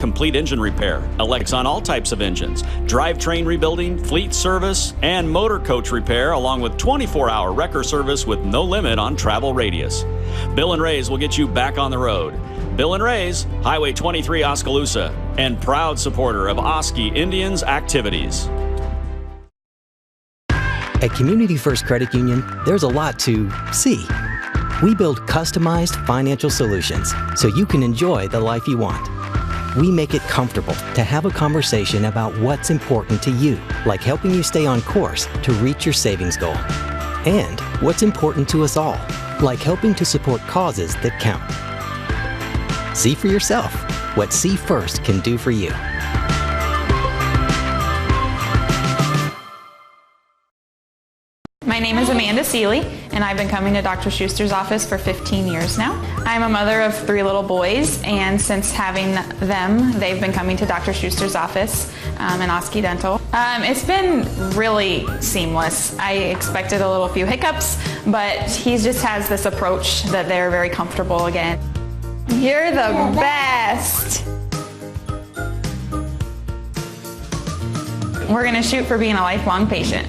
Complete engine repair, electrics on all types of engines, drivetrain rebuilding, fleet service, and motor coach repair, along with 24-hour wrecker service with no limit on travel radius. Bill and Ray's will get you back on the road. Bill and Ray's, Highway 23 Oskaloosa, and proud supporter of Oski Indians activities. At Community First Credit Union, there's a lot to see. We build customized financial solutions so you can enjoy the life you want. We make it comfortable to have a conversation about what's important to you, like helping you stay on course to reach your savings goal. And what's important to us all, like helping to support causes that count. See for yourself what See First can do for you. My name is Amanda Seeley, and I've been coming to Dr. Schuster's office for 15 years now. I'm a mother of 3 little boys, and since having them, they've been coming to Dr. Schuster's office in Oski Dental. It's been really seamless. I expected a little few hiccups, but he just has this approach that they're very comfortable again. You're the best! We're gonna shoot for being a lifelong patient.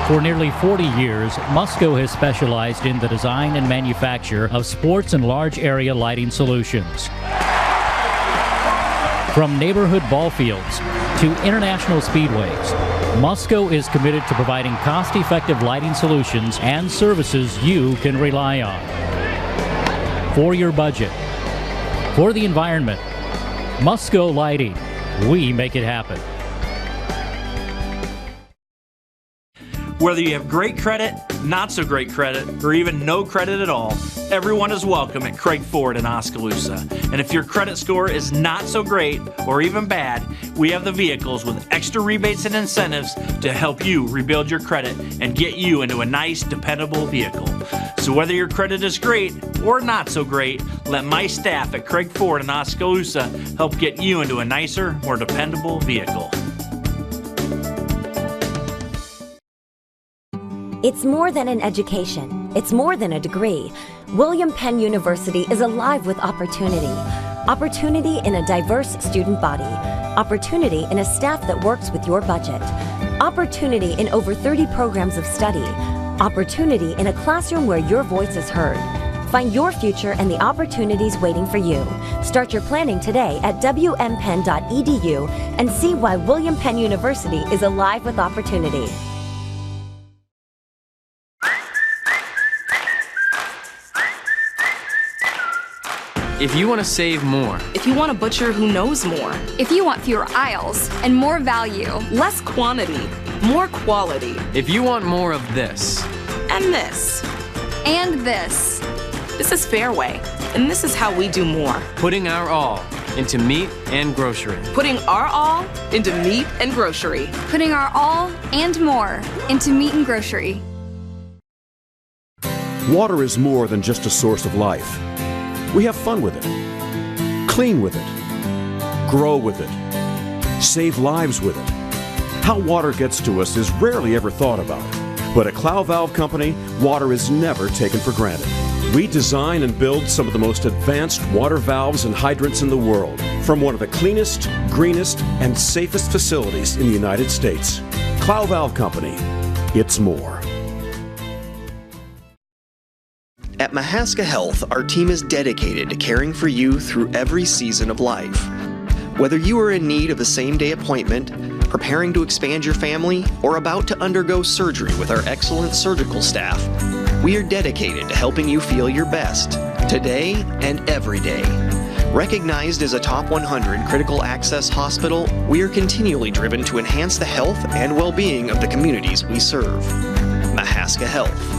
For nearly 40 years, Musco has specialized in the design and manufacture of sports and large area lighting solutions. From neighborhood ball fields to international speedways, Musco is committed to providing cost-effective lighting solutions and services you can rely on. For your budget, for the environment, Musco Lighting, we make it happen. Whether you have great credit, not so great credit, or even no credit at all, everyone is welcome at Craig Ford in Oskaloosa. And if your credit score is not so great or even bad, we have the vehicles with extra rebates and incentives to help you rebuild your credit and get you into a nice, dependable vehicle. So whether your credit is great or not so great, let my staff at Craig Ford in Oskaloosa help get you into a nicer, more dependable vehicle. It's more than an education. It's more than a degree. William Penn University is alive with opportunity. Opportunity in a diverse student body. Opportunity in a staff that works with your budget. Opportunity in over 30 programs of study. Opportunity in a classroom where your voice is heard. Find your future and the opportunities waiting for you. Start your planning today at wmpenn.edu and see why William Penn University is alive with opportunity. If you want to save more. If you want a butcher who knows more. If you want fewer aisles and more value. Less quantity, more quality. If you want more of this. And this. And this. This is Fairway, and this is how we do more. Putting our all into meat and grocery. Putting our all into meat and grocery. Putting our all and more into meat and grocery. Water is more than just a source of life. We have fun with it, clean with it, grow with it, save lives with it. How water gets to us is rarely ever thought about. But at Clow Valve Company, water is never taken for granted. We design and build some of the most advanced water valves and hydrants in the world from one of the cleanest, greenest, and safest facilities in the United States. Clow Valve Company, it's more. At Mahaska Health, our team is dedicated to caring for you through every season of life. Whether you are in need of a same-day appointment, preparing to expand your family, or about to undergo surgery with our excellent surgical staff, we are dedicated to helping you feel your best, today and every day. Recognized as a top 100 critical access hospital, we are continually driven to enhance the health and well-being of the communities we serve. Mahaska Health.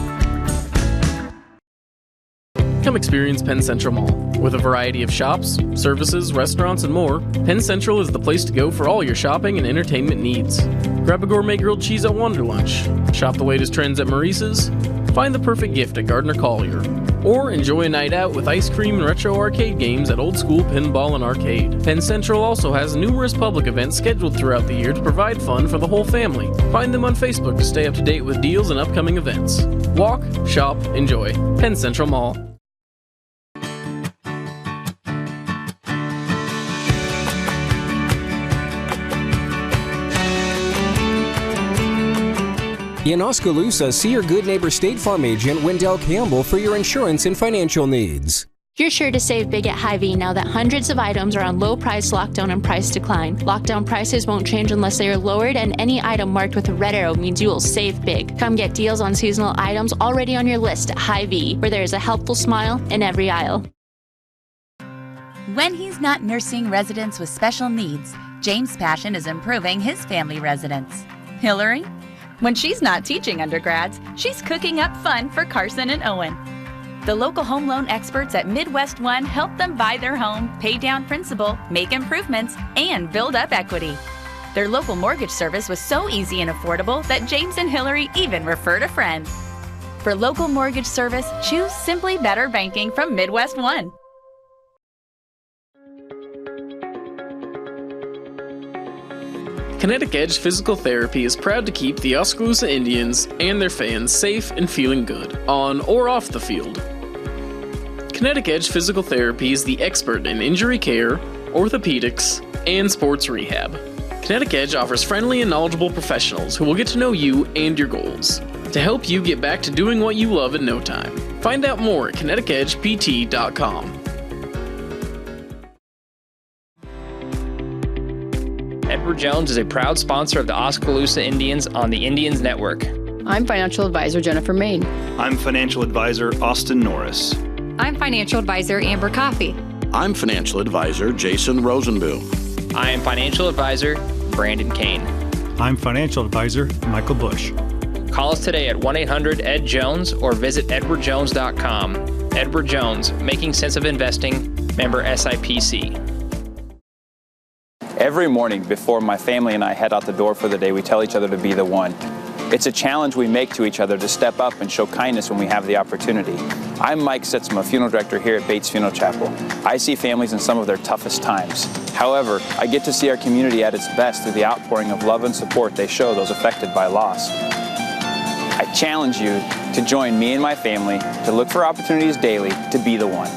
Come experience Penn Central Mall. With a variety of shops, services, restaurants, and more, Penn Central is the place to go for all your shopping and entertainment needs. Grab a gourmet grilled cheese at Wonder Lunch, shop the latest trends at Maurice's, find the perfect gift at Gardner Collier, or enjoy a night out with ice cream and retro arcade games at Old School Pinball and Arcade. Penn Central also has numerous public events scheduled throughout the year to provide fun for the whole family. Find them on Facebook to stay up to date with deals and upcoming events. Walk, shop, enjoy. Penn Central Mall. In Oskaloosa, see your good neighbor State Farm agent Wendell Campbell for your insurance and financial needs. You're sure to save big at Hy-Vee now that hundreds of items are on low price lockdown and price decline. Lockdown prices won't change unless they are lowered, and any item marked with a red arrow means you will save big. Come get deals on seasonal items already on your list at Hy-Vee, where there is a helpful smile in every aisle. When he's not nursing residents with special needs, James' passion is improving his family residence. Hillary? When she's not teaching undergrads, she's cooking up fun for Carson and Owen. The local home loan experts at Midwest One help them buy their home, pay down principal, make improvements, and build up equity. Their local mortgage service was so easy and affordable that James and Hillary even referred a friend. For local mortgage service, choose Simply Better Banking from Midwest One. Kinetic Edge Physical Therapy is proud to keep the Oskaloosa Indians and their fans safe and feeling good, on or off the field. Kinetic Edge Physical Therapy is the expert in injury care, orthopedics, and sports rehab. Kinetic Edge offers friendly and knowledgeable professionals who will get to know you and your goals to help you get back to doing what you love in no time. Find out more at kineticedgept.com. Edward Jones is a proud sponsor of the Oskaloosa Indians on the Indians Network. I'm financial advisor Jennifer Main. I'm financial advisor Austin Norris. I'm financial advisor Amber Coffey. I'm financial advisor Jason Rosenbu. I am financial advisor Brandon Kane. I'm financial advisor Michael Bush. Call us today at 1-800-ED-JONES or visit edwardjones.com. Edward Jones, making sense of investing, member SIPC. Every morning before my family and I head out the door for the day, we tell each other to be the one. It's a challenge we make to each other to step up and show kindness when we have the opportunity. I'm Mike Sitzma, funeral director here at Bates Funeral Chapel. I see families in some of their toughest times. However, I get to see our community at its best through the outpouring of love and support they show those affected by loss. I challenge you to join me and my family to look for opportunities daily to be the one.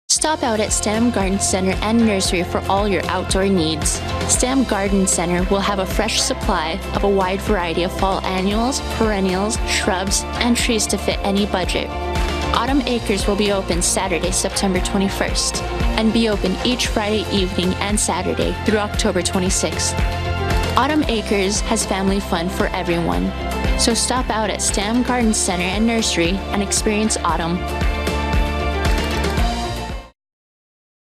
Stop out at Stam Garden Center and Nursery for all your outdoor needs. Stam Garden Center will have a fresh supply of a wide variety of fall annuals, perennials, shrubs, and trees to fit any budget. Autumn Acres will be open Saturday, September 21st, and be open each Friday evening and Saturday through October 26th. Autumn Acres has family fun for everyone, so stop out at Stam Garden Center and Nursery and experience autumn.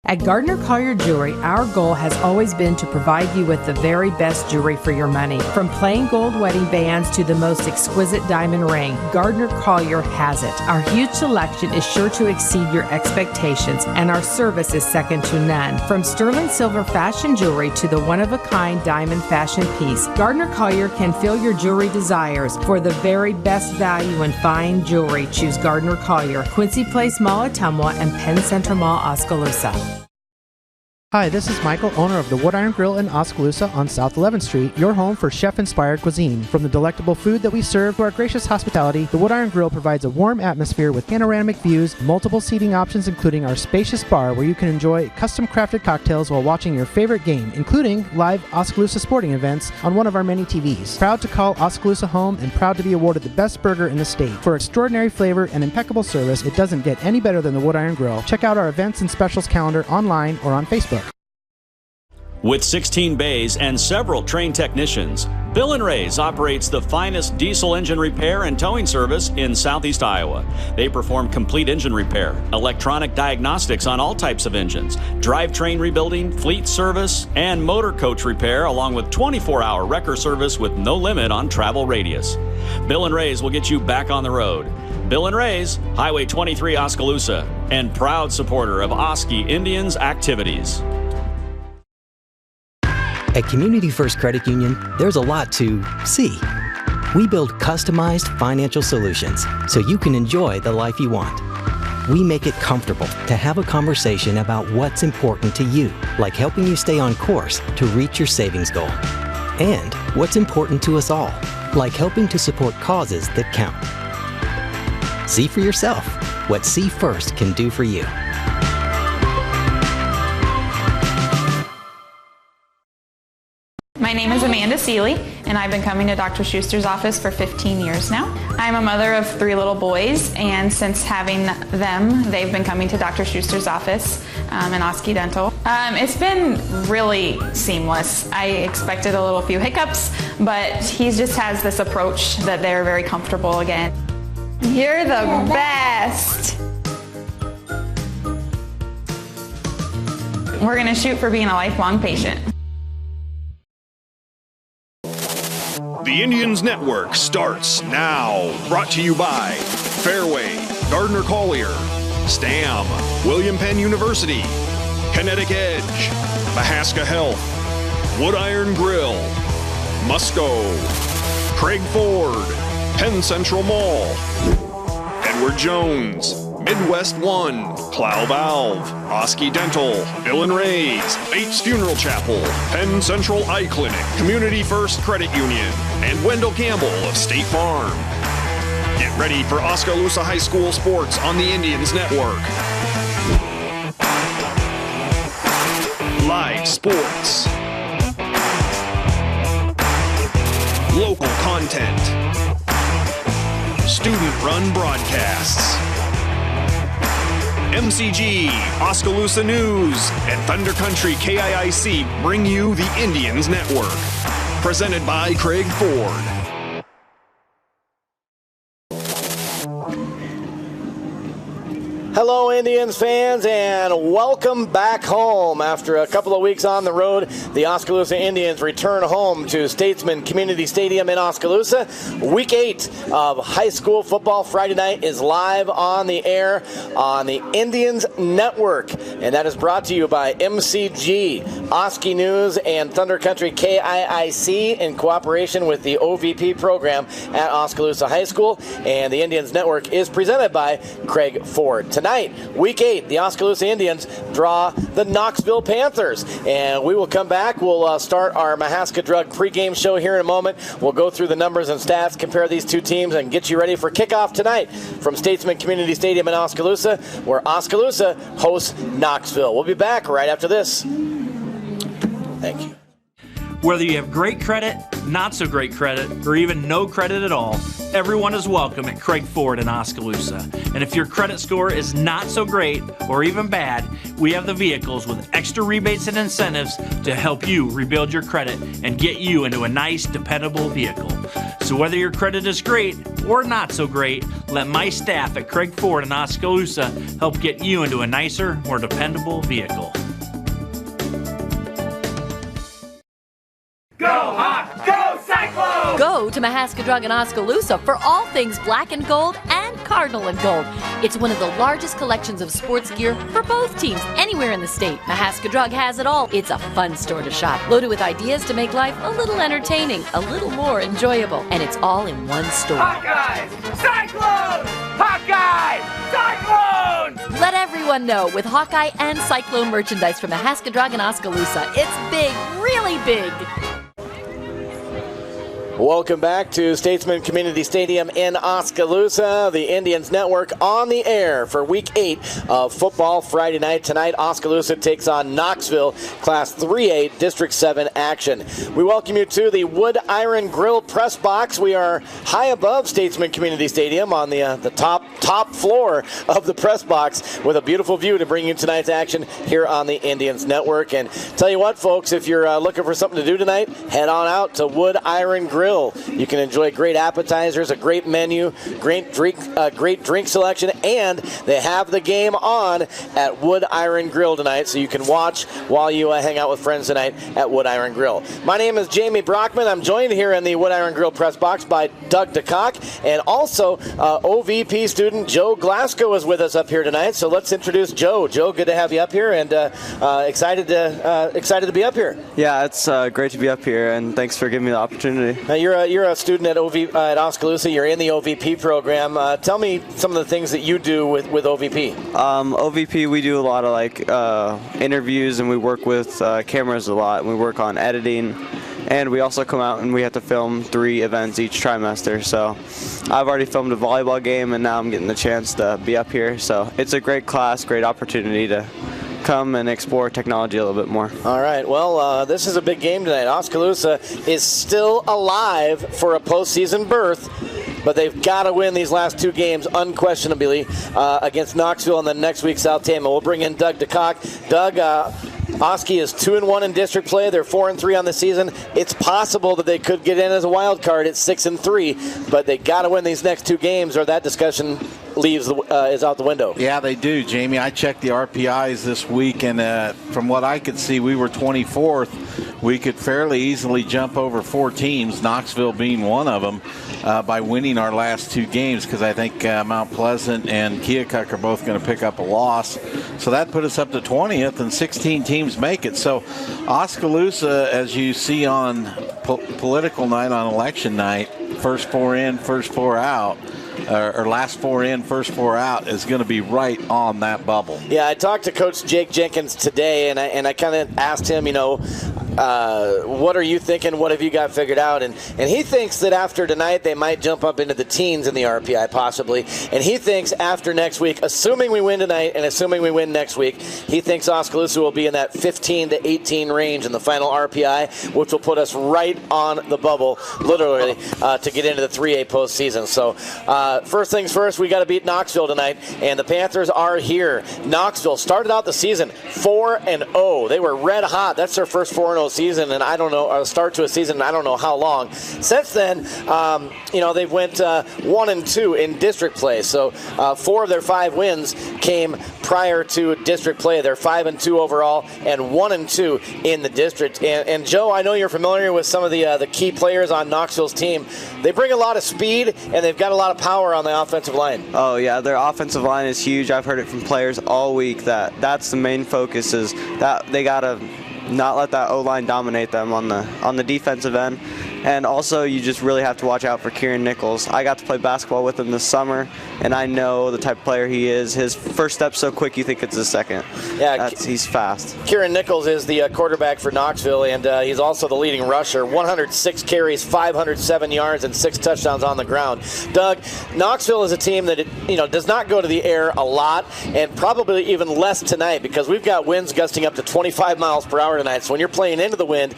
At Gardner Collier Jewelry, our goal has always been to provide you with the very best jewelry for your money. From plain gold wedding bands to the most exquisite diamond ring, Gardner Collier has it. Our huge selection is sure to exceed your expectations, and our service is second to none. From sterling silver fashion jewelry to the one-of-a-kind diamond fashion piece, Gardner Collier can fill your jewelry desires. For the very best value in fine jewelry, choose Gardner Collier, Quincy Place Mall, Ottumwa, and Penn Central Mall, Oskaloosa. Hi, this is Michael, owner of the Wood Iron Grill in Oskaloosa on South 11th Street, your home for chef-inspired cuisine. From the delectable food that we serve to our gracious hospitality, the Wood Iron Grill provides a warm atmosphere with panoramic views, multiple seating options including our spacious bar where you can enjoy custom-crafted cocktails while watching your favorite game, including live Oskaloosa sporting events on one of our many TVs. Proud to call Oskaloosa home and proud to be awarded the best burger in the state. For extraordinary flavor and impeccable service, it doesn't get any better than the Wood Iron Grill. Check out our events and specials calendar online or on Facebook. With 16 bays and several trained technicians, Bill & Ray's operates the finest diesel engine repair and towing service in Southeast Iowa. They perform complete engine repair, electronic diagnostics on all types of engines, drivetrain rebuilding, fleet service, and motor coach repair, along with 24-hour wrecker service with no limit on travel radius. Bill & Ray's will get you back on the road. Bill & Ray's, Highway 23 Oskaloosa, and proud supporter of Oski Indians activities. At Community First Credit Union, there's a lot to see. We build customized financial solutions so you can enjoy the life you want. We make it comfortable to have a conversation about what's important to you, like helping you stay on course to reach your savings goal. And what's important to us all, like helping to support causes that count. See for yourself what See First can do for you. My name is Amanda Seeley, and I've been coming to Dr. Schuster's office for 15 years now. I'm a mother of 3 little boys, and since having them, they've been coming to Dr. Schuster's office in Oski Dental. It's been really seamless. I expected a few hiccups, but he just has this approach that they're very comfortable again. You're the best! We're going to shoot for being a lifelong patient. The Indians Network starts now. Brought to you by Fairway, Gardner Collier, STAM, William Penn University, Kinetic Edge, Mahaska Health, Wood Iron Grill, Musco, Craig Ford, Penn Central Mall, Edward Jones, Midwest One, Plow Valve, Oski Dental, Bill and Ray's, Bates Funeral Chapel, Penn Central Eye Clinic, Community First Credit Union, and Wendell Campbell of State Farm. Get ready for Oskaloosa High School sports on the Indians Network. Live sports. Local content. Student-run broadcasts. MCG, Oskaloosa News, and Thunder Country KIIC bring you the Indians Network. Presented by Craig Ford. Hello, Indians fans, and welcome back home. After a couple of weeks on the road, the Oskaloosa Indians return home to Statesman Community Stadium in Oskaloosa. Week 8 of high school football Friday night is live on the air on the Indians Network, and that is brought to you by MCG, Oski News, and Thunder Country KIIC in cooperation with the OVP program at Oskaloosa High School, and the Indians Network is presented by Craig Ford. Tonight, Week 8, the Oskaloosa Indians draw the Knoxville Panthers. And we will come back. We'll start our Mahaska Drug pregame show here in a moment. We'll go through the numbers and stats, compare these two teams, and get you ready for kickoff tonight from Statesman Community Stadium in Oskaloosa, where Oskaloosa hosts Knoxville. We'll be back right after this. Thank you. Whether you have great credit, not so great credit, or even no credit at all, everyone is welcome at Craig Ford in Oskaloosa. And if your credit score is not so great or even bad, we have the vehicles with extra rebates and incentives to help you rebuild your credit and get you into a nice, dependable vehicle. So whether your credit is great or not so great, let my staff at Craig Ford in Oskaloosa help get you into a nicer, more dependable vehicle. Go Hawks! Go Cyclones! Go to Mahaska Drug in Oskaloosa for all things black and gold and cardinal and gold. It's one of the largest collections of sports gear for both teams anywhere in the state. Mahaska Drug has it all. It's a fun store to shop, loaded with ideas to make life a little entertaining, a little more enjoyable, and it's all in one store. Hawkeyes! Cyclones! Hawkeyes! Cyclones! Let everyone know with Hawkeye and Cyclone merchandise from Mahaska Drug in Oskaloosa. It's big, really big. Welcome back to Statesman Community Stadium in Oskaloosa. The Indians Network on the air for Week 8 of football Friday night. Tonight, Oskaloosa takes on Knoxville, Class 3A District 7 action. We welcome you to the Wood Iron Grill press box. We are high above Statesman Community Stadium on the top floor of the press box with a beautiful view to bring you tonight's action here on the Indians Network. And tell you what, folks, if you're looking for something to do tonight, head on out to Wood Iron Grill. You can enjoy great appetizers, a great menu, great drink selection, and they have the game on at Wood Iron Grill tonight, so you can watch while you hang out with friends tonight at Wood Iron Grill. My name is Jamie Brockman. I'm joined here in the Wood Iron Grill press box by Doug DeCock, and also OVP student Joe Glasgow is with us up here tonight. So let's introduce Joe. Joe, good to have you up here, and excited to be up here. Yeah, it's great to be up here, and thanks for giving me the opportunity. You're a student at at Oskaloosa. You're in the OVP program. Tell me some of the things that you do with OVP. OVP, we do a lot of interviews, and we work with cameras a lot, and we work on editing. And we also come out and we have to film 3 events each trimester. So I've already filmed a volleyball game, and now I'm getting the chance to be up here. So it's a great class, great opportunity to come and explore technology a little bit more. All right. Well, this is a big game tonight. Oskaloosa is still alive for a postseason berth, but they've got to win these last 2 games unquestionably against Knoxville and then next week South Tama. We'll bring in Doug DeCock. Doug, Oski is 2-1 in district play. They're 4-3 on the season. It's possible that they could get in as a wild card at 6-3, but they got to win these next 2 games, or that discussion is out the window. Yeah, they do, Jamie. I checked the RPIs this week, and from what I could see, we were 24th. We could fairly easily jump over 4 teams, Knoxville being one of them, by winning our last 2 games, because I think Mount Pleasant and Keokuk are both going to pick up a loss. So that put us up to 20th, and 16 teams make it. So Oskaloosa, as you see on political night, on election night, first 4 in, first 4 out, or last 4 in, first 4 out, is going to be right on that bubble. Yeah, I talked to Coach Jake Jenkins today, and I kind of asked him, what are you thinking? What have you got figured out? And he thinks that after tonight they might jump up into the teens in the RPI possibly. And he thinks after next week, assuming we win tonight and assuming we win next week, he thinks Oskaloosa will be in that 15 to 18 range in the final RPI, which will put us right on the bubble, literally, to get into the 3A postseason. So first things first, we got to beat Knoxville tonight, and the Panthers are here. Knoxville started out the season 4-0. They were red hot. That's their first 4-0 season, and I don't know, a start to a season, I don't know how long. Since then, they've went 1-2 in district play. So 4 of their 5 wins came prior to district play. They're 5-2 overall and 1-2 in the district. And Joe, I know you're familiar with some of the key players on Knoxville's team. They bring a lot of speed, and they've got a lot of power on the offensive line. Oh yeah, their offensive line is huge. I've heard it from players all week that's the main focus, is that they gotta not let that O-line dominate them on the defensive end. And also, you just really have to watch out for Kieran Nichols. I got to play basketball with him this summer, and I know the type of player he is. His first step's so quick you think it's his second. Yeah, he's fast. Kieran Nichols is the quarterback for Knoxville, and he's also the leading rusher. 106 carries, 507 yards, and 6 touchdowns on the ground. Doug, Knoxville is a team that does not go to the air a lot, and probably even less tonight, because we've got winds gusting up to 25 miles per hour tonight. So when you're playing into the wind,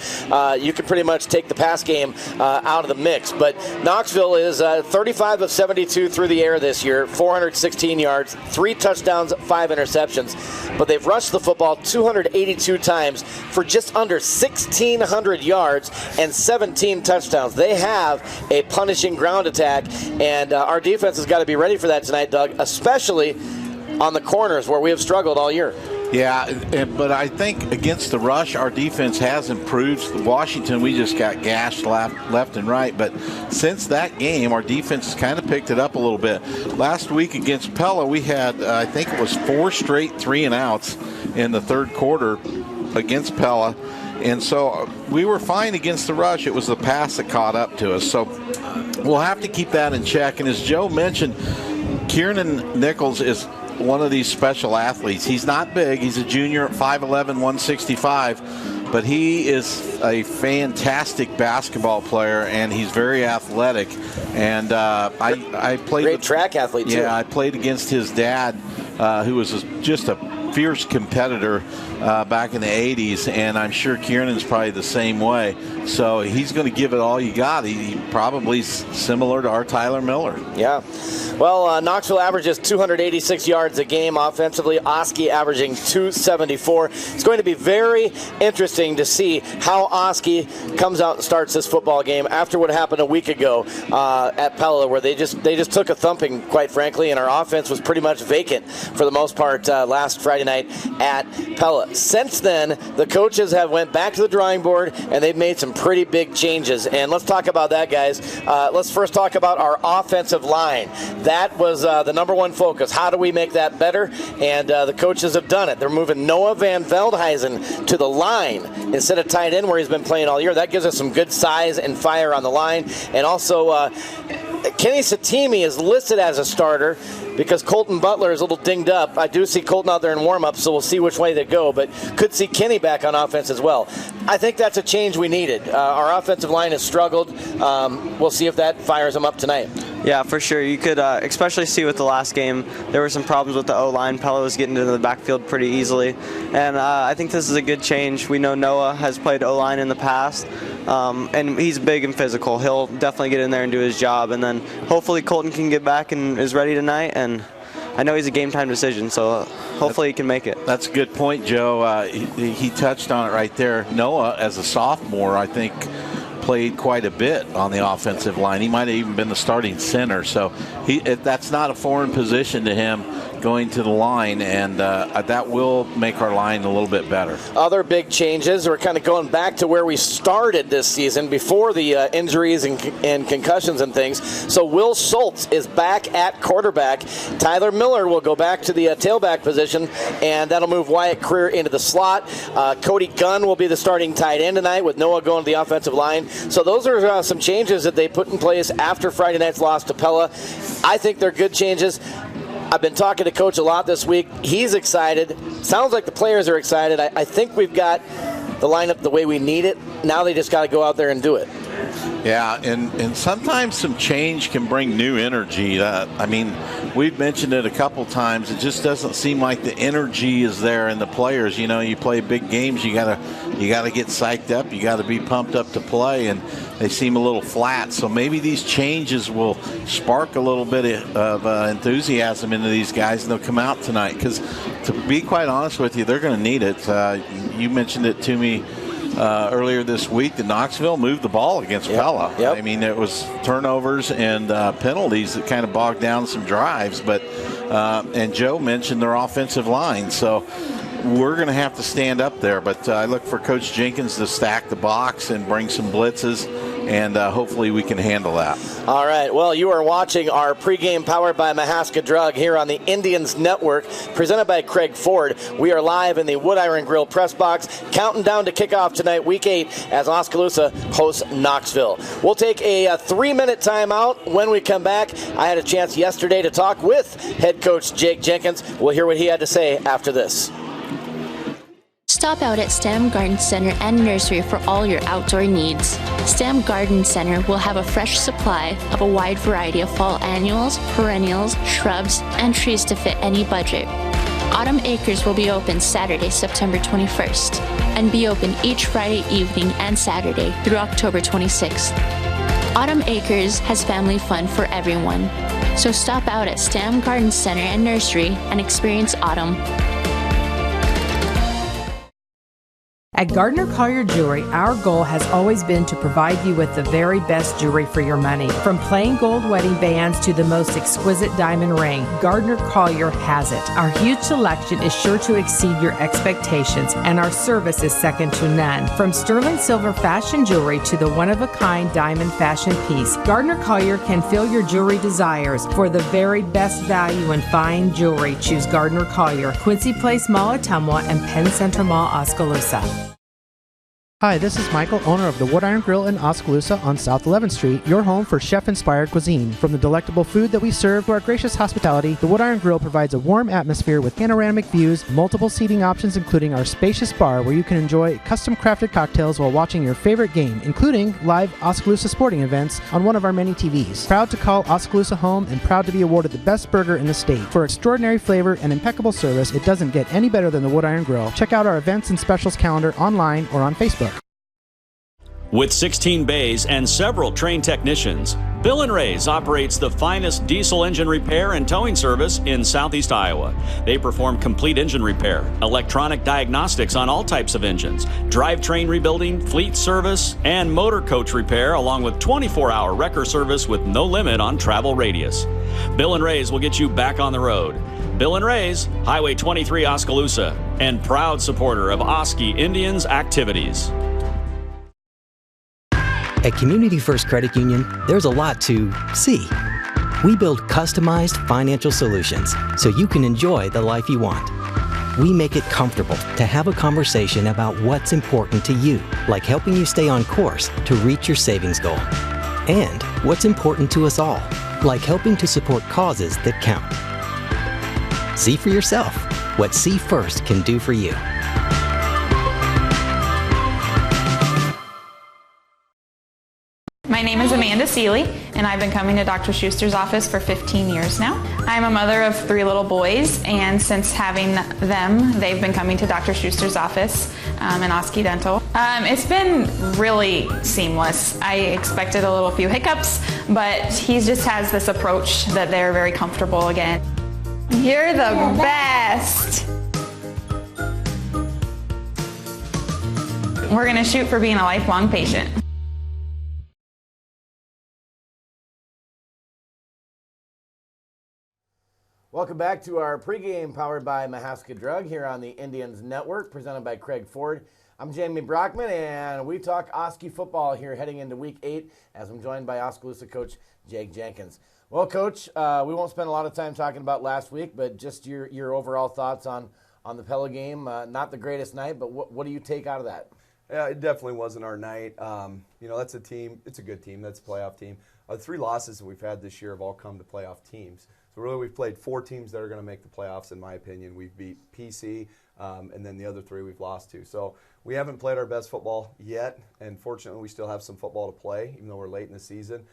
you can pretty much take the pass game out of the mix. But Knoxville is 35 of 72 through the air this year, 416 yards, 3 touchdowns, 5 interceptions. But they've rushed the football 282 times for just under 1,600 yards and 17 touchdowns. They have a punishing ground attack, and our defense has got to be ready for that tonight, Doug, especially on the corners where we have struggled all year. Yeah, but I think against the rush, our defense has improved. Washington, we just got gashed left and right. But since that game, our defense has kind of picked it up a little bit. Last week against Pella, we had, I think it was 4 straight 3-and-outs in the third quarter against Pella. And so we were fine against the rush. It was the pass that caught up to us. So we'll have to keep that in check. And as Joe mentioned, Kieran Nichols is one of these special athletes. He's not big. He's a junior at 5'11", 165, but he is a fantastic basketball player, and he's very athletic. And I played great track athlete too. Yeah, I played against his dad, who was just a fierce competitor back in the 80s, and I'm sure Kieran's probably the same way. So he's going to give it all you got. He probably similar to our Tyler Miller. Yeah. Well, Knoxville averages 286 yards a game offensively. Oski averaging 274. It's going to be very interesting to see how Oski comes out and starts this football game after what happened a week ago at Pella, where they just took a thumping, quite frankly, and our offense was pretty much vacant for the most part last Friday night at Pella. Since then, the coaches have went back to the drawing board, and they've made some pretty big changes. And let's talk about that, guys. Let's first talk about our offensive line. That was the number one focus. How do we make that better? And the coaches have done it. They're moving Noah Van Veldhuizen to the line instead of tight end where he's been playing all year. That gives us some good size and fire on the line. And also, Kenny Satimi is listed as a starter. because Colton Butler is a little dinged up. I do see Colton out there in warm-ups, so we'll see which way they go, but could see Kenny back on offense as well. I think that's a change we needed. Our offensive line has struggled. We'll see if that fires them up tonight. Yeah, for sure. You could especially see with the last game, there were some problems with the O-line. Pella was getting into the backfield pretty easily. And I think this is a good change. We know Noah has played O-line in the past, and he's big and physical. He'll definitely get in there and do his job. And then hopefully Colton can get back and is ready tonight. And I know he's a game-time decision, so hopefully he can make it. That's a good point, Joe. He touched on it right there. Noah, as a sophomore, I think, played quite a bit on the offensive line. He might have even been the starting center, so that's not a foreign position to him going to the line, and that will make our line a little bit better. Other big changes, we're kind of going back to where we started this season before the injuries and concussions and things. So Will Schultz is back at quarterback. Tyler Miller will go back to the tailback position, and that'll move Wyatt Creer into the slot. Cody Gunn will be the starting tight end tonight, with Noah going to the offensive line. So those are some changes that they put in place after Friday night's loss to Pella. I think they're good changes. I've been talking to Coach a lot this week. He's excited. Sounds like the players are excited. I think we've got the lineup the way we need it. Now they just got to go out there and do it. Yeah, and sometimes some change can bring new energy. I mean, we've mentioned it a couple times. It just doesn't seem like the energy is there in the players. You know, you play big games, you gotta get psyched up, you gotta be pumped up to play, and they seem a little flat. So maybe these changes will spark a little bit of enthusiasm into these guys, and they'll come out tonight. Because to be quite honest with you, they're going to need it. You mentioned it to me earlier this week that Knoxville moved the ball against Pella. Yep. I mean, it was turnovers and penalties that kind of bogged down some drives. But and Joe mentioned their offensive line. So we're going to have to stand up there. But I look for Coach Jenkins to stack the box and bring some blitzes, and hopefully we can handle that. All right. Well, you are watching our pregame powered by Mahaska Drug here on the Indians Network, presented by Craig Ford. We are live in the Wood Iron Grill press box, counting down to kickoff tonight, Week 8, as Oskaloosa hosts Knoxville. We'll take a 3-minute timeout. When we come back, I had a chance yesterday to talk with head coach Jake Jenkins. We'll hear what he had to say after this. Stop out at Stam Garden Center and Nursery for all your outdoor needs. Stam Garden Center will have a fresh supply of a wide variety of fall annuals, perennials, shrubs, and trees to fit any budget. Autumn Acres will be open Saturday, September 21st, and be open each Friday evening and Saturday through October 26th. Autumn Acres has family fun for everyone, so stop out at Stam Garden Center and Nursery and experience autumn. At Gardner Collier Jewelry, our goal has always been to provide you with the very best jewelry for your money. From plain gold wedding bands to the most exquisite diamond ring, Gardner Collier has it. Our huge selection is sure to exceed your expectations, and our service is second to none. From sterling silver fashion jewelry to the one-of-a-kind diamond fashion piece, Gardner Collier can fill your jewelry desires. For the very best value in fine jewelry, choose Gardner Collier, Quincy Place Mall, Ottumwa, and Penn Center Mall, Oskaloosa. Hi, this is Michael, owner of the Wood Iron Grill in Oskaloosa on South 11th Street, your home for chef-inspired cuisine. From the delectable food that we serve to our gracious hospitality, the Wood Iron Grill provides a warm atmosphere with panoramic views, multiple seating options, including our spacious bar where you can enjoy custom-crafted cocktails while watching your favorite game, including live Oskaloosa sporting events on one of our many TVs. Proud to call Oskaloosa home and proud to be awarded the best burger in the state. For extraordinary flavor and impeccable service, it doesn't get any better than the Wood Iron Grill. Check out our events and specials calendar online or on Facebook. With 16 bays and several trained technicians, Bill & Ray's operates the finest diesel engine repair and towing service in Southeast Iowa. They perform complete engine repair, electronic diagnostics on all types of engines, drivetrain rebuilding, fleet service, and motor coach repair, along with 24-hour wrecker service with no limit on travel radius. Bill & Ray's will get you back on the road. Bill & Ray's, Highway 23 Oskaloosa, and proud supporter of Oski Indians activities. At Community First Credit Union, there's a lot to see. We build customized financial solutions so you can enjoy the life you want. We make it comfortable to have a conversation about what's important to you, like helping you stay on course to reach your savings goal. And what's important to us all, like helping to support causes that count. See for yourself what See First can do for you. My name is Amanda Seeley, and I've been coming to Dr. Schuster's office for 15 years now. I'm a mother of 3 little boys, and since having them, they've been coming to Dr. Schuster's office in Oski Dental. It's been really seamless. I expected a little few hiccups, but he just has this approach that they're very comfortable again. You're the best! We're gonna shoot for being a lifelong patient. Welcome back to our pregame powered by Mahaska Drug here on the Indians Network, presented by Craig Ford. I'm Jamie Brockman, and we talk Oski football here heading into Week 8 as I'm joined by Oskaloosa coach Jake Jenkins. Well, Coach, we won't spend a lot of time talking about last week, but just your overall thoughts on the Pella game. Not the greatest night, but what do you take out of that? Yeah, it definitely wasn't our night. That's a team. It's a good team. That's a playoff team. The 3 losses that we've had this year have all come to playoff teams. So really, we've played 4 teams that are going to make the playoffs, in my opinion. We've beat PC, and then the other 3 we've lost to. So we haven't played our best football yet, and fortunately, we still have some football to play, even though we're late in the season.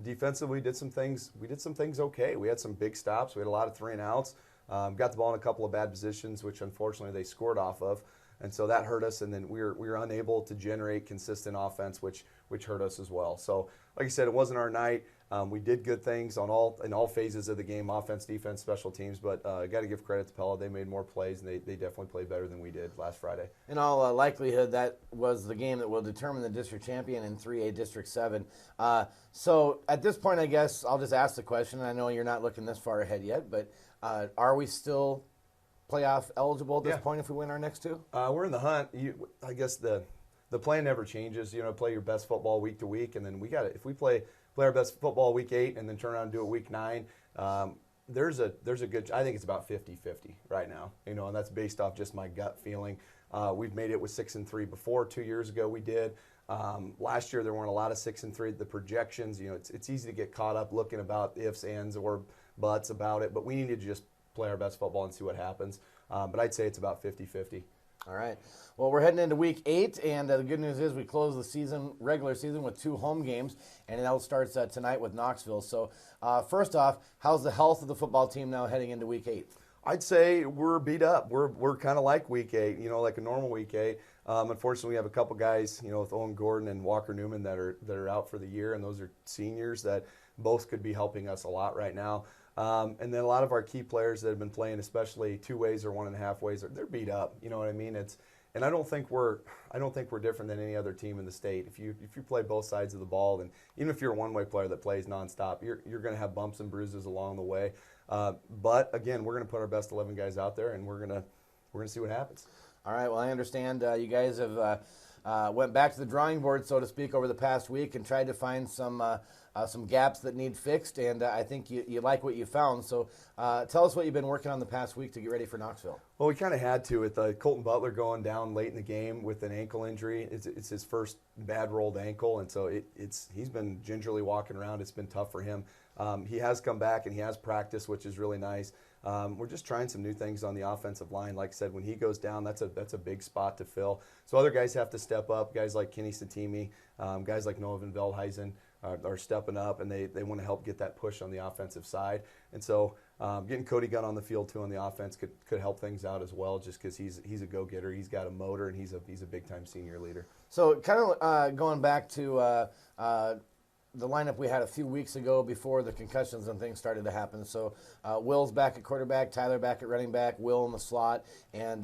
Defensively, we did some things okay. We had some big stops. We had a lot of 3-and-outs. Got the ball in a couple of bad positions, which unfortunately they scored off of. And so that hurt us, and then we were unable to generate consistent offense, which hurt us as well. So, like I said, it wasn't our night. We did good things in all phases of the game, offense, defense, special teams, but got to give credit to Pella. They made more plays, and they definitely played better than we did last Friday. In all likelihood, that was the game that will determine the district champion in 3A District 7. So at this point, I guess I'll just ask the question. I know you're not looking this far ahead yet, but are we still playoff eligible at this point if we win our next 2? We're in the hunt. I guess the plan never changes. Play your best football week to week, and then if we play our best football week 8 and then turn around and do it week 9, there's a good. I think it's about 50-50 right now. And that's based off just my gut feeling. We've made it with 6-3 before. 2 years ago we did. Last year there weren't a lot of 6-3. The projections, it's easy to get caught up looking about ifs, ands, or buts about it, but we need to just play our best football and see what happens. But I'd say it's about 50-50. All right. Well, we're heading into Week 8, and the good news is we close the regular season with 2 home games, and that starts tonight with Knoxville. So, first off, how's the health of the football team now heading into Week 8? I'd say we're beat up. We're kind of like Week 8, like a normal Week 8. Unfortunately, we have a couple guys, with Owen Gordon and Walker Newman that are out for the year, and those are seniors that both could be helping us a lot right now. And then a lot of our key players that have been playing, especially 2 ways or 1.5 ways, they're beat up. You know what I mean? And I don't think we're different than any other team in the state. If you play both sides of the ball, then even if you're a one-way player that plays nonstop, you're going to have bumps and bruises along the way. But again, we're going to put our best 11 guys out there, and we're going to see what happens. All right. Well, I understand you guys have went back to the drawing board, so to speak, over the past week and tried to find some gaps that need fixed, and I think you like what you found. So tell us what you've been working on the past week to get ready for Knoxville. Well, we kind of had to with Colton Butler going down late in the game with an ankle injury. It's his first bad rolled ankle, and so he's been gingerly walking around. It's been tough for him. He has come back, and he has practiced, which is really nice. We're just trying some new things on the offensive line. Like I said, when he goes down, that's a big spot to fill. So other guys have to step up. Guys like Kenny Satimi, guys like Noah Van Veldhuizen are stepping up, and they want to help get that push on the offensive side. And so getting Cody Gunn on the field too on the offense could help things out as well, just because he's a go-getter. He's got a motor, and he's a big-time senior leader. So kind of going back to the lineup we had a few weeks ago before the concussions and things started to happen. So Will's back at quarterback, Tyler back at running back, Will in the slot, and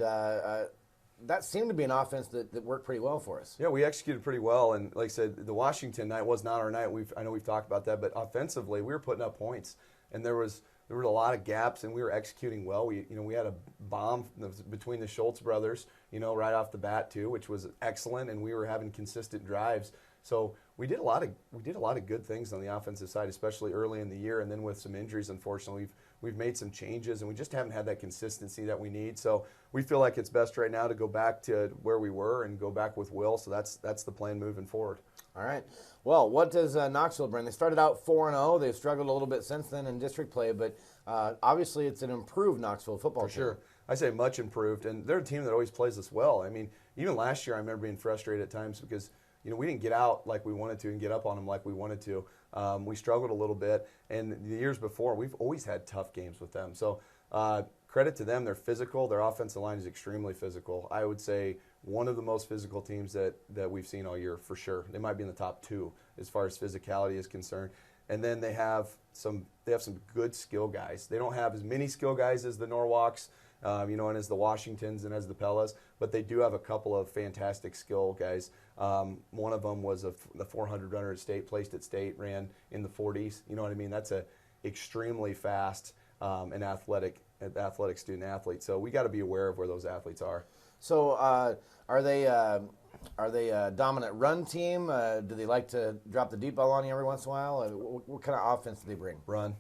that seemed to be an offense that worked pretty well for us. Yeah, we executed pretty well, and like I said, the Washington night was not our night. I know we've talked about that, but offensively we were putting up points, and there was a lot of gaps, and we were executing well. We had a bomb between the Schultz brothers, right off the bat too, which was excellent, and we were having consistent drives. So we did a lot of good things on the offensive side, especially early in the year, and then with some injuries, unfortunately, we've made some changes, and we just haven't had that consistency that we need. So we feel like it's best right now to go back to where we were and go back with will. So that's the plan moving forward. All right. Well, what does Knoxville bring? They started out 4-0. They've struggled a little bit since then in district play, but obviously it's an improved Knoxville football team. For sure. I say much improved, and they're a team that always plays us well. I mean, even last year I remember being frustrated at times because we didn't get out like we wanted to and get up on them like we wanted to. We struggled a little bit, and the years before we've always had tough games with them. So credit to them. They're physical. Their offensive line is extremely physical. I would say one of the most physical teams that we've seen all year for sure. They might be in the top 2 as far as physicality is concerned. And then they have some good skill guys. They don't have as many skill guys as the Norwalks, and as the Washingtons and as the Pellas, but they do have a couple of fantastic skill guys. One of them was the 400 runner at state, placed at state, ran in the 40s. You know what I mean? That's a extremely fast and athletic student athlete. So we got to be aware of where those athletes are. So are they a dominant run team? Do they like to drop the deep ball on you every once in a while? What kind of offense do they bring? Run.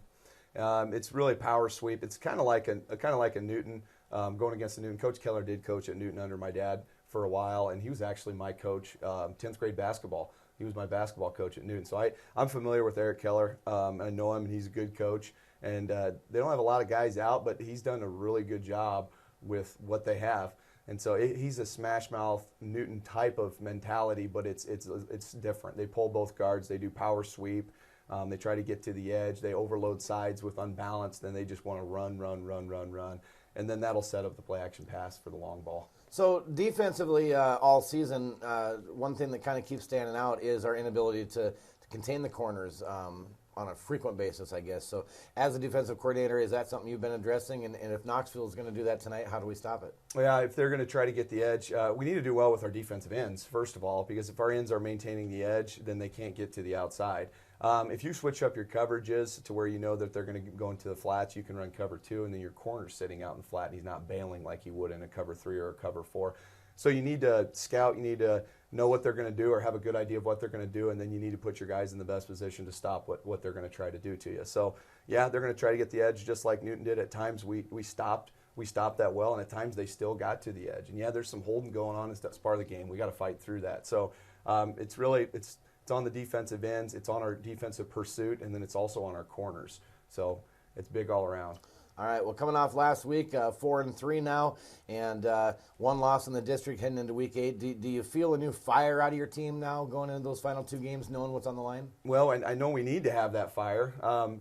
It's really power sweep. It's kind of like a Newton going against the Newton. Coach Keller did coach at Newton under my dad for a while, and he was actually my coach 10th grade basketball. He was my basketball coach at Newton. So I'm familiar with Eric Keller. I know him, and he's a good coach. And they don't have a lot of guys out, but he's done a really good job with what they have. And so he's a smash mouth Newton type of mentality, but it's different. They pull both guards. They do power sweep. They try to get to the edge. They overload sides with unbalanced, and they just want to run. And then that'll set up the play action pass for the long ball. So defensively all season, one thing that kind of keeps standing out is our inability to contain the corners on a frequent basis, I guess. So as a defensive coordinator, is that something you've been addressing? And if Knoxville is going to do that tonight, how do we stop it? Yeah, if they're going to try to get the edge, we need to do well with our defensive ends, first of all, because if our ends are maintaining the edge, then they can't get to the outside. If you switch up your coverages to where you know that they're going to go into the flats, you can run cover 2, and then your corner's sitting out in the flat, and he's not bailing like he would in a cover 3 or a cover 4. So you need to scout, you need to know what they're going to do or have a good idea of what they're going to do, and then you need to put your guys in the best position to stop what they're going to try to do to you. So, yeah, they're going to try to get the edge just like Newton did. At times we stopped that well, and at times they still got to the edge. And, yeah, there's some holding going on. That's part of the game. We got to fight through that. So it's on the defensive ends, it's on our defensive pursuit, and then it's also on our corners. So it's big all around. All right, well, coming off last week, 4-3 now, and one loss in the district heading into Week 8. Do you feel a new fire out of your team now going into those final 2 games, knowing what's on the line? Well, I know we need to have that fire.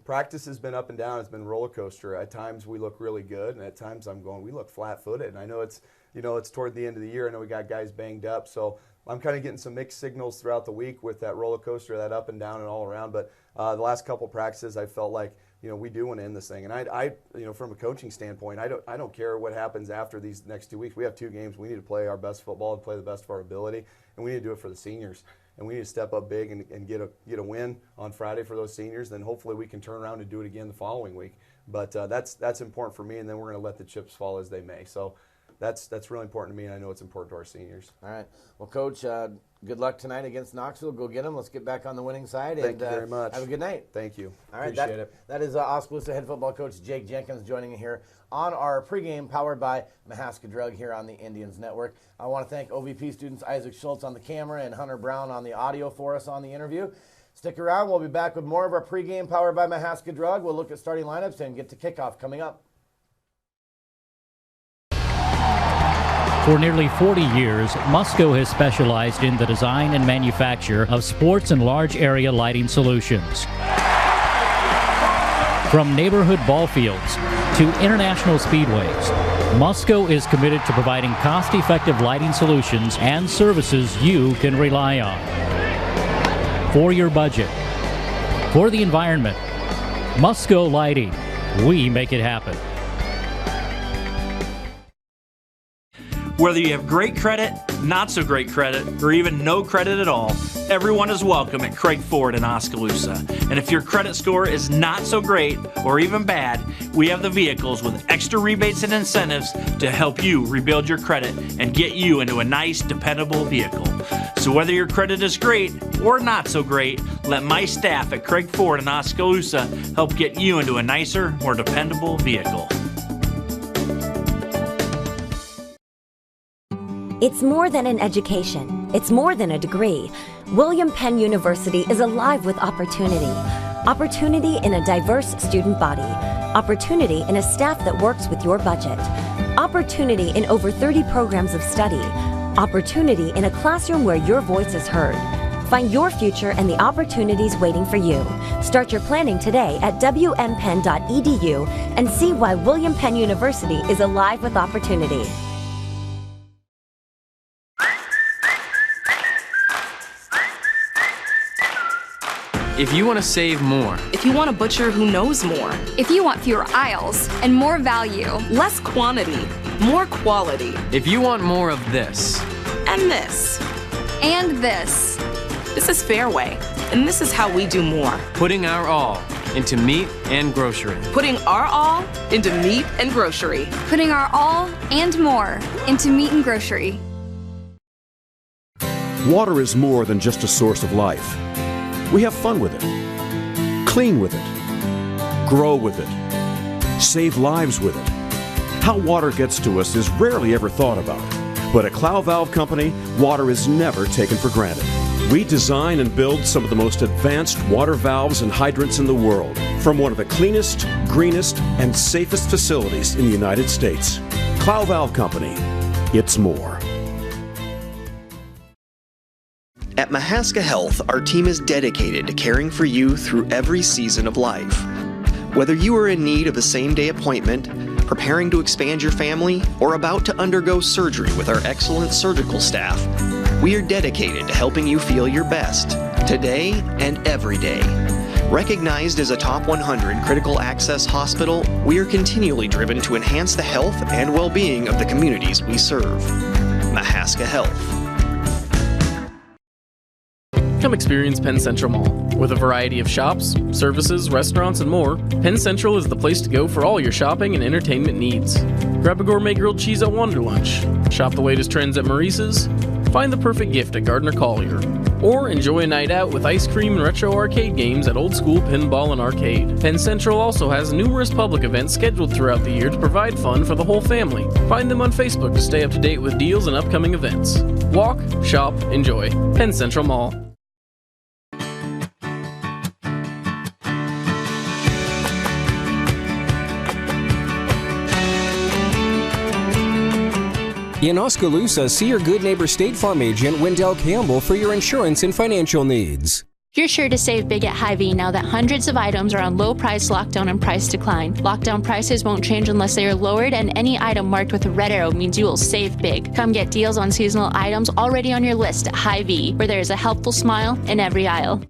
Practice has been up and down. It's been a roller coaster. At times we look really good, and at times we look flat-footed. And I know it's toward the end of the year. I know we got guys banged up, so I'm kind of getting some mixed signals throughout the week with that roller coaster, that up and down and all around. But the last couple practices, I felt like we do want to end this thing. And I from a coaching standpoint, I don't care what happens after these next 2 weeks. We have 2 games. We need to play our best football and play the best of our ability, and we need to do it for the seniors. And we need to step up big and get a win on Friday for those seniors. Then hopefully we can turn around and do it again the following week. But that's important for me. And then we're going to let the chips fall as they may. So that's really important to me, and I know it's important to our seniors. All right. Well, Coach, good luck tonight against Knoxville. Go get them. Let's get back on the winning side. Thank you very much. Have a good night. Thank you. All right. Appreciate it. That is Oskaloosa head football coach Jake Jenkins joining me here on our pregame powered by Mahaska Drug here on the Indians Network. I want to thank OVP students Isaac Schultz on the camera and Hunter Brown on the audio for us on the interview. Stick around. We'll be back with more of our pregame powered by Mahaska Drug. We'll look at starting lineups and get to kickoff coming up. For nearly 40 years, Musco has specialized in the design and manufacture of sports and large area lighting solutions. From neighborhood ball fields to international speedways, Musco is committed to providing cost-effective lighting solutions and services you can rely on. For your budget, for the environment, Musco Lighting, we make it happen. Whether you have great credit, not so great credit, or even no credit at all, everyone is welcome at Craig Ford in Oskaloosa. And if your credit score is not so great or even bad, we have the vehicles with extra rebates and incentives to help you rebuild your credit and get you into a nice, dependable vehicle. So whether your credit is great or not so great, let my staff at Craig Ford in Oskaloosa help get you into a nicer, more dependable vehicle. It's more than an education. It's more than a degree. William Penn University is alive with opportunity. Opportunity in a diverse student body. Opportunity in a staff that works with your budget. Opportunity in over 30 programs of study. Opportunity in a classroom where your voice is heard. Find your future and the opportunities waiting for you. Start your planning today at wmpenn.edu and see why William Penn University is alive with opportunity. If you want to save more. If you want a butcher who knows more. If you want fewer aisles and more value. Less quantity, more quality. If you want more of this. And this. And this. This is Fairway, and this is how we do more. Putting our all into meat and grocery. Putting our all into meat and grocery. Putting our all and more into meat and grocery. Water is more than just a source of life. We have fun with it, clean with it, grow with it, save lives with it. How water gets to us is rarely ever thought about. But at Clow Valve Company, water is never taken for granted. We design and build some of the most advanced water valves and hydrants in the world from one of the cleanest, greenest, and safest facilities in the United States. Clow Valve Company, it's more. At Mahaska Health, our team is dedicated to caring for you through every season of life. Whether you are in need of a same-day appointment, preparing to expand your family, or about to undergo surgery with our excellent surgical staff, we are dedicated to helping you feel your best, today and every day. Recognized as a top 100 critical access hospital, we are continually driven to enhance the health and well-being of the communities we serve. Mahaska Health. Come experience Penn Central Mall. With a variety of shops, services, restaurants, and more, Penn Central is the place to go for all your shopping and entertainment needs. Grab a gourmet grilled cheese at Wanderlunch, shop the latest trends at Maurice's, find the perfect gift at Gardner Collier, or enjoy a night out with ice cream and retro arcade games at Old School Pinball and Arcade. Penn Central also has numerous public events scheduled throughout the year to provide fun for the whole family. Find them on Facebook to stay up to date with deals and upcoming events. Walk, shop, enjoy. Penn Central Mall. In Oskaloosa, see your good neighbor State Farm agent Wendell Campbell for your insurance and financial needs. You're sure to save big at Hy-Vee now that hundreds of items are on low price lockdown and price decline. Lockdown prices won't change unless they are lowered, and any item marked with a red arrow means you will save big. Come get deals on seasonal items already on your list at Hy-Vee, where there is a helpful smile in every aisle.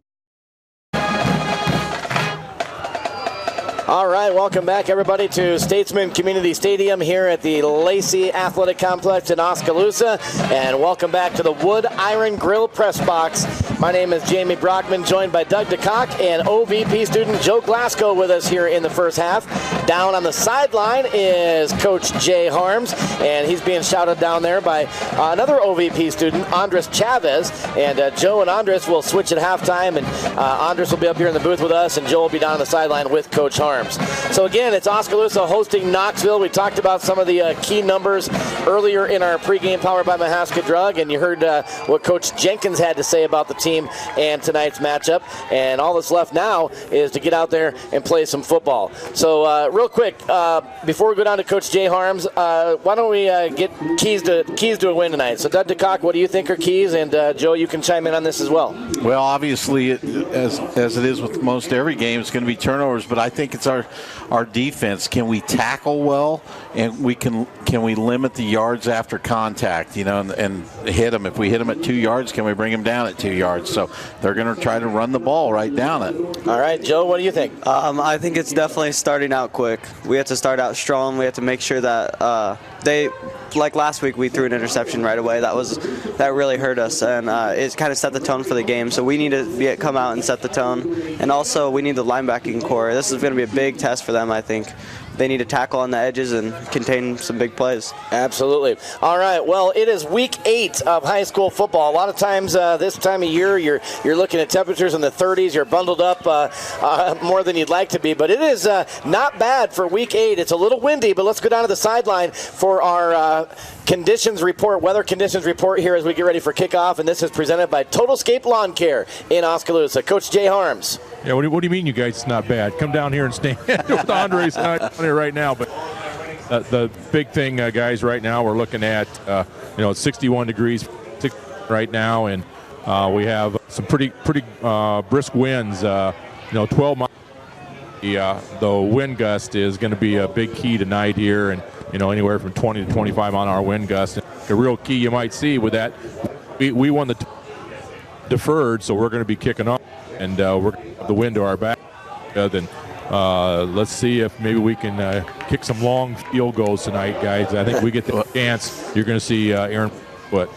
All right, welcome back, everybody, to Statesman Community Stadium here at the Lacey Athletic Complex in Oskaloosa. And welcome back to the Wood Iron Grill Press Box. My name is Jamie Brockman, joined by Doug DeCock and OVP student Joe Glasgow with us here in the first half. Down on the sideline is Coach Jay Harms, and he's being shouted down there by another OVP student, Andres Chavez. And Joe and Andres will switch at halftime, and Andres will be up here in the booth with us, and Joe will be down on the sideline with Coach Harms. So again, it's Oskaloosa hosting Knoxville. We talked about some of the key numbers earlier in our pregame Powered by Mahaska Drug, and you heard what Coach Jenkins had to say about the team and tonight's matchup. And all that's left now is to get out there and play some football. So real quick, before we go down to Coach Jay Harms, why don't we get keys to a win tonight? So Doug DeCock, what do you think are keys? And Joe, you can chime in on this as well. Well, obviously, as it is with most every game, it's going to be turnovers, but I think it's our defense. Can we tackle well, and can we limit the yards after contact, and hit them? If we hit them at 2 yards, can we bring them down at 2 yards? So they're going to try to run the ball right down it. All right, Joe, what do you think? I think it's definitely starting out quick. We have to start out strong. We have to make sure that like last week, we threw an interception right away. That really hurt us, and it kind of set the tone for the game. So we need to come out and set the tone. And also, we need the linebacking core. This is going to be a big test for them, I think. They need to tackle on the edges and contain some big plays. Absolutely. All right. Well, it is week 8 of high school football. A lot of times this time of year, you're looking at temperatures in the 30s. You're bundled up more than you'd like to be. But it is not bad for week 8. It's a little windy, but let's go down to the sideline for our conditions report, weather conditions report here as we get ready for kickoff. And this is presented by Totalscape Lawn Care in Oskaloosa. Coach Jay Harms. Yeah, what do you mean, you guys? It's not bad. Come down here and stand with Andres down here right now. But the big thing, guys, right now we're looking at, it's 61 degrees right now, and we have some pretty brisk winds. 12 miles. The wind gust is going to be a big key tonight here, and anywhere from 20 to 25 mile-an-hour wind gust. The real key you might see with that, we won the deferred, so we're going to be kicking off. And we're going to have the wind to our back. Then let's see if maybe we can kick some long field goals tonight, guys. I think we get the chance. You're going to see Aaron Foot.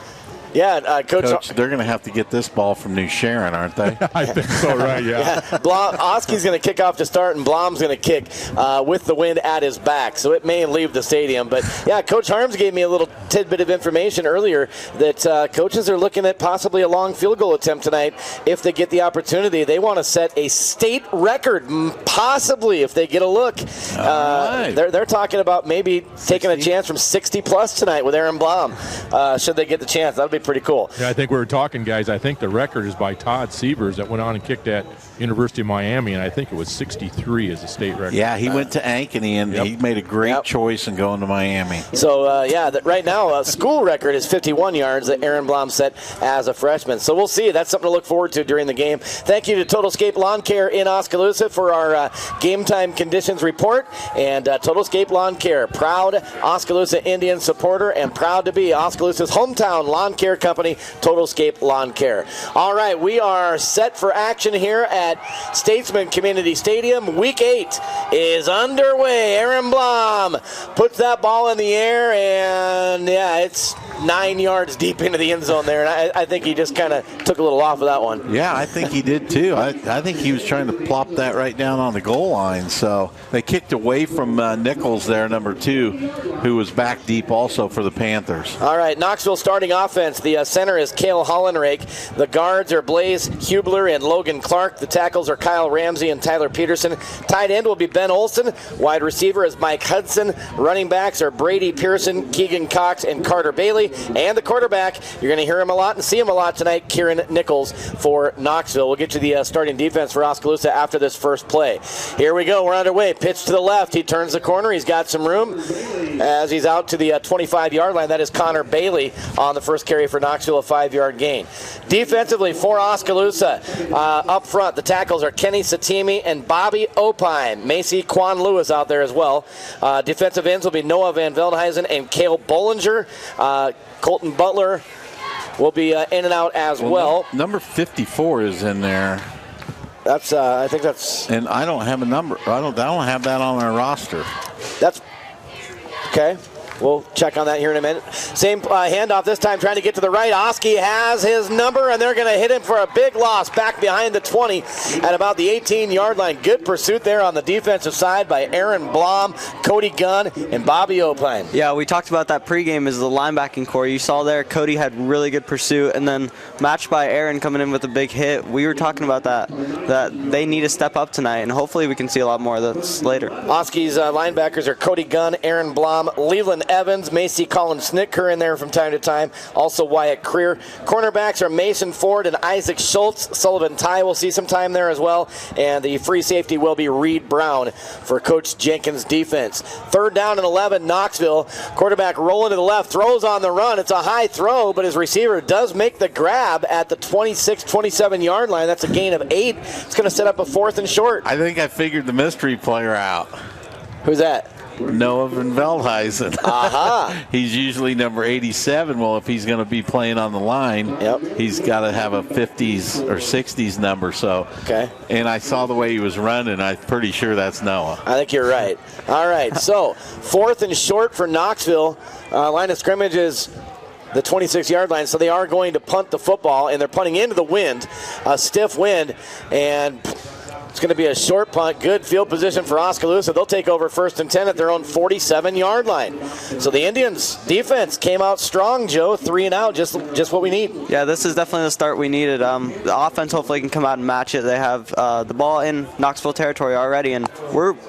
Yeah, Coach, they're going to have to get this ball from New Sharon, aren't they? I think so, right, yeah. Oski's going to kick off to start, and Blom's going to kick with the wind at his back, so it may leave the stadium. But, yeah, Coach Harms gave me a little tidbit of information earlier that coaches are looking at possibly a long field goal attempt tonight if they get the opportunity. They want to set a state record, possibly, if they get a look. Right. They're talking about maybe taking a chance from 60-plus tonight with Aaron Blom, should they get the chance. That would be pretty cool. Yeah, I think we were talking, guys. I think the record is by Todd Sievers that went on and kicked at University of Miami, and I think it was 63 as a state record. Yeah, he went to Ankeny, and he made a great choice in going to Miami. So, right now, school record is 51 yards that Aaron Blom set as a freshman. So we'll see. That's something to look forward to during the game. Thank you to Totalscape Lawn Care in Oskaloosa for our game time conditions report. And Totalscape Lawn Care, proud Oskaloosa Indian supporter and proud to be Oskaloosa's hometown lawn care company, Totalscape Lawn Care. All right, we are set for action here at Statesman Community Stadium. Week 8 is underway. Aaron Blom puts that ball in the air, and it's 9 yards deep into the end zone there. And I think he just kind of took a little off of that one. Yeah, I think he did too. I think he was trying to plop that right down on the goal line. So they kicked away from Nichols there, number 2, who was back deep also for the Panthers. All right, Knoxville starting offense. The center is Cale Hollenrake. The guards are Blaze Hubler and Logan Clark. The tackles are Kyle Ramsey and Tyler Peterson. Tight end will be Ben Olson. Wide receiver is Mike Hudson. Running backs are Brady Pearson, Keegan Cox, and Carter Bailey. And the quarterback, you're going to hear him a lot and see him a lot tonight, Kieran Nichols for Knoxville. We'll get to the starting defense for Oskaloosa after this first play. Here we go. We're underway. Pitch to the left. He turns the corner. He's got some room as he's out to the 25-yard line. That is Connor Bailey on the first carry for Knoxville, a 5-yard gain. Defensively for Oskaloosa, up front, the tackles are Kenny Satimi and Bobby Opine. Macy Quan Lewis out there as well. Defensive ends will be Noah Van Veldhuizen and Cale Bollinger. Colton Butler will be in and out as well. Number 54 is in there. That's I think that's. And I don't have a number. I don't have that on our roster. That's okay. We'll check on that here in a minute. Same handoff this time, trying to get to the right. Oski has his number, and they're going to hit him for a big loss back behind the 20 at about the 18-yard line. Good pursuit there on the defensive side by Aaron Blom, Cody Gunn, and Bobby Opine. Yeah, we talked about that pregame as the linebacking core. You saw there Cody had really good pursuit, and then matched by Aaron coming in with a big hit. We were talking about that they need to step up tonight, and hopefully we can see a lot more of this later. Oski's linebackers are Cody Gunn, Aaron Blom, Leland Evans, Macy Collins Snicker in there from time to time. Also Wyatt Creer. Cornerbacks are Mason Ford and Isaac Schultz. Sullivan Ty will see some time there as well. And the free safety will be Reed Brown for Coach Jenkins' defense. 3rd down and 11, Knoxville. Quarterback rolling to the left, throws on the run. It's a high throw, but his receiver does make the grab at the 26, 27-yard line. That's a gain of 8. It's going to set up a 4th and short. I think I figured the mystery player out. Who's that? Noah Van Veldhuizen. Aha. He's usually number 87. Well, if he's going to be playing on the line, he's got to have a 50s or 60s number. So, okay. And I saw the way he was running. I'm pretty sure that's Noah. I think you're right. All right, so 4th and short for Knoxville. Line of scrimmage is the 26-yard line, so they are going to punt the football, and they're punting into the wind, a stiff wind, and It's going to be a short punt. Good field position for Oskaloosa. They'll take over 1st and 10 at their own 47-yard line. So the Indians' defense came out strong, Joe. 3 and out, just what we need. Yeah, this is definitely the start we needed. The offense hopefully can come out and match it. They have the ball in Knoxville territory already, and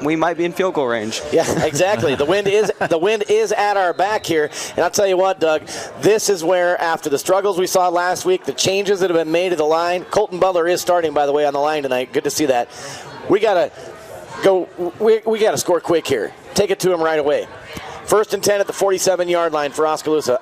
we might be in field goal range. Yeah, exactly. The wind is at our back here. And I'll tell you what, Doug, this is where, after the struggles we saw last week, the changes that have been made to the line, Colton Butler is starting, by the way, on the line tonight. Good to see that. We got to score quick here. Take it to him right away. 1st and 10 at the 47-yard line for Oskaloosa.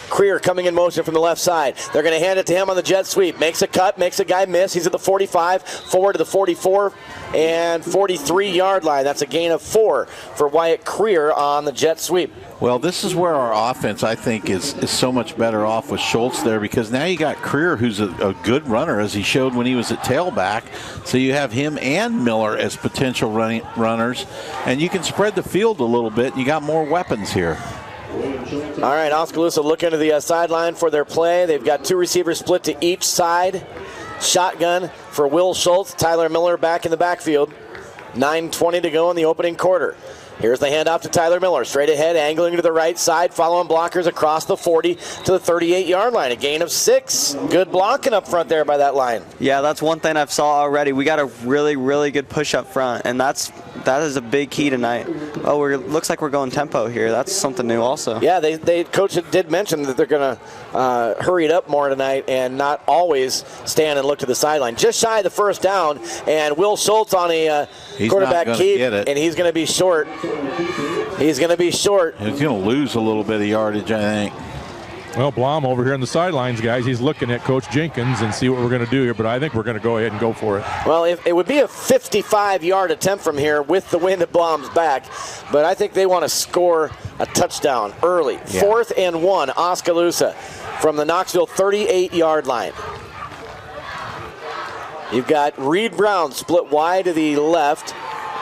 Creer coming in motion from the left side. They're going to hand it to him on the jet sweep. Makes a cut, makes a guy miss. He's at the 45, forward to the 44 and 43-yard line. That's a gain of 4 for Wyatt Creer on the jet sweep. Well, this is where our offense, I think, is so much better off with Schultz there, because now you got Creer, who's a good runner, as he showed when he was at tailback. So you have him and Miller as potential runners, and you can spread the field a little bit. You got more weapons here. All right, Oskaloosa looking to the sideline for their play. They've got 2 receivers split to each side. Shotgun for Will Schultz. Tyler Miller back in the backfield. 9:20 to go in the opening quarter. Here's the handoff to Tyler Miller. Straight ahead, angling to the right side, following blockers across the 40 to the 38-yard line. A gain of 6. Good blocking up front there by that line. Yeah, that's one thing I've saw already. We got a really, really good push up front, and that is a big key tonight. Oh, looks like we're going tempo here. That's something new also. Yeah, Coach did mention that they're going to hurry it up more tonight and not always stand and look to the sideline. Just shy of the first down, and Will Schultz on a quarterback keep, and he's going to be short. He's going to be short. He's going to lose a little bit of yardage, I think. Well, Blom over here on the sidelines, guys, he's looking at Coach Jenkins and see what we're going to do here, but I think we're going to go ahead and go for it. Well, it would be a 55-yard attempt from here with the wind at Blom's back, but I think they want to score a touchdown early. Yeah. 4th and 1, Oskaloosa from the Knoxville 38-yard line. You've got Reed Brown split wide to the left.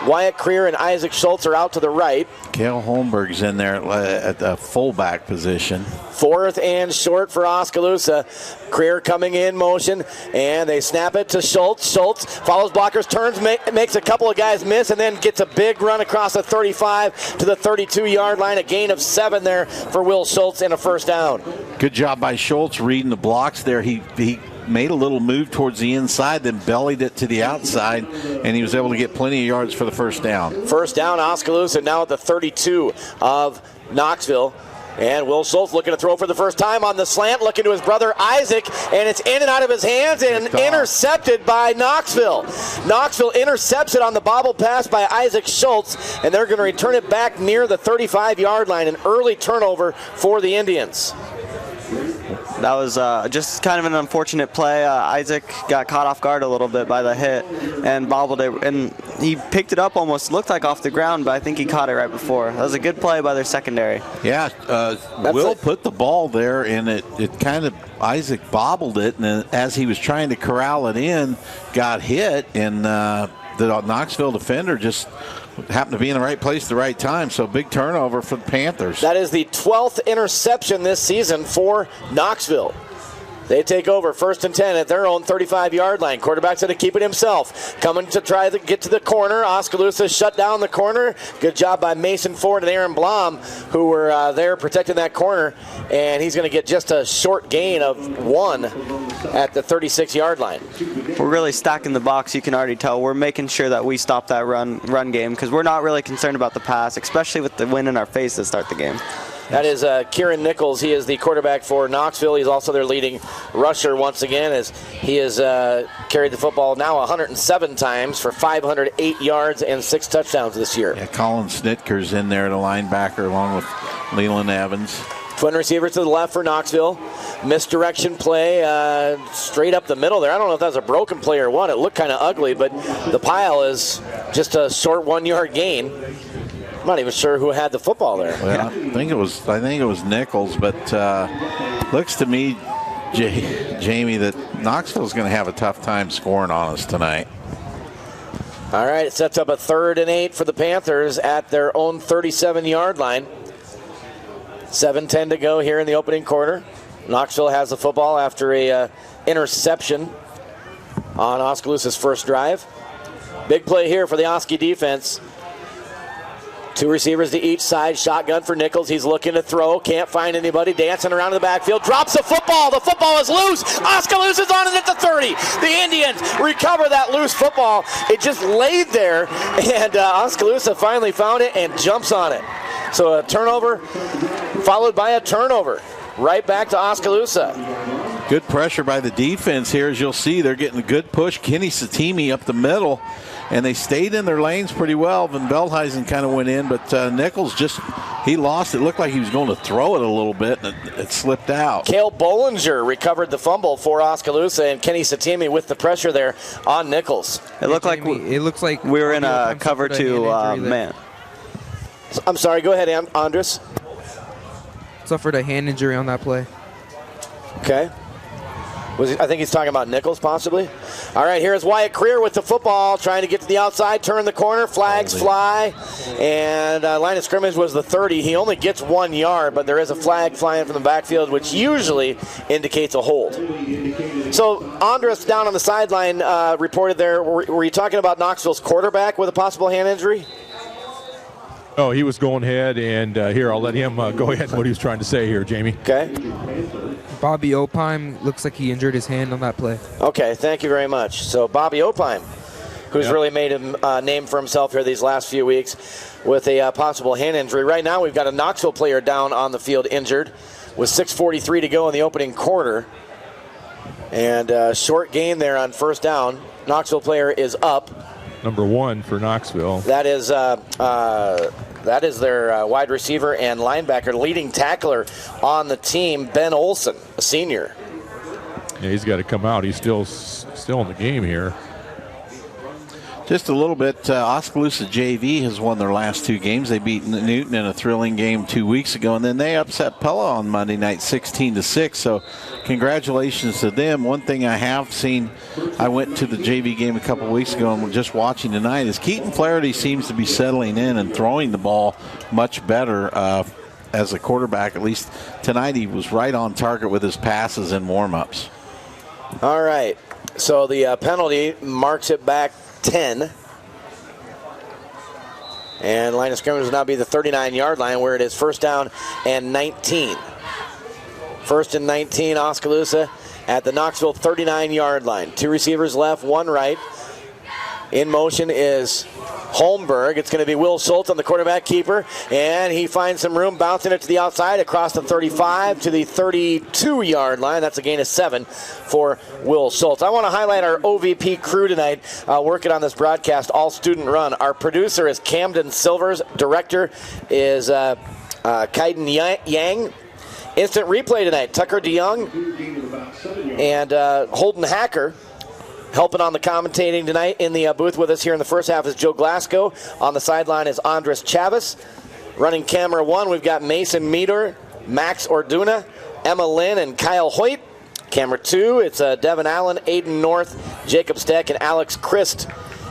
Wyatt Creer and Isaac Schultz are out to the right. Cale Holmberg's in there at the fullback position. 4th and short for Oskaloosa. Creer coming in motion, and they snap it to Schultz. Schultz follows blockers, turns, makes a couple of guys miss, and then gets a big run across the 35 to the 32-yard line. A gain of 7 there for Will Schultz and a first down. Good job by Schultz reading the blocks there. He made a little move towards the inside, then bellied it to the outside, and he was able to get plenty of yards for the first down. First down, Oskaloosa now at the 32 of Knoxville. And Will Schultz looking to throw for the first time on the slant, looking to his brother Isaac, and it's in and out of his hands and intercepted by Knoxville. Knoxville intercepts it on the bobble pass by Isaac Schultz, and they're going to return it back near the 35-yard line. An early turnover for the Indians. That was just kind of an unfortunate play. Isaac got caught off guard a little bit by the hit and bobbled it, and he picked it up almost looked like off the ground, but I think he caught it right before. That was a good play by their secondary. Yeah, Will put the ball there, and it kind of, Isaac bobbled it, and then as he was trying to corral it in, got hit, and the Knoxville defender just happened to be in the right place at the right time, so big turnover for the Panthers. That is the 12th interception this season for Knoxville. They take over 1st and 10 at their own 35-yard line. Quarterback's going to keep it himself. Coming to try to get to the corner. Oskaloosa shut down the corner. Good job by Mason Ford and Aaron Blom, who were there protecting that corner. And he's going to get just a short gain of 1 at the 36-yard line. We're really stacking the box, you can already tell. We're making sure that we stop that run game because we're not really concerned about the pass, especially with the wind in our face to start the game. That is Kieran Nichols. He is the quarterback for Knoxville. He's also their leading rusher once again, as he has carried the football now 107 times for 508 yards and 6 touchdowns this year. Yeah, Colin Snitker's in there, the linebacker, along with Leland Evans. Twin receivers to the left for Knoxville. Misdirection play straight up the middle there. I don't know if that's a broken play or what. It looked kind of ugly, but the pile is just a short 1-yard gain. I'm not even sure who had the football there. Well, I think it was Nichols, but looks to me, Jamie, that Knoxville's going to have a tough time scoring on us tonight. All right, it sets up a 3rd and 8 for the Panthers at their own 37-yard line. 7:10 to go here in the opening quarter. Knoxville has the football after a interception on Oskaloosa's first drive. Big play here for the Oski defense. 2 receivers to each side. Shotgun for Nichols. He's looking to throw. Can't find anybody. Dancing around in the backfield. Drops the football. The football is loose. Oskaloosa's on it at the 30. The Indians recover that loose football. It just laid there, and Oskaloosa finally found it and jumps on it. So a turnover followed by a turnover. Right back to Oskaloosa. Good pressure by the defense here. As you'll see, they're getting a good push. Kenny Satimi up the middle, and they stayed in their lanes pretty well. Van Veldhuizen kind of went in, but Nichols he lost it. Looked like he was going to throw it a little bit, and it slipped out. Cale Bollinger recovered the fumble for Oskaloosa, and Kenny Satimi with the pressure there on Nichols. It looks like we were in a cover 2 man. I'm sorry, go ahead, Andres. Suffered a hand injury on that play. Okay. I think he's talking about Nichols, possibly. All right, here's Wyatt Creer with the football, trying to get to the outside, turn the corner, flags fly, and line of scrimmage was the 30. He only gets 1 yard, but there is a flag flying from the backfield, which usually indicates a hold. So Andres down on the sideline reported there, were you talking about Knoxville's quarterback with a possible hand injury? Oh, he was going ahead, and here, I'll let him go ahead with what he was trying to say here, Jamie. Okay. Bobby Opheim looks like he injured his hand on that play. Okay, thank you very much. So Bobby Opheim, who's really made a name for himself here these last few weeks with a possible hand injury. Right now we've got a Knoxville player down on the field injured with 6:43 to go in the opening quarter. And short gain there on first down. Knoxville player is up. Number 1 for Knoxville. That is their wide receiver and linebacker, leading tackler on the team, Ben Olson, a senior. Yeah, he's got to come out. He's still in the game here. Just a little bit, Oskaloosa JV has won their last 2 games. They beat Newton in a thrilling game 2 weeks ago, and then they upset Pella on Monday night 16-6. So congratulations to them. One thing I have seen, I went to the JV game a couple weeks ago and we're just watching tonight, is Keaton Flaherty seems to be settling in and throwing the ball much better as a quarterback. At least tonight he was right on target with his passes and warm-ups. All right, so the penalty marks it back 10. And line of scrimmage will now be the 39-yard line, where it is first down and 19. First and 19, Oskaloosa at the Knoxville 39-yard line. 2 receivers left, 1 right. In motion is Holmberg. It's going to be Will Schultz on the quarterback keeper, and he finds some room, bouncing it to the outside across the 35 to the 32-yard line. That's a gain of 7 for Will Schultz. I want to highlight our OVP crew tonight working on this broadcast, all student run. Our producer is Camden Silvers. Director is Kaiden Yang. Instant replay tonight, Tucker DeYoung and Holden Hacker. Helping on the commentating tonight in the booth with us here in the first half is Joe Glasgow. On the sideline is Andres Chavez. Running camera 1, we've got Mason Meter, Max Orduna, Emma Lynn, and Kyle Hoyt. Camera 2, it's Devin Allen, Aiden North, Jacob Steck, and Alex Christ.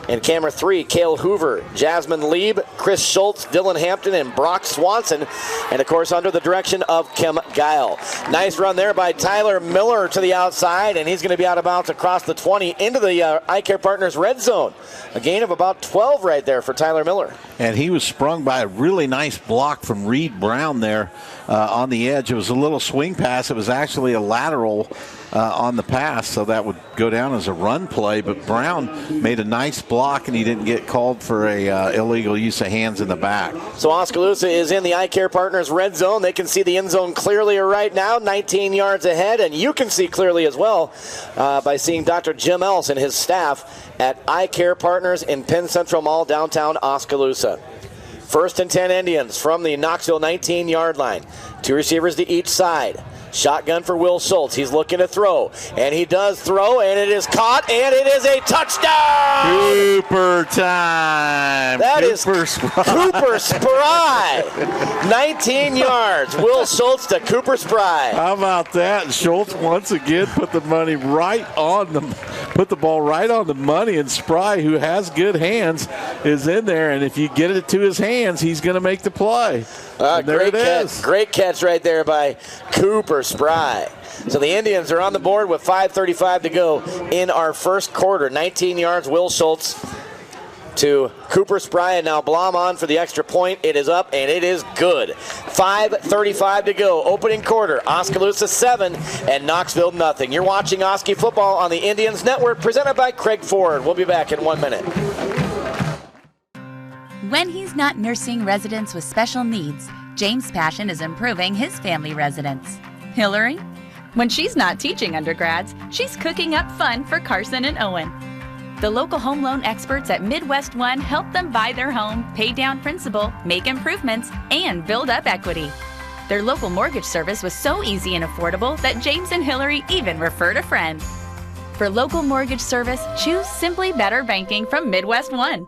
And camera 3, Cale Hoover, Jasmine Lieb, Chris Schultz, Dylan Hampton, and Brock Swanson. And, of course, under the direction of Kim Geil. Nice run there by Tyler Miller to the outside, and he's going to be out of bounds across the 20 into the Eye Care Partners red zone. A gain of about 12 right there for Tyler Miller. And he was sprung by a really nice block from Reed Brown there on the edge. It was a little swing pass. It was actually a lateral on the pass, so that would go down as a run play. But Brown made a nice block, and he didn't get called for a illegal use of hands in the back. So Oskaloosa is in the Eye Care Partners red zone. They can see the end zone clearly right now, 19 yards ahead, and you can see clearly as well by seeing Dr. Jim Else and his staff at Eye Care Partners in Penn Central Mall, downtown Oskaloosa. First and 10 Indians from the Knoxville 19-yard line. 2 receivers to each side. Shotgun for Will Schultz. He's looking to throw, and he does throw, and it is caught, and it is a touchdown! Cooper time! That is Cooper Spry! 19 yards. Will Schultz to Cooper Spry. How about that? Schultz once again put the ball right on the money, and Spry, who has good hands, is in there, and if you get it to his hands, he's going to make the play. Great catch. Great catch right there by Cooper Spry. So the Indians are on the board with 5:35 to go in our first quarter. 19 yards, Will Schultz. to Cooper Spry, and now Blom on for the extra point. It is up, and it is good. 5:35 to go. Opening quarter. Oskaloosa 7 and Knoxville nothing. You're watching Oski football on the Indians Network, presented by Craig Ford. We'll be back in 1 minute. When he's not nursing residents with special needs, James Passion is improving his family residence. Hillary? When she's not teaching undergrads, she's cooking up fun for Carson and Owen. The local home loan experts at Midwest One help them buy their home, pay down principal, make improvements, and build up equity. Their local mortgage service was so easy and affordable that James and Hillary even referred a friend. For local mortgage service, choose Simply Better Banking from Midwest One.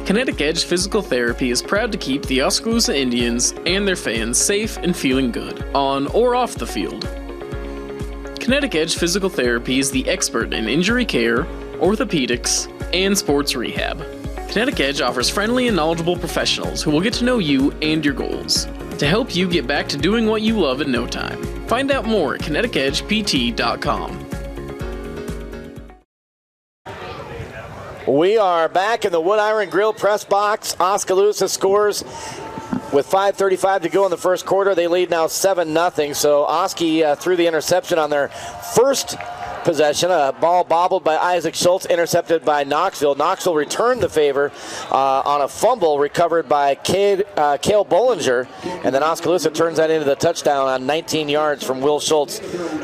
Kinetic Edge Physical Therapy is proud to keep the Oskaloosa Indians and their fans safe and feeling good, on or off the field. Kinetic Edge Physical Therapy is the expert in injury care, orthopedics, and sports rehab. Kinetic Edge offers friendly and knowledgeable professionals who will get to know you and your goals to help you get back to doing what you love in no time. Find out more at kineticedgept.com. We are back in the Wood Iron Grill press box. Oskaloosa scores with 5:35 to go in the first quarter. They lead now 7-0. So Oski threw the interception on their first possession. A ball bobbled by Isaac Schultz, intercepted by Knoxville. Knoxville returned the favor on a fumble recovered by Cale Bollinger. And then Oskaloosa turns that into the touchdown on 19 yards from Will Schultz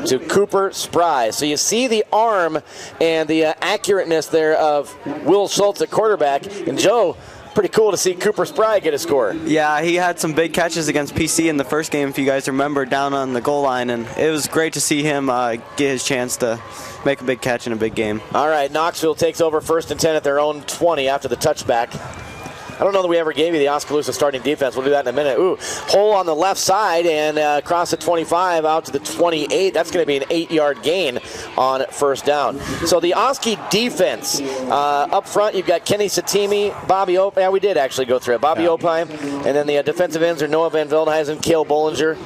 to Cooper Spry. So you see the arm and the accurateness there of Will Schultz at quarterback. And Joe, pretty cool to see Cooper Spry get a score. Yeah, he had some big catches against PC in the first game, if you guys remember, down on the goal line, and it was great to see him get his chance to make a big catch in a big game. All right, Knoxville takes over 1st and 10 at their own 20 after the touchback. I don't know that we ever gave you the Oskaloosa starting defense. We'll do that in a minute. Ooh, hole on the left side and across the 25 out to the 28. That's going to be an 8-yard gain on first down. So the Oski defense, up front you've got Kenny Satimi, Bobby Opheim. Yeah, we did actually go through it. Bobby Opheim. And then the defensive ends are Noah Van Veldhuizen, Cale Bollinger.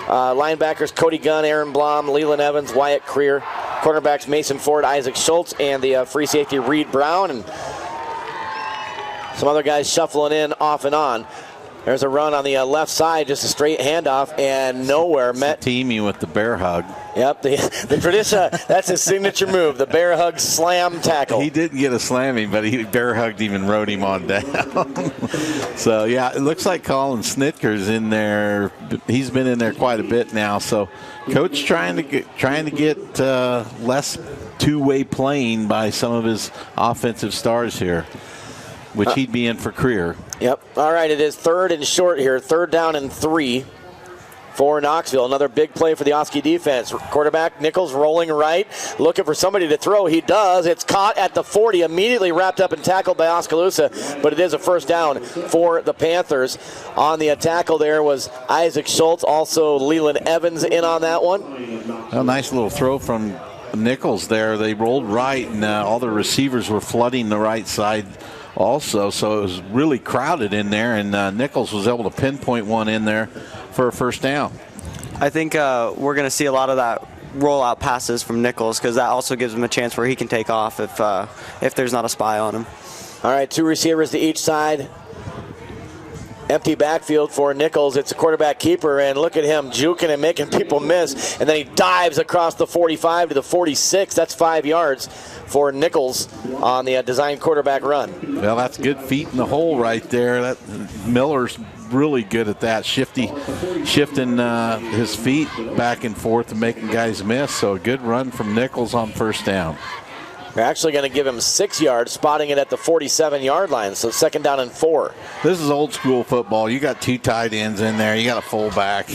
Linebackers Cody Gunn, Aaron Blom, Leland Evans, Wyatt Creer. Cornerbacks Mason Ford, Isaac Schultz, and the free safety Reed Brown. And some other guys shuffling in off and on. There's a run on the left side, just a straight handoff, and nowhere met. Teamy with the bear hug. Yep, the tradition, that's his signature move, the bear hug slam tackle. He didn't get a slamming, but he bear hugged him and rode him on down. So, yeah, it looks like Colin Snitker's in there. He's been in there quite a bit now. So, Coach trying to get less two-way playing by some of his offensive stars here, which he'd be in for Creer. Yep. All right, it is 3rd and short here. 3rd down and 3 for Knoxville. Another big play for the Oski defense. Quarterback Nichols rolling right, looking for somebody to throw. He does. It's caught at the 40, immediately wrapped up and tackled by Oskaloosa, but it is a first down for the Panthers. On the tackle there was Isaac Schultz, also Leland Evans in on that one. A nice little throw from Nichols there. They rolled right, and all the receivers were flooding the right side also, so it was really crowded in there, and Nichols was able to pinpoint one in there for a first down. I think we're going to see a lot of that rollout passes from Nichols, because that also gives him a chance where he can take off if there's not a spy on him. All right, 2 receivers to each side. Empty backfield for Nichols. It's a quarterback keeper, and look at him juking and making people miss. And then he dives across the 45 to the 46. That's 5 yards for Nichols on the design quarterback run. Well, that's good feet in the hole right there. Miller's really good at that, shifting his feet back and forth and making guys miss. So a good run from Nichols on first down. They're actually going to give him 6 yards, spotting it at the 47-yard line, so 2nd down and 4. This is old school football. You got 2 tight ends in there. You got a fullback.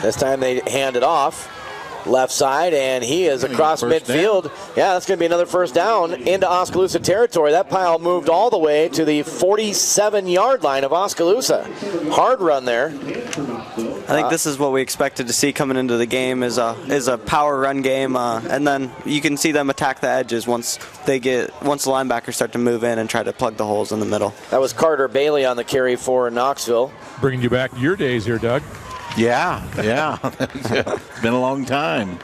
This time they hand it off. Left side, and he is across midfield. Yeah, that's going to be another first down into Oskaloosa territory. That pile moved all the way to the 47-yard line of Oskaloosa. Hard run there. I think this is what we expected to see coming into the game is a power run game, and then you can see them attack the edges once the linebackers start to move in and try to plug the holes in the middle. That was Carter Bailey on the carry for Knoxville. Bringing you back to your days here, Doug. Yeah. It's been a long time.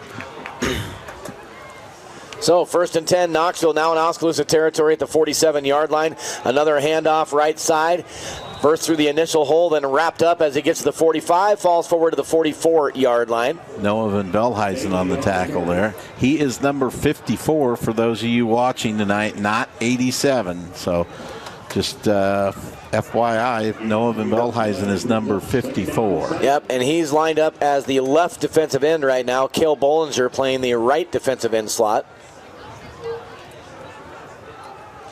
So 1st and 10, Knoxville now in Oskaloosa territory at the 47-yard line. Another handoff right side. Burst through the initial hole, then wrapped up as he gets to the 45, falls forward to the 44-yard line. Noah Van Belheisen on the tackle there. He is number 54 for those of you watching tonight, not 87. So just FYI, Noah Van Belheisen is number 54. Yep, and he's lined up as the left defensive end right now. Cale Bollinger playing the right defensive end slot.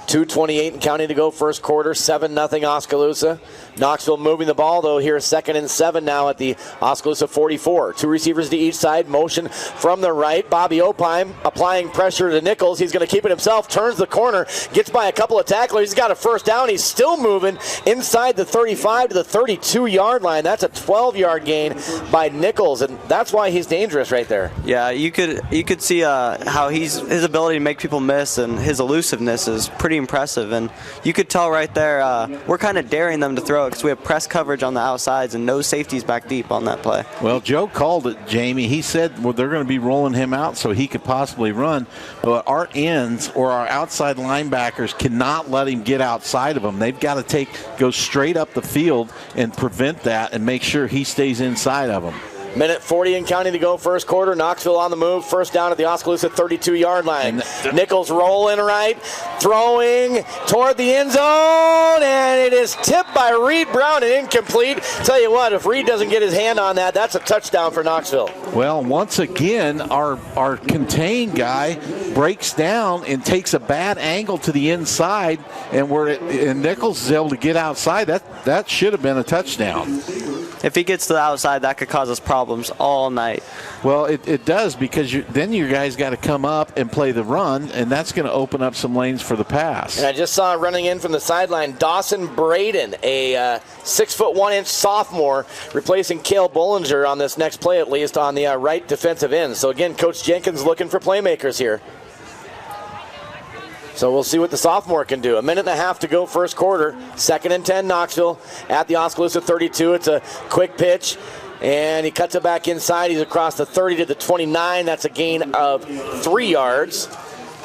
2:28 and counting to go first quarter, 7-0 Oskaloosa. Knoxville moving the ball, though, here 2nd and 7 now at the Oskaloosa 44. 2 receivers to each side, motion from the right. Bobby Opheim applying pressure to Nichols. He's going to keep it himself, turns the corner, gets by a couple of tacklers. He's got a first down. He's still moving inside the 35 to the 32-yard line. That's a 12-yard gain by Nichols, and that's why he's dangerous right there. Yeah, you could see how his ability to make people miss and his elusiveness is pretty impressive, and you could tell right there we're kind of daring them to throw it because we have press coverage on the outsides and no safeties back deep on that play. Well, Joe called it, Jamie. He said they're going to be rolling him out so he could possibly run, but our ends or our outside linebackers cannot let him get outside of them. They've got to go straight up the field and prevent that and make sure he stays inside of them. Minute 40 and counting to go first quarter. Knoxville on the move. First down at the Oskaloosa 32-yard line. Nichols rolling right, throwing toward the end zone, and it is tipped by Reed Brown and incomplete. Tell you what, if Reed doesn't get his hand on that, that's a touchdown for Knoxville. Well, once again, our contained guy breaks down and takes a bad angle to the inside, and Nichols is able to get outside. That should have been a touchdown. If he gets to the outside, that could cause us problems all night. Well, it does, because then your guys got to come up and play the run, and that's going to open up some lanes for the pass. And I just saw running in from the sideline, Dawson Braden, a 6'1" sophomore, replacing Cale Bollinger on this next play, at least on the right defensive end. So again, Coach Jenkins looking for playmakers here. So we'll see what the sophomore can do. 1.5 minutes to go first quarter. 2nd and 10 Knoxville at the Oskaloosa 32. It's a quick pitch, and he cuts it back inside. He's across the 30 to the 29. That's a gain of 3 yards.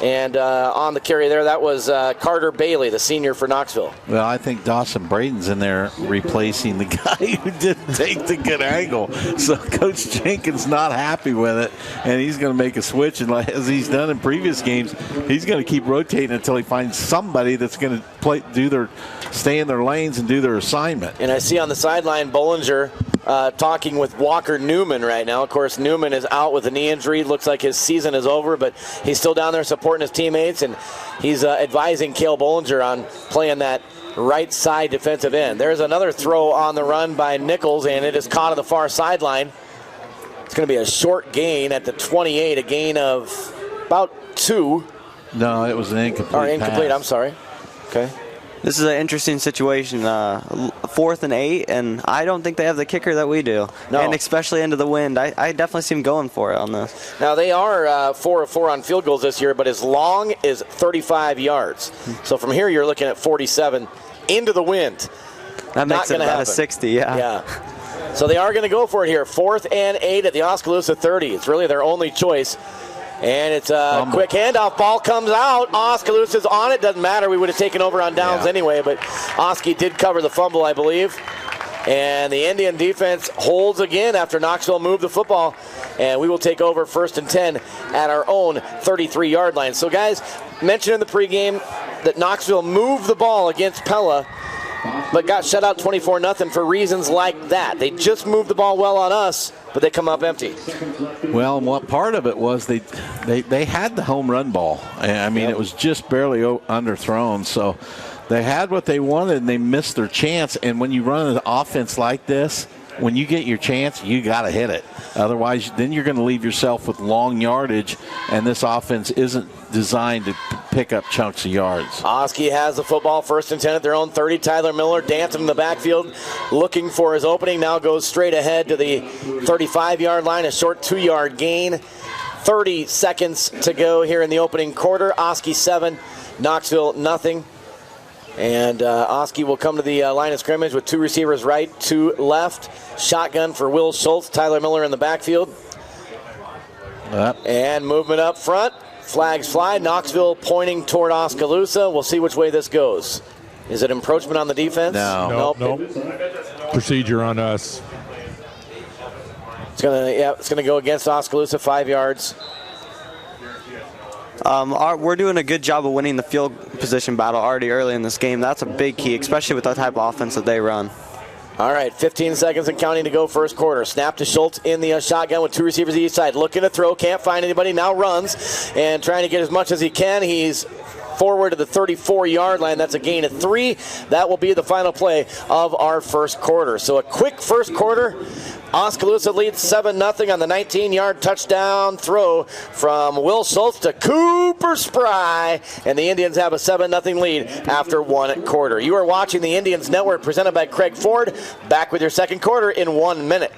And on the carry there, that was Carter Bailey, the senior for Knoxville. Well, I think Dawson Braden's in there replacing the guy who didn't take the good angle. So Coach Jenkins not happy with it, and he's going to make a switch. And as he's done in previous games, he's going to keep rotating until he finds somebody that's going to stay in their lanes and do their assignment. And I see on the sideline Bollinger talking with Walker Newman right now. Of course, Newman is out with a knee injury. Looks like his season is over, but he's still down there supporting his teammates, and he's advising Cale Bollinger on playing that right side defensive end. There's another throw on the run by Nichols, and it is caught on the far sideline. It's going to be a short gain at the 28, a gain of about 2. No, it was an incomplete Or incomplete, pass. I'm sorry. Okay. This is an interesting situation. 4th and 8, and I don't think they have the kicker that we do. No. And especially into the wind. I definitely see them going for it on this. Now, they are 4 of 4 on field goals this year, but as long as 35 yards. So from here, you're looking at 47 into the wind. That makes it about a 60, yeah. Yeah. So they are going to go for it here. 4th and 8 at the Oskaloosa 30. It's really their only choice. And it's a quick handoff. Ball comes out. Oskaloosa's on it. Doesn't matter. We would have taken over on downs anyway, but Oski did cover the fumble, I believe. And the Indian defense holds again after Knoxville moved the football. And we will take over 1st and 10 at our own 33-yard line. So, guys, mentioned in the pregame that Knoxville moved the ball against Pella, but got shut out 24-0 for reasons like that. They just moved the ball well on us, but they come up empty. Well, what part of it was they had the home run ball. I mean, it was just barely underthrown. So they had what they wanted, and they missed their chance. And when you run an offense like this, when you get your chance, you got to hit it. Otherwise, then you're going to leave yourself with long yardage, and this offense isn't designed to pick up chunks of yards. Oski has the football, 1st and 10 at their own 30. Tyler Miller dancing in the backfield, looking for his opening. Now goes straight ahead to the 35-yard line, a short 2-yard gain. 30 seconds to go here in the opening quarter. Oski 7, Knoxville nothing. And Oski will come to the line of scrimmage with 2 receivers right, 2 left. Shotgun for Will Schultz, Tyler Miller in the backfield. And movement up front Flags fly. Knoxville pointing toward Oskaloosa. We'll see which way this goes. Is it encroachment on the defense? Nope. Procedure on us. It's gonna go against Oskaloosa, 5 yards. We're doing a good job of winning the field position battle already early in this game. That's a big key, especially with the type of offense that they run. All right, 15 seconds and counting to go first quarter. Snap to Schultz in the shotgun with 2 receivers each side. Looking to throw, can't find anybody, now runs and trying to get as much as he can. He's forward to the 34-yard line. That's a gain of 3. That will be the final play of our first quarter. So a quick first quarter. Oskaloosa leads 7-0 on the 19-yard touchdown throw from Will Schultz to Cooper Spry, and the Indians have a 7-0 lead after 1 quarter. You are watching the Indians Network presented by Craig Ford. Back with your second quarter in 1 minute.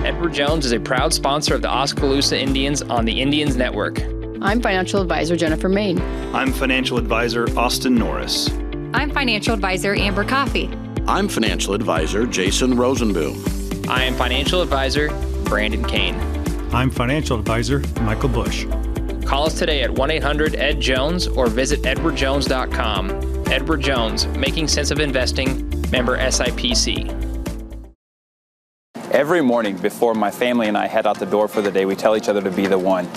Edward Jones is a proud sponsor of the Oskaloosa Indians on the Indians Network. I'm financial advisor Jennifer Main. I'm financial advisor Austin Norris. I'm financial advisor Amber Coffey. I'm financial advisor Jason Rosenboom. I am financial advisor Brandon Kane. I'm financial advisor Michael Bush. Call us today at 1-800-ED-JONES or visit edwardjones.com. Edward Jones, making sense of investing, member SIPC. Every morning before my family and I head out the door for the day, we tell each other to be the one.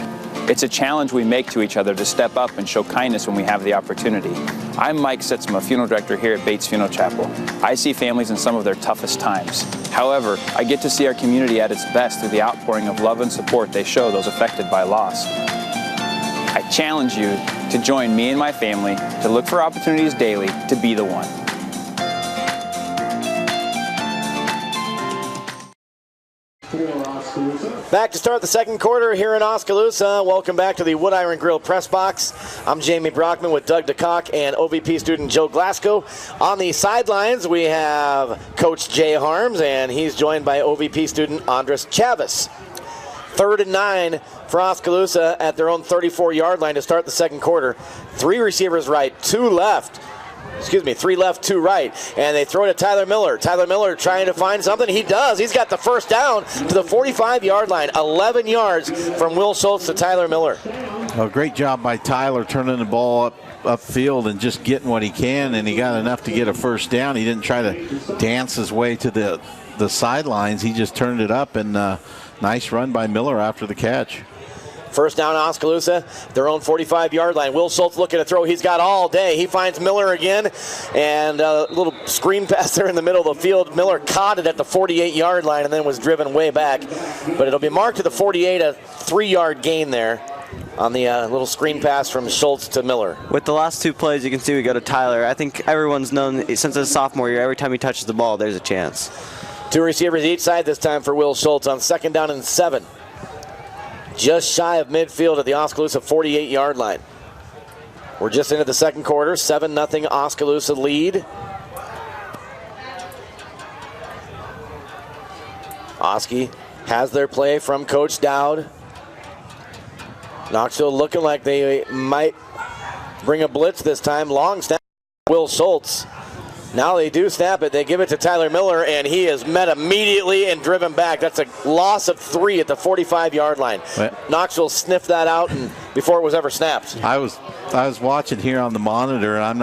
It's a challenge we make to each other to step up and show kindness when we have the opportunity. I'm Mike Sitzma, funeral director here at Bates Funeral Chapel. I see families in some of their toughest times. However, I get to see our community at its best through the outpouring of love and support they show those affected by loss. I challenge you to join me and my family to look for opportunities daily to be the one. Back to start the second quarter here in Oskaloosa. Welcome back to the Wood Iron Grill Press Box. I'm Jamie Brockman with Doug DeCock and OVP student Joe Glasgow. On the sidelines, we have Coach Jay Harms, and he's joined by OVP student Andres Chavez. 3rd and 9 for Oskaloosa at their own 34-yard line to start the second quarter. 3 receivers right, 2 left. 3 left, 2 right, and they throw it to Tyler Miller. Tyler Miller trying to find something. He does. He's got the first down to the 45-yard line. 11 yards from Will Schultz to Tyler Miller. Well, great job by Tyler turning the ball upfield and just getting what he can, and he got enough to get a first down. He didn't try to dance his way to the sidelines. He just turned it up, and nice run by Miller after the catch. First down, Oskaloosa, their own 45-yard line. Will Schultz looking to throw. He's got all day. He finds Miller again, and a little screen pass there in the middle of the field. Miller caught it at the 48-yard line and then was driven way back. But it'll be marked to the 48, a 3-yard gain there on the little screen pass from Schultz to Miller. With the last 2 plays, you can see we go to Tyler. I think everyone's known since his sophomore year, every time he touches the ball, there's a chance. 2 receivers each side this time for Will Schultz on 2nd down and 7. Just shy of midfield at the Oskaloosa 48-yard line. We're just into the second quarter. 7-0 Oskaloosa lead. Oski has their play from Coach Dowd. Knoxville looking like they might bring a blitz this time. Long snap, Will Schultz. Now they do snap it. They give it to Tyler Miller, and he is met immediately and driven back. That's a loss of 3 at the 45-yard line. Knoxville sniffed that out and before it was ever snapped. I was watching here on the monitor, and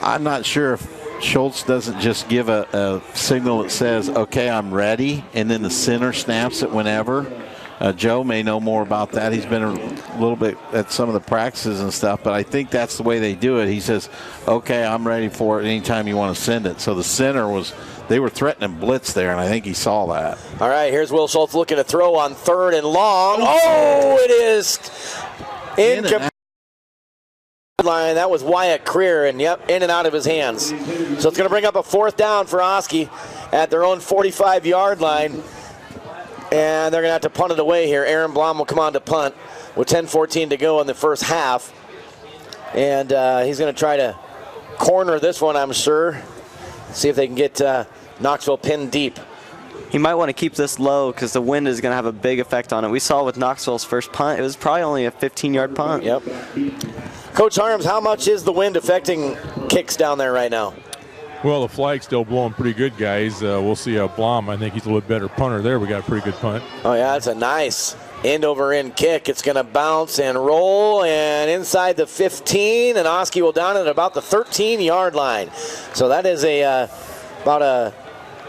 I'm not sure if Schultz doesn't just give a signal that says, okay, I'm ready, and then the center snaps it whenever. Joe may know more about that. He's been a little bit at some of the practices and stuff, but I think that's the way they do it. He says, okay, I'm ready for it anytime you want to send it. So the center they were threatening blitz there, and I think he saw that. All right, here's Will Schultz looking to throw on 3rd and long. Oh, it is incomplete. Line. That was Wyatt Creer, and yep, in and out of his hands. So it's going to bring up a 4th down for Oski at their own 45-yard line. And they're going to have to punt it away here. Aaron Blom will come on to punt with 10:14 to go in the first half. And he's going to try to corner this one, I'm sure. See if they can get Knoxville pinned deep. He might want to keep this low because the wind is going to have a big effect on it. We saw with Knoxville's first punt, it was probably only a 15-yard punt. Yep. Coach Harms, how much is the wind affecting kicks down there right now? Well, the flag's still blowing pretty good, guys. We'll see how Blom. I think he's a little bit better punter there. We got a pretty good punt. Oh, yeah, that's a nice End-over-end kick. It's going to bounce and roll, and inside the 15, and Oski will down it at about the 13-yard line. So that is about a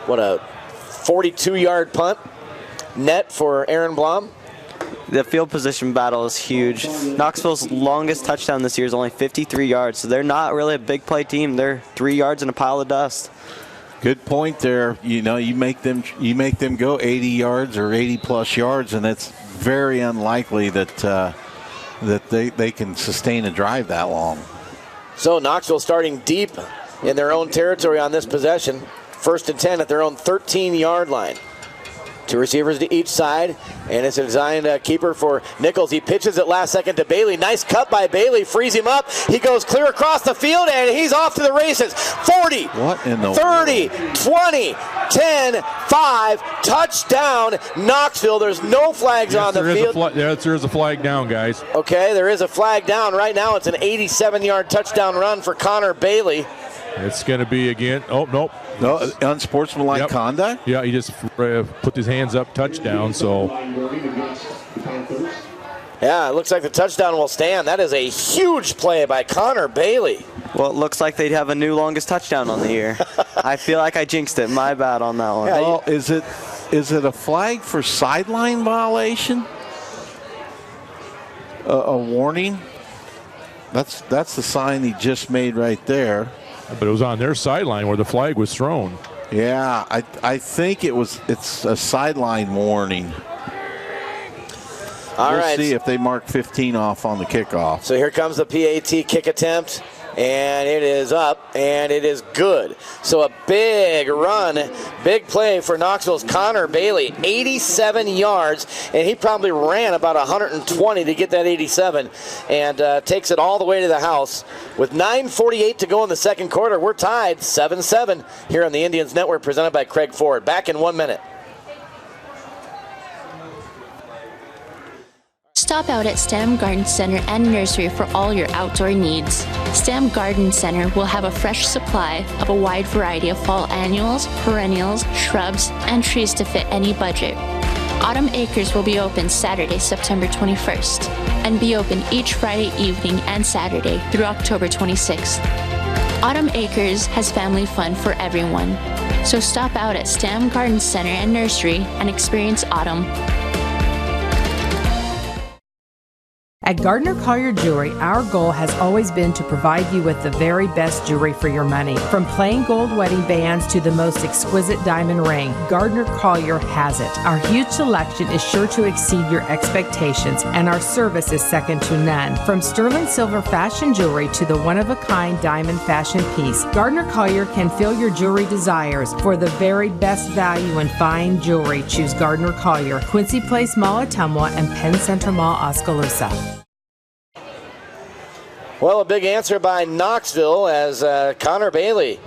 42-yard punt net for Aaron Blom. The field position battle is huge. Knoxville's longest touchdown this year is only 53 yards, so they're not really a big play team. They're 3 yards in a pile of dust. Good point there. You make them go 80 yards or 80-plus yards, and it's very unlikely that they can sustain a drive that long. So Knoxville starting deep in their own territory on this possession. 1st and 10 at their own 13-yard line. 2 receivers to each side, and it's a designed keeper for Nichols. He pitches it last second to Bailey. Nice cut by Bailey, frees him up. He goes clear across the field, and he's off to the races. 40, what in the 30, 20, 10, 5, touchdown, Knoxville. There's no flags on the field. There is a flag down, guys. Okay, there is a flag down. Right now it's an 87-yard touchdown run for Connor Bailey. It's going to be again. Oh, nope. No, unsportsmanlike conduct? Yeah, he just put his hands up, touchdown, so. Yeah, it looks like the touchdown will stand. That is a huge play by Connor Bailey. Well, it looks like they'd have a new longest touchdown on the year. I feel like I jinxed it. My bad on that one. Yeah, well, is it a flag for sideline violation? A warning? That's the sign he just made right there. But it was on their sideline where the flag was thrown. Yeah, I think it's a sideline warning. We'll see if they mark 15 off on the kickoff. So here comes the PAT kick attempt, and it is up, and it is good. So a big run, big play for Knoxville's Connor Bailey, 87 yards, and he probably ran about 120 to get that 87, and takes it all the way to the house. With 9:48 to go in the second quarter, we're tied 7-7 here on the Indians Network, presented by Craig Ford. Back in 1 minute. Stop out at Stam Garden Center and Nursery for all your outdoor needs. Stam Garden Center will have a fresh supply of a wide variety of fall annuals, perennials, shrubs, and trees to fit any budget. Autumn Acres will be open Saturday, September 21st, and be open each Friday evening and Saturday through October 26th. Autumn Acres has family fun for everyone, so stop out at Stam Garden Center and Nursery and experience autumn. At Gardner Collier Jewelry, our goal has always been to provide you with the very best jewelry for your money. From plain gold wedding bands to the most exquisite diamond ring, Gardner Collier has it. Our huge selection is sure to exceed your expectations, and our service is second to none. From sterling silver fashion jewelry to the one-of-a-kind diamond fashion piece, Gardner Collier can fill your jewelry desires. For the very best value in fine jewelry, choose Gardner Collier, Quincy Place Mall, Ottumwa, and Penn Center Mall, Oskaloosa. Well, a big answer by Knoxville as Connor Bailey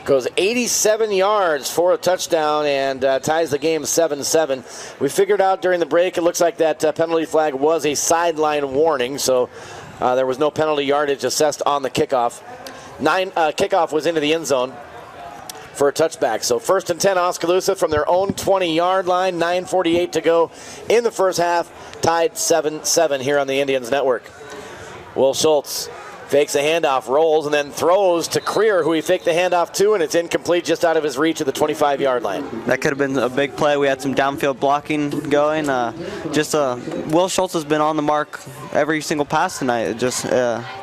goes 87 yards for a touchdown and ties the game 7-7. We figured out during the break it looks like that penalty flag was a sideline warning, so there was no penalty yardage assessed on the kickoff. Kickoff was into the end zone for a touchback. So 1st and 10 Oskaloosa from their own 20-yard line, 9:48 to go in the first half, tied 7-7 here on the Indians Network. Will Schultz fakes a handoff, rolls, and then throws to Creer, who he faked the handoff to, and it's incomplete just out of his reach at the 25-yard line. That could have been a big play. We had some downfield blocking going. Will Schultz has been on the mark every single pass tonight. Just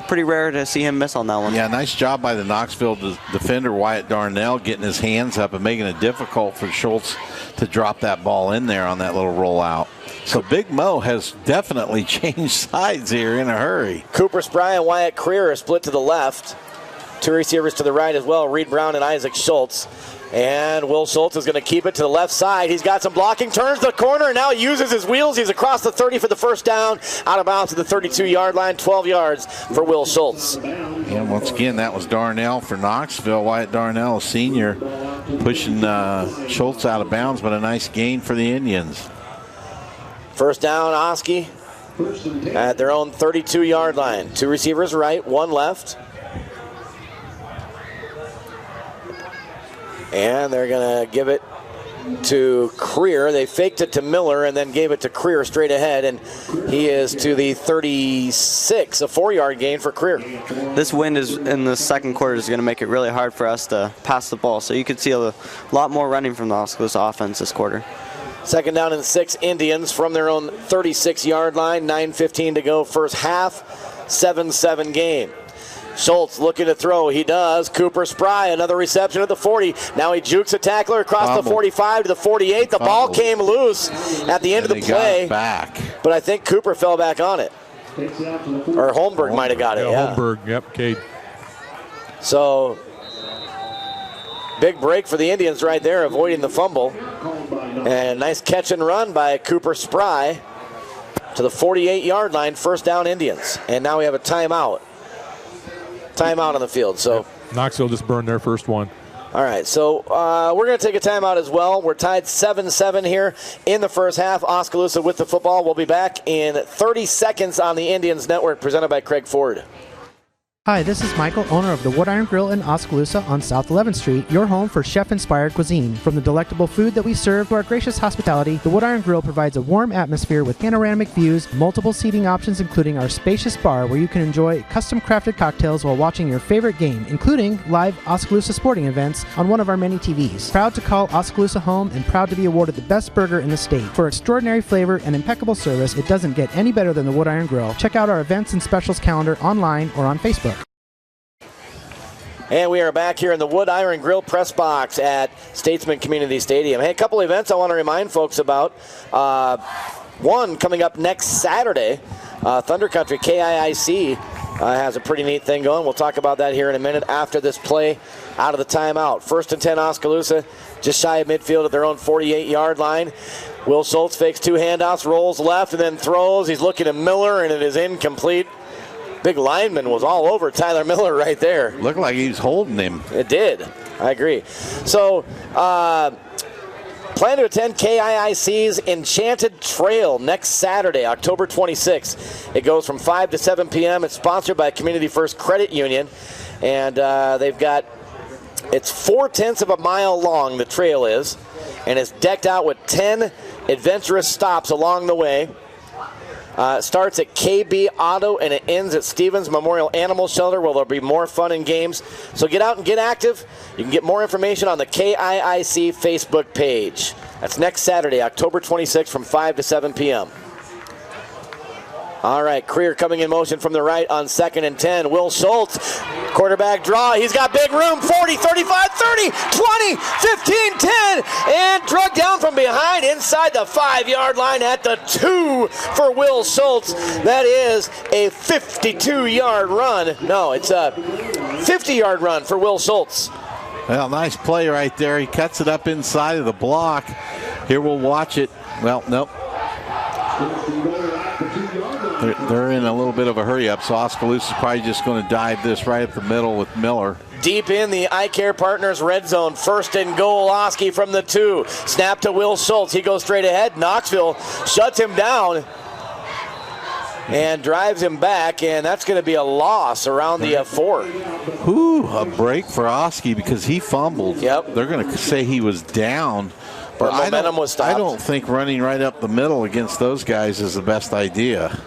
pretty rare to see him miss on that one. Yeah, nice job by the Knoxville defender, Wyatt Darnell, getting his hands up and making it difficult for Schultz to drop that ball in there on that little rollout. So Big Mo has definitely changed sides here in a hurry. Cooper Spry and Wyatt Creer are split to the left. 2 receivers to the right as well, Reed Brown and Isaac Schultz. And Will Schultz is going to keep it to the left side. He's got some blocking, turns the corner, and now uses his wheels. He's across the 30 for the first down, out of bounds to the 32-yard line, 12 yards for Will Schultz. And once again, that was Darnell for Knoxville. Wyatt Darnell, a senior, pushing Schultz out of bounds, but a nice gain for the Indians. First down, Oski at their own 32-yard line. 2 receivers right, 1 left. And they're going to give it to Creer. They faked it to Miller and then gave it to Creer straight ahead, and he is to the 36, a 4-yard gain for Creer. This wind is in the second quarter is going to make it really hard for us to pass the ball, so you could see a lot more running from the Oskaloosa offense this quarter. Second down and 6, Indians from their own 36-yard line. 9:15 to go first half. 7-7 game. Schultz looking to throw. He does. Cooper Spry, another reception at the 40. Now he jukes a tackler across the 45 to the 48. The ball came loose at the end of the play. Got it back. But I think Cooper fell back on it. Or Holmberg might have got it, yeah. Holmberg, yep, Cade. So, big break for the Indians right there, avoiding the fumble. And nice catch and run by Cooper Spry to the 48-yard line. First down, Indians. And now we have a timeout. Timeout on the field. So Knoxville just burned their first one. All right, so we're going to take a timeout as well. We're tied 7-7 here in the first half. Oskaloosa with the football. We'll be back in 30 seconds on the Indians Network, presented by Craig Ford. Hi, this is Michael, owner of the Wood Iron Grill in Oskaloosa on South 11th Street, your home for chef-inspired cuisine. From the delectable food that we serve to our gracious hospitality, the Wood Iron Grill provides a warm atmosphere with panoramic views, multiple seating options, including our spacious bar where you can enjoy custom-crafted cocktails while watching your favorite game, including live Oskaloosa sporting events on one of our many TVs. Proud to call Oskaloosa home and proud to be awarded the best burger in the state. For extraordinary flavor and impeccable service, it doesn't get any better than the Wood Iron Grill. Check out our events and specials calendar online or on Facebook. And we are back here in the Wood Iron Grill press box at Statesman Community Stadium. Hey, a couple events I want to remind folks about. One coming up next Saturday, Thunder Country KIIC has a pretty neat thing going. We'll talk about that here in a minute after this play out of the timeout. 1st and 10 Oskaloosa, just shy of midfield at their own 48-yard line. Will Schultz fakes 2 handoffs, rolls left, and then throws. He's looking at Miller, and it is incomplete. Big lineman was all over Tyler Miller right there. Looked like he was holding him. It did. I agree. So, plan to attend KIIC's Enchanted Trail next Saturday, October 26th. It goes from 5 to 7 p.m. It's sponsored by Community First Credit Union. And they've got, it's 0.4 of a mile long, the trail is. And it's decked out with 10 adventurous stops along the way. It starts at KB Auto and it ends at Stevens Memorial Animal Shelter, where there'll be more fun and games. So get out and get active. You can get more information on the KIIC Facebook page. That's next Saturday, October 26th from 5 to 7 p.m. All right, Creer coming in motion from the right on 2nd and 10. Will Schultz, quarterback draw. He's got big room. 40, 35, 30, 20, 15, 10. And drug down from behind inside the 5-yard line at the 2 for Will Schultz. That is a 52-yard run. No, it's a 50-yard run for Will Schultz. Well, nice play right there. He cuts it up inside of the block. Here we'll watch it. Well, nope. They're in a little bit of a hurry up, so Oskaloosa is probably just going to dive this right up the middle with Miller. Deep in the Eye Care Partners red zone. 1st and goal, Oski from the 2. Snap to Will Schultz. He goes straight ahead. Knoxville shuts him down and drives him back, and that's going to be a loss around the 4. Ooh, a break for Oski because he fumbled. Yep. They're going to say he was down. But momentum was stopped. I don't think running right up the middle against those guys is the best idea.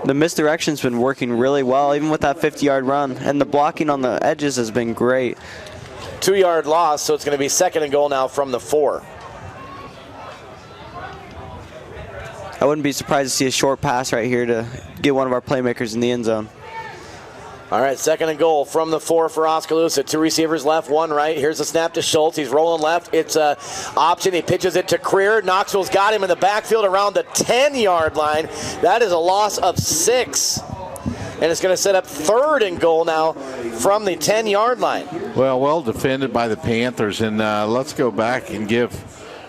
The misdirection's been working really well, even with that 50-yard run, and the blocking on the edges has been great. 2-yard loss, so it's going to be 2nd and goal now from the 4. I wouldn't be surprised to see a short pass right here to get one of our playmakers in the end zone. All right, 2nd and goal from the 4 for Oskaloosa. 2 receivers left, 1 right. Here's a snap to Schultz. He's rolling left. It's an option. He pitches it to Creer. Knoxville's got him in the backfield around the 10-yard line. That is a loss of 6. And it's going to set up 3rd and goal now from the 10-yard line. Well defended by the Panthers. And let's go back and give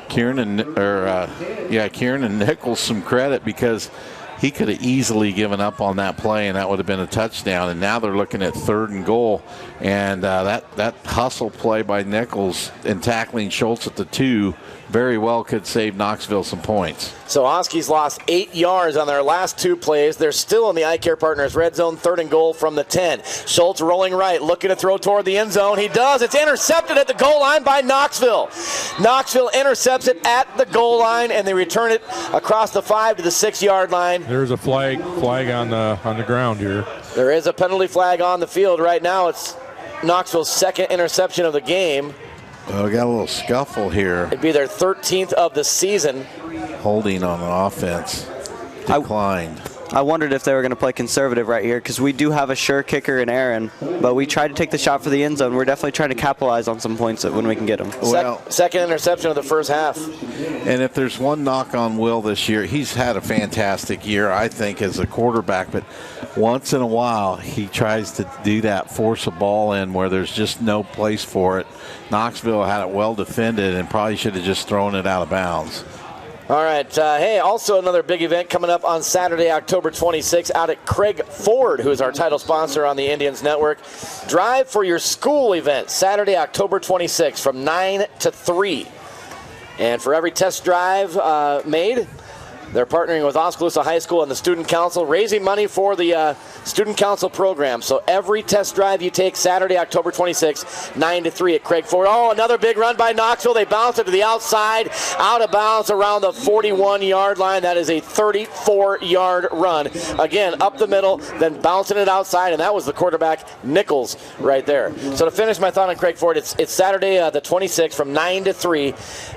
Kieran and Nichols some credit, because he could have easily given up on that play, and that would have been a touchdown. And now they're looking at 3rd and goal. And that hustle play by Nichols and tackling Schultz at the 2 very well could save Knoxville some points. So Oski's lost 8 yards on their last 2 plays. They're still in the Eye Care Partners red zone, 3rd and goal from the 10. Schultz rolling right, looking to throw toward the end zone. He does. It's intercepted at the goal line by Knoxville. Knoxville intercepts it at the goal line, and they return it across the 5 to the 6-yard line. There's a flag on the ground here. There is a penalty flag on the field right now. It's Knoxville's 2nd interception of the game. Oh, we got a little scuffle here. It'd be their 13th of the season. Holding on the offense declined. I wondered if they were going to play conservative right here because we do have a sure kicker in Aaron, but we tried to take the shot for the end zone. We're definitely trying to capitalize on some points when we can get them. Well, 2nd interception of the first half. And if there's one knock on Will this year, he's had a fantastic year, I think, as a quarterback. But once in a while, he tries to do that, force a ball in where there's just no place for it. Knoxville had it well defended and probably should have just thrown it out of bounds. All right. Hey, also another big event coming up on Saturday, October 26th, out at Craig Ford, who is our title sponsor on the Indians Network. Drive for your school event, Saturday, October 26th, from 9 to 3. And for every test drive made, they're partnering with Oskaloosa High School and the Student Council, raising money for the Student Council program. So every test drive you take Saturday, October 26th, 9 to 3 at Craig Ford. Oh, another big run by Knoxville. They bounce it to the outside, out of bounds around the 41-yard line. That is a 34-yard run. Again, up the middle, then bouncing it outside, and that was the quarterback, Nichols, right there. So to finish my thought on Craig Ford, it's Saturday the 26th from 9 to 3.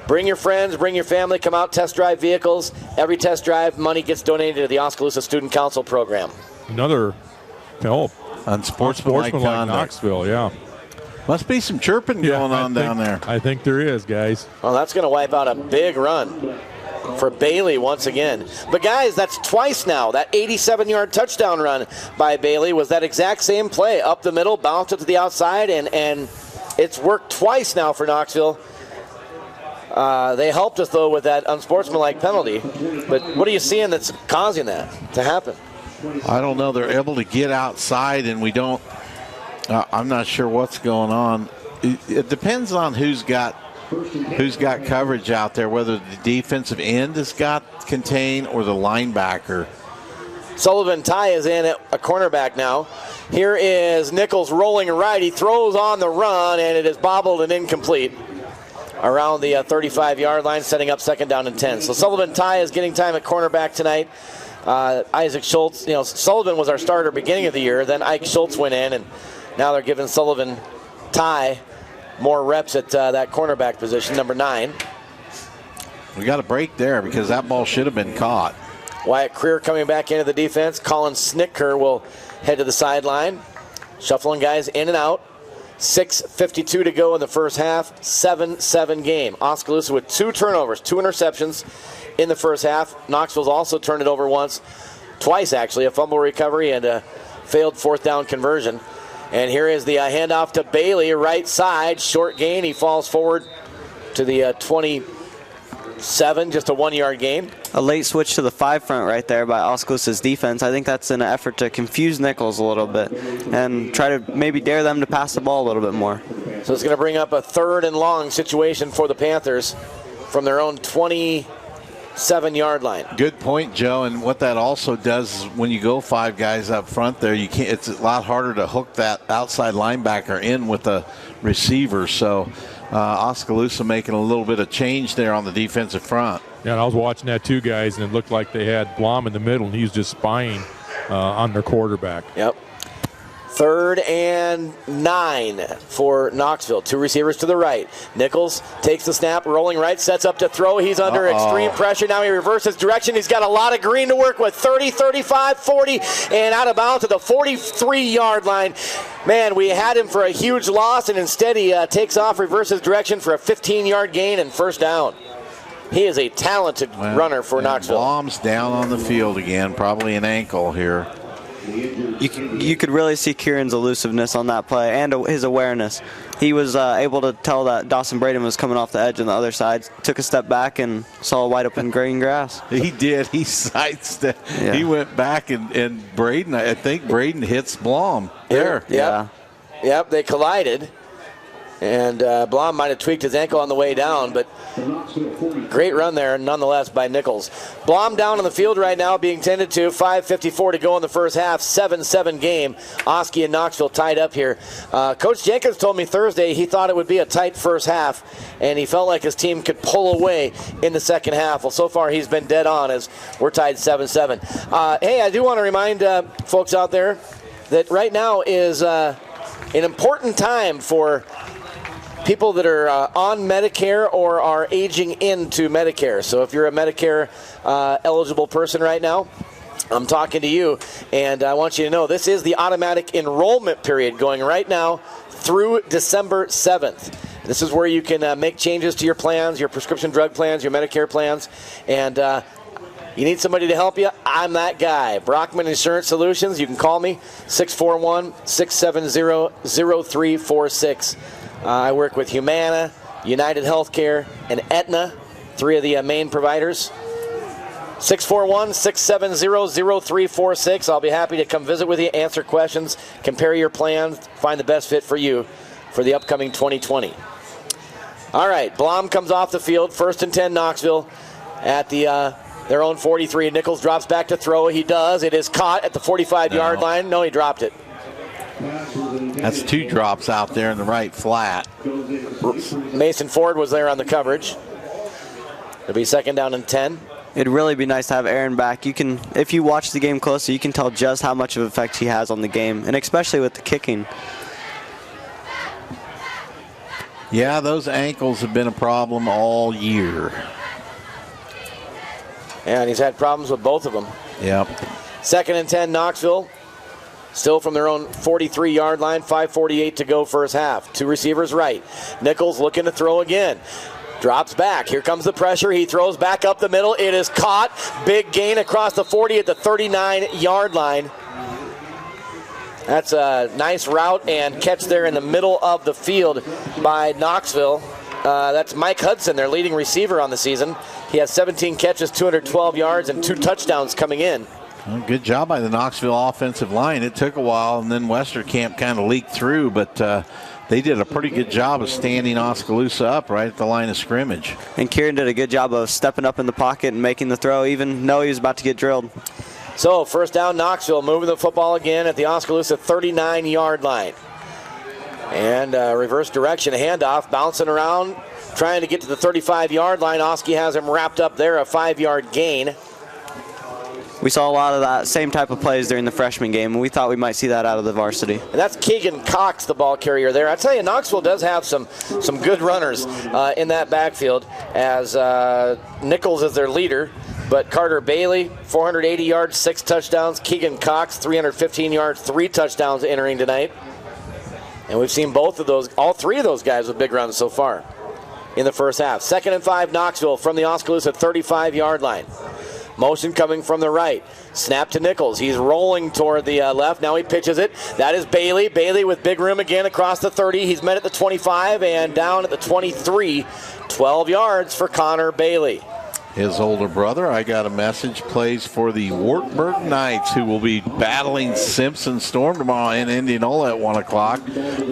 Bring your friends, bring your family, come out, test drive vehicles. Every test drive, money gets donated to the Oskaloosa Student Council program. Another unsportsmanlike Knoxville, yeah. Must be some chirping going on down there. I think there is, guys. Well, that's going to wipe out a big run for Bailey once again. But, guys, that's twice now. That 87-yard touchdown run by Bailey was that exact same play. Up the middle, bounced it to the outside, and it's worked twice now for Knoxville. They helped us, though, with that unsportsmanlike penalty. But what are you seeing that's causing that to happen? I don't know. They're able to get outside, and we don't. I'm not sure what's going on. It depends on who's got coverage out there, whether the defensive end has got contained or the linebacker. Sullivan Ty is in at a cornerback now. Here is Nichols rolling right. He throws on the run, and it is bobbled and incomplete around the 35-yard line, setting up 2nd down and 10. So Sullivan Ty is getting time at cornerback tonight. Isaac Schultz, Sullivan was our starter beginning of the year. Then Ike Schultz went in, and now they're giving Sullivan Ty more reps at that cornerback position, number 9. We got a break there because that ball should have been caught. Wyatt Creer coming back into the defense. Colin Snicker will head to the sideline. Shuffling guys in and out. 6:52 to go in the first half. 7-7 game. Oskaloosa with 2 turnovers, 2 interceptions in the first half. Knoxville's also turned it over twice actually, a fumble recovery and a failed 4th down conversion. And here is the handoff to Bailey, right side, short gain. He falls forward to the 27, just a 1-yard gain. A late switch to the 5 front right there by Oskaloosa's defense. I think that's an effort to confuse Nichols a little bit and try to maybe dare them to pass the ball a little bit more. So it's going to bring up a 3rd and long situation for the Panthers from their own 27-yard line. Good point, Joe. And what that also does is when you go 5 guys up front there, you can't. It's a lot harder to hook that outside linebacker in with the receiver. So Oskaloosa making a little bit of change there on the defensive front. Yeah, and I was watching that too, guys, and it looked like they had Blom in the middle, and he was just spying on their quarterback. Yep. 3rd and 9 for Knoxville. 2 receivers to the right. Nichols takes the snap, rolling right, sets up to throw. He's under extreme pressure. Now he reverses direction. He's got a lot of green to work with. 30, 35, 40, and out of bounds to the 43-yard line. Man, we had him for a huge loss, and instead he takes off, reverses direction for a 15-yard gain and 1st down. He is a talented runner for Knoxville. Blom's down on the field again, probably an ankle here. You could really see Kieran's elusiveness on that play and his awareness. He was able to tell that Dawson Braden was coming off the edge on the other side, took a step back and saw a wide open green grass. He did. He sidestepped. Yeah. He went back and Braden, I think Braden hits Blom there. Yep, they collided. And Blom might have tweaked his ankle on the way down, but great run there nonetheless by Nichols. Blom down on the field right now being tended to. 5:54 to go in the first half. 7-7 game. Oski and Knoxville tied up here. Coach Jenkins told me Thursday he thought it would be a tight first half, and he felt like his team could pull away in the second half. Well, so far he's been dead on as we're tied 7-7. Hey, I do want to remind folks out there that right now is an important time for people that are on Medicare or are aging into Medicare. So if you're a Medicare eligible person right now, I'm talking to you, and I want you to know this is the automatic enrollment period going right now through December 7th. This is where you can make changes to your plans, your prescription drug plans, your Medicare plans, and you need somebody to help you? I'm that guy. Brockman Insurance Solutions. You can call me, 641-670-0346. I work with Humana, United Healthcare, and Aetna, three of the main providers. 641-670-0346. I'll be happy to come visit with you, answer questions, compare your plans, find the best fit for you for the upcoming 2020. All right, Blom comes off the field, 1st and 10 Knoxville at the their own 43. Nichols drops back to throw. He does. It is caught at the 45-yard line. No, he dropped it. That's 2 drops out there in the right flat. Mason Ford was there on the coverage. It'll be 2nd down and 10. It'd really be nice to have Aaron back. You can, if you watch the game closely, you can tell just how much of an effect he has on the game, and especially with the kicking. Yeah, those ankles have been a problem all year. And he's had problems with both of them. Yep. 2nd and 10 Knoxville. Still from their own 43-yard line, 5:48 to go first half. 2 receivers right. Nichols looking to throw again. Drops back. Here comes the pressure. He throws back up the middle. It is caught. Big gain across the 40 at the 39-yard line. That's a nice route and catch there in the middle of the field by Knoxville. That's Mike Hudson, their leading receiver on the season. He has 17 catches, 212 yards, and 2 touchdowns coming in. Well, good job by the Knoxville offensive line. It took a while, and then Westerkamp kind of leaked through, but they did a pretty good job of standing Oskaloosa up right at the line of scrimmage. And Kieran did a good job of stepping up in the pocket and making the throw, even though he was about to get drilled. So, 1st down, Knoxville moving the football again at the Oskaloosa 39-yard line. And reverse direction handoff, bouncing around, trying to get to the 35-yard line. Oski has him wrapped up there, a 5-yard gain. We saw a lot of that same type of plays during the freshman game, and we thought we might see that out of the varsity. And that's Keegan Cox, the ball carrier there. I tell you, Knoxville does have some good runners in that backfield, as Nichols is their leader. But Carter Bailey, 480 yards, 6 touchdowns. Keegan Cox, 315 yards, 3 touchdowns entering tonight. And we've seen both of those, all 3 of those guys with big runs so far in the first half. 2nd and 5, Knoxville from the Oskaloosa 35-yard line. Motion coming from the right. Snap to Nichols. He's rolling toward the left. Now he pitches it. That is Bailey. Bailey with big room again across the 30. He's met at the 25 and down at the 23. 12 yards for Connor Bailey. His older brother, I got a message, plays for the Wartburg Knights, who will be battling Simpson Storm tomorrow in Indianola at 1 o'clock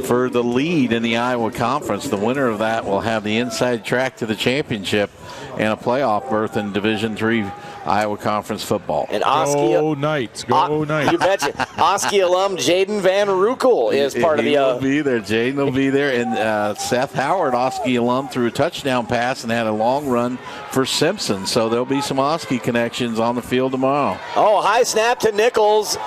for the lead in the Iowa Conference. The winner of that will have the inside track to the championship and a playoff berth in Division III Iowa Conference football. And Oski, go Knights, go Knights. You betcha. Oski alum Jaden Van Rukel is part of the... He will be there. Jaden will be there. And Seth Howard, Oski alum, threw a touchdown pass and had a long run for Simpson. So there'll be some Oski connections on the field tomorrow. Oh, high snap to Nichols.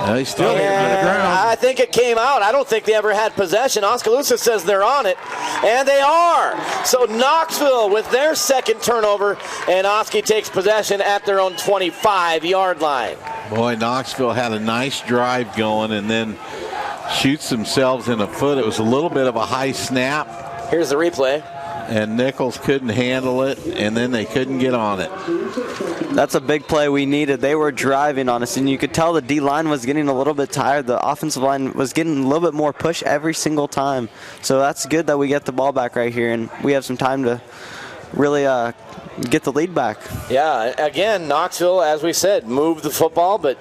He's still on the ground. I think it came out. I don't think they ever had possession. Oskaloosa says they're on it, and they are. So Knoxville with their second turnover, and Oski takes possession at their own 25-yard line. Boy, Knoxville had a nice drive going and then shoots themselves in the foot. It was a little bit of a high snap. Here's the replay. And Nichols couldn't handle it, and then they couldn't get on it. That's a big play we needed. They were driving on us, and you could tell the D-line was getting a little bit tired. The offensive line was getting a little bit more push every single time. So that's good that we get the ball back right here, and we have some time to really get the lead back. Yeah, again, Knoxville, as we said, moved the football, but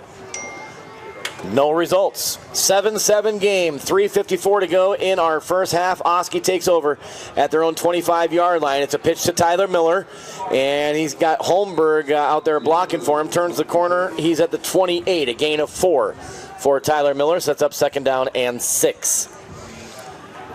No results. 7-7 game, 3:54 to go in our first half. Oski takes over at their own 25-yard line. It's a pitch to Tyler Miller, and he's got Holmberg out there blocking for him. Turns the corner. He's at the 28, a gain of 4 for Tyler Miller. Sets up second down and 6.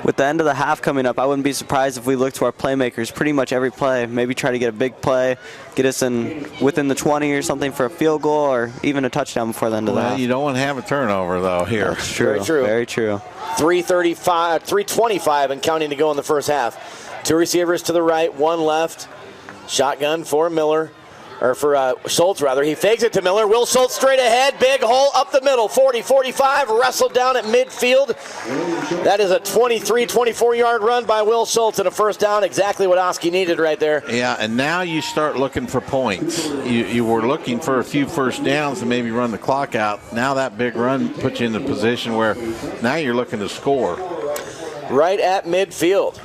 With the end of the half coming up, I wouldn't be surprised if we look to our playmakers pretty much every play. Maybe try to get a big play, get us in within the 20 or something for a field goal or even a touchdown before the end of the half. You don't want to have a turnover, though, here. That's true. Very true. Very true. 3:25 and counting to go in the first half. 2 receivers to the right, 1 left. Shotgun for Miller. Or for Schultz, rather. He fakes it to Miller. Will Schultz straight ahead. Big hole up the middle. 40-45. Wrestled down at midfield. That is a 23-24-yard run by Will Schultz and a first down. Exactly what Oski needed right there. Yeah, and now you start looking for points. You were looking for a few first downs to maybe run the clock out. Now that big run puts you in a position where now you're looking to score. Right at midfield.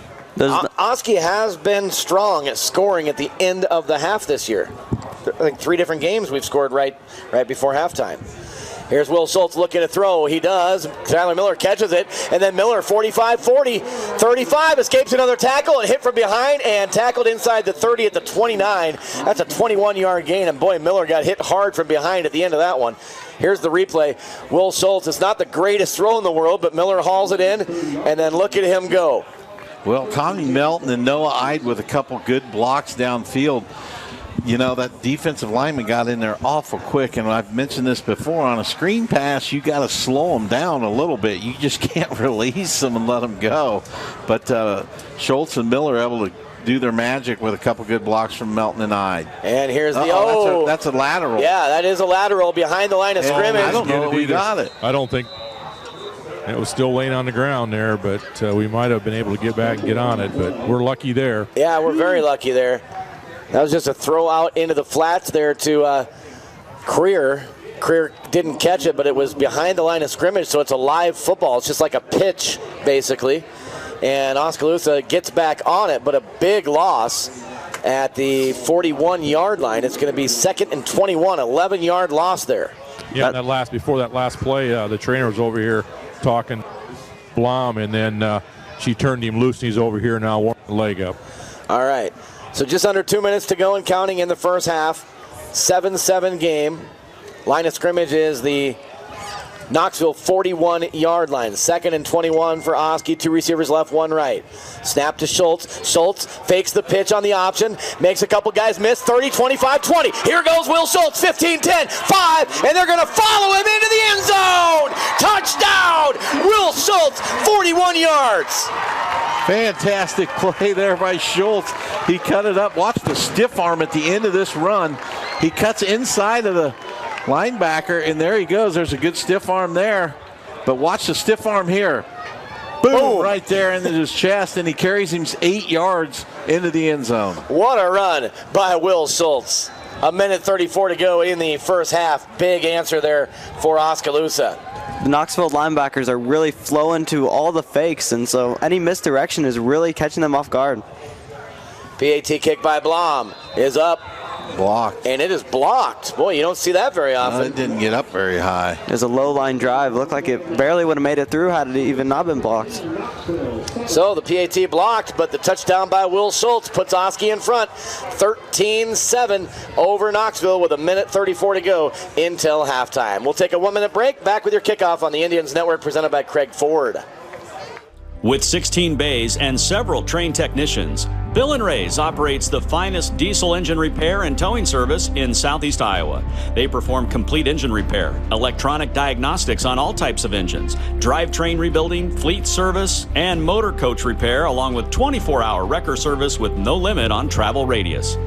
Oski has been strong at scoring at the end of the half this year. I think 3 different games we've scored right before halftime. Here's Will Schultz looking to throw. He does. Tyler Miller catches it. And then Miller, 45-40, 35, escapes another tackle and hit from behind and tackled inside the 30 at the 29. That's a 21-yard gain. And boy, Miller got hit hard from behind at the end of that one. Here's the replay. Will Schultz, it's not the greatest throw in the world, but Miller hauls it in. And then look at him go. Well, Tommy Melton and Noah Ide with a couple good blocks downfield. You know, that defensive lineman got in there awful quick, and I've mentioned this before. On a screen pass, you got to slow them down a little bit. You just can't release them and let them go. But Schultz and Miller are able to do their magic with a couple good blocks from Melton and Ide. And here's the that's a lateral. Yeah, that is a lateral behind the line of scrimmage. I don't know if we got it. I don't think it was still laying on the ground there, but we might have been able to get back and get on it, but we're lucky there. Yeah, we're very lucky there. That was just a throw out into the flats there to Creer. Creer didn't catch it, but it was behind the line of scrimmage, so it's a live football. It's just like a pitch, basically. And Oskaloosa gets back on it, but a big loss at the 41-yard line. It's going to be 2nd and 21, 11-yard loss there. Yeah, before that last play, the trainer was over here talking Blom, and then she turned him loose, and he's over here now warming the leg up. All right. So just under 2 minutes to go and counting in the first half. 7-7 game. Line of scrimmage is the Knoxville 41-yard line. 2nd and 21 for Oski. 2 receivers left, 1 right. Snap to Schultz. Schultz fakes the pitch on the option. Makes a couple guys miss. 30, 25, 20. Here goes Will Schultz. 15, 10, 5. And they're going to follow him into the end zone. Touchdown! Will Schultz, 41 yards. Fantastic play there by Schultz. He cut it up. Watch the stiff arm at the end of this run. He cuts inside of the linebacker, and there he goes. There's a good stiff arm there. But watch the stiff arm here. Boom, right there into his chest, and he carries him 8 yards into the end zone. What a run by Will Schultz. 1:34 to go in the first half. Big answer there for Oskaloosa. The Knoxville linebackers are really flowing to all the fakes, and so any misdirection is really catching them off guard. PAT kick by Blom is up. Blocked. And it is blocked. Boy, you don't see that very often. It didn't get up very high. It was a low-line drive. Looked like it barely would have made it through had it even not been blocked. So the PAT blocked, but the touchdown by Will Schultz puts Oski in front. 13-7 over Knoxville with 1:34 to go until halftime. We'll take a 1-minute break. Back with your kickoff on the Indians Network presented by Craig Ford. With 16 bays and several trained technicians, Bill & Ray's operates the finest diesel engine repair and towing service in Southeast Iowa. They perform complete engine repair, electronic diagnostics on all types of engines, drivetrain rebuilding, fleet service, and motor coach repair, along with 24-hour wrecker service with no limit on travel radius.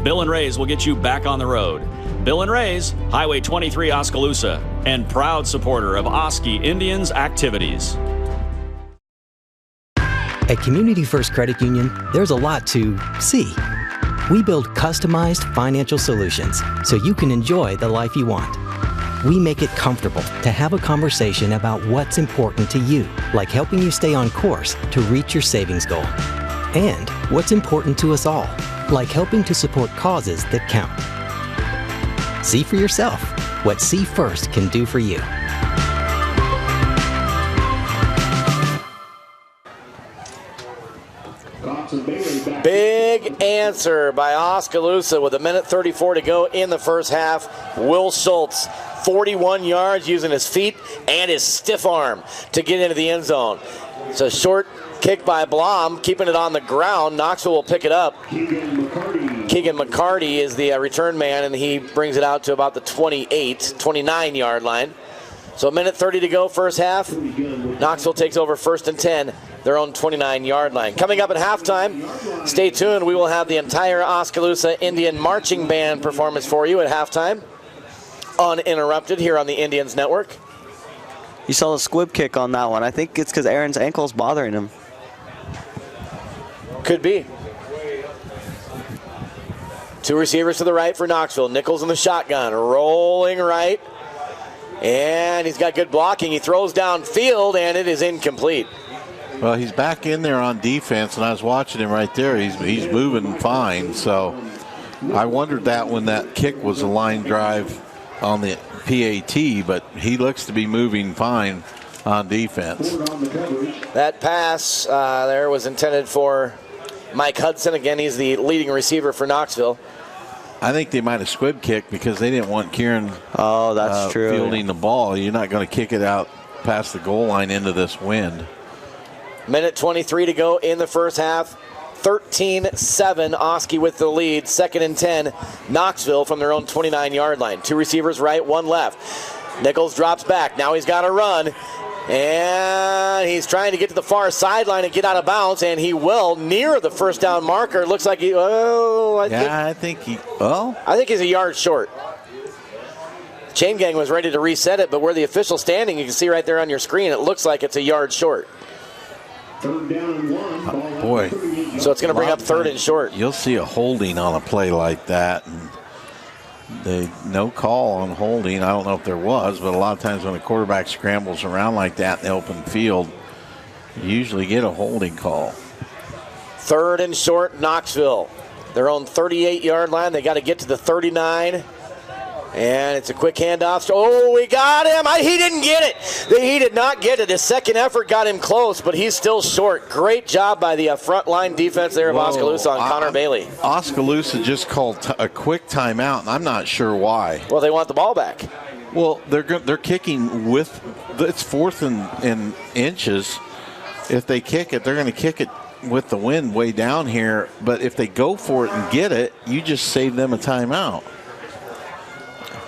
Bill & Ray's will get you back on the road. Bill & Ray's, Highway 23 Oskaloosa, and proud supporter of Oski Indians activities. At Community First Credit Union, there's a lot to see. We build customized financial solutions so you can enjoy the life you want. We make it comfortable to have a conversation about what's important to you, like helping you stay on course to reach your savings goal. And what's important to us all, like helping to support causes that count. See for yourself what See First can do for you. Big answer by Oskaloosa with 1:34 to go in the first half. Will Schultz, 41 yards using his feet and his stiff arm to get into the end zone. It's a short kick by Blom, keeping it on the ground. Knoxville will pick it up. Keegan McCarty is the return man, and he brings it out to about the 29-yard line. So 1:30 to go, first half. Knoxville takes over 1st and 10, their own 29-yard line. Coming up at halftime, stay tuned. We will have the entire Oskaloosa Indian Marching Band performance for you at halftime, uninterrupted here on the Indians Network. You saw the squib kick on that one. I think it's because Aaron's ankle's bothering him. Could be. Two receivers to the right for Knoxville. Nichols in the shotgun, rolling right. And he's got good blocking. He throws downfield, and it is incomplete. Well, he's back in there on defense, and I was watching him right there. He's moving fine. So I wondered that when that kick was a line drive on the PAT, but he looks to be moving fine on defense. That pass there was intended for Mike Hudson. Again, he's the leading receiver for Knoxville. I think they might have squib kicked because they didn't want Kieran true. fielding the ball. You're not going to kick it out past the goal line into this wind. 1:23 to go in the first half. 13-7, Oski with the lead. 2nd and 10, Knoxville from their own 29-yard line. Two receivers right, one left. Nichols drops back. Now he's got to run. And he's trying to get to the far sideline and get out of bounds, and he will near the first down marker. Looks like I think he's a yard short. Chain Gang was ready to reset it, but where the official standing, you can see right there on your screen, it looks like it's a yard short. Boy. So it's going to bring up 3rd and short. You'll see a holding on a play like that. And no call on holding. I don't know if there was, but a lot of times when a quarterback scrambles around like that in the open field, you usually get a holding call. 3rd and short, Knoxville. Their own 38-yard line. They got to get to the 39. And it's a quick handoff. Oh, we got him. He didn't get it. He did not get it. His second effort got him close, but he's still short. Great job by the front line defense there of Oskaloosa on Connor Bailey. Oskaloosa just called a quick timeout, and I'm not sure why. Well, they want the ball back. Well, they're kicking with it's 4th and inches. If they kick it, they're going to kick it with the wind way down here. But if they go for it and get it, you just save them a timeout.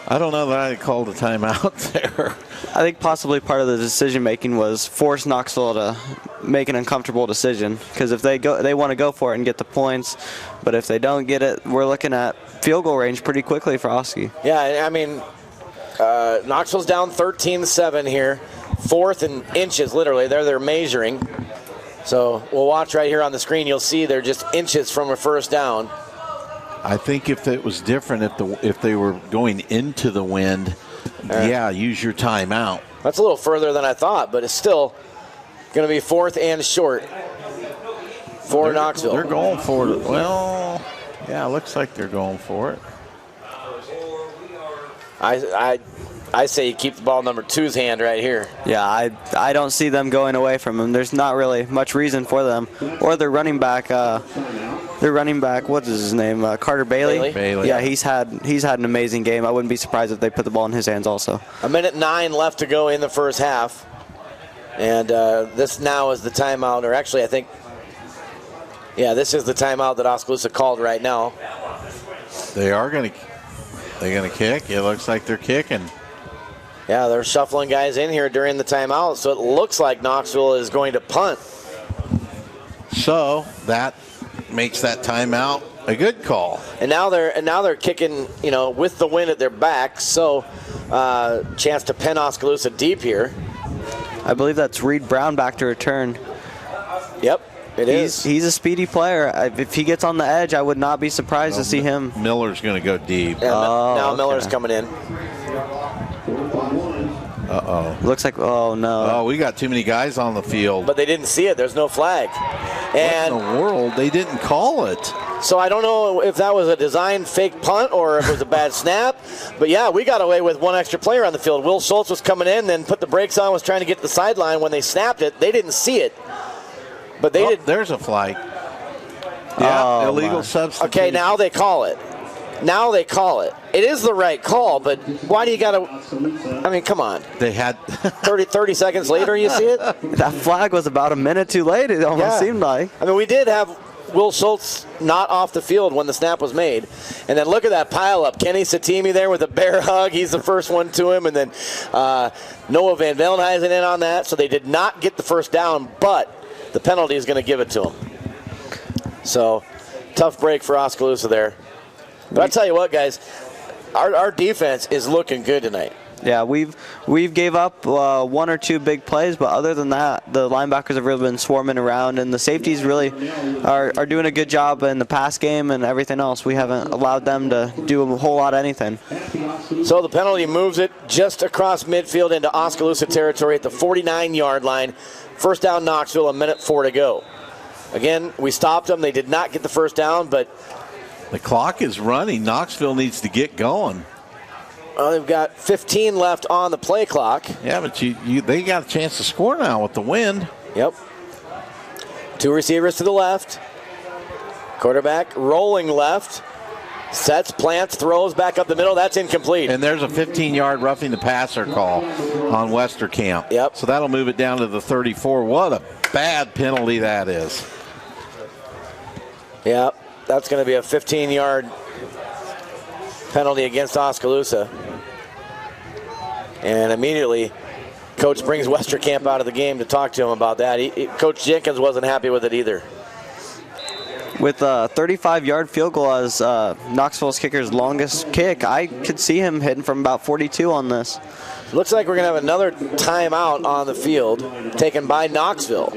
I don't know that I called a timeout there. I think possibly part of the decision making was force Knoxville to make an uncomfortable decision, because if they want to go for it and get the points, but if they don't get it, we're looking at field goal range pretty quickly for Oski. Yeah, I mean, Knoxville's down 13-7 here, 4th and inches literally. They're measuring. So we'll watch right here on the screen. You'll see they're just inches from a first down. I think if it was different, if they were going into the wind, use your timeout. That's a little further than I thought, but it's still going to be 4th and short for Knoxville. They're going for it. Well, yeah, it looks like they're going for it. I say you keep the ball number 2's hand right here. Yeah, I don't see them going away from him. There's not really much reason for them. Or their running back, what is his name? Carter Bailey? Yeah, he's had an amazing game. I wouldn't be surprised if they put the ball in his hands also. 1:09 left to go in the first half. And this now is the timeout, or actually I think, this is the timeout that Oskaloosa called right now. They're going to kick. It looks like they're kicking. Yeah, they're shuffling guys in here during the timeout, so it looks like Knoxville is going to punt. So that makes that timeout a good call. And now they're kicking, with the wind at their back, so chance to pin Oskaloosa deep here. I believe that's Reed Brown back to return. Yep, it is. He's a speedy player. If he gets on the edge, I would not be surprised to see him. Miller's going to go deep. Yeah, now Miller's coming in. Uh-oh. Looks like, oh, no. Oh, we got too many guys on the field. But they didn't see it. There's no flag. And what in the world? They didn't call it. So I don't know if that was a designed fake punt or if it was a bad snap. But, yeah, we got away with one extra player on the field. Will Schultz was coming in, then put the brakes on, was trying to get to the sideline. When they snapped it, they didn't see it. But they did. There's a flag. Yeah, illegal substitution. Okay, now they call it. It is the right call, but why do you got to? I mean, come on. They had 30 seconds later, you see it? That flag was about a minute too late, it almost seemed like. I mean, we did have Will Schultz not off the field when the snap was made. And then look at that pileup. Kenny Satimi there with a bear hug. He's the first one to him. And then Noah Van Vellenhuizen in on that. So they did not get the first down, but the penalty is going to give it to him. So tough break for Oskaloosa there. But I'll tell you what, guys, our defense is looking good tonight. Yeah, we've gave up one or two big plays, but other than that, the linebackers have really been swarming around, and the safeties really are doing a good job in the pass game and everything else. We haven't allowed them to do a whole lot of anything. So the penalty moves it just across midfield into Oskaloosa territory at the 49-yard line. First down, Knoxville, 1:04 to go. Again, we stopped them. They did not get the first down, but the clock is running. Knoxville needs to get going. Well, they've got 15 left on the play clock. Yeah, but they got a chance to score now with the wind. Yep. Two receivers to the left. Quarterback rolling left. Sets, plants, throws back up the middle. That's incomplete. And there's a 15-yard roughing the passer call on Westerkamp. Yep. So that'll move it down to the 34. What a bad penalty that is. Yep. That's going to be a 15-yard penalty against Oskaloosa. And immediately, Coach brings Westerkamp out of the game to talk to him about that. Coach Jenkins wasn't happy with it either. With a 35-yard field goal as Knoxville's kicker's longest kick, I could see him hitting from about 42 on this. Looks like we're going to have another timeout on the field taken by Knoxville.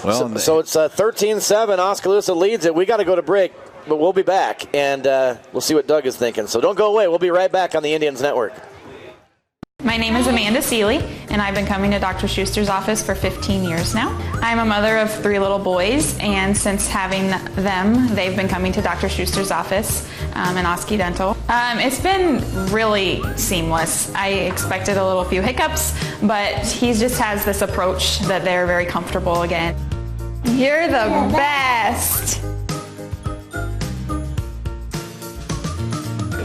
Well, so it's 13-7. Oskaloosa leads it. We got to go to break, but we'll be back, and we'll see what Doug is thinking. So don't go away. We'll be right back on the Indians Network. My name is Amanda Seeley, and I've been coming to Dr. Schuster's office for 15 years now. I'm a mother of 3 little boys, and since having them, they've been coming to Dr. Schuster's office in Oski Dental. It's been really seamless. I expected a little few hiccups, but he just has this approach that they're very comfortable again. You're the best!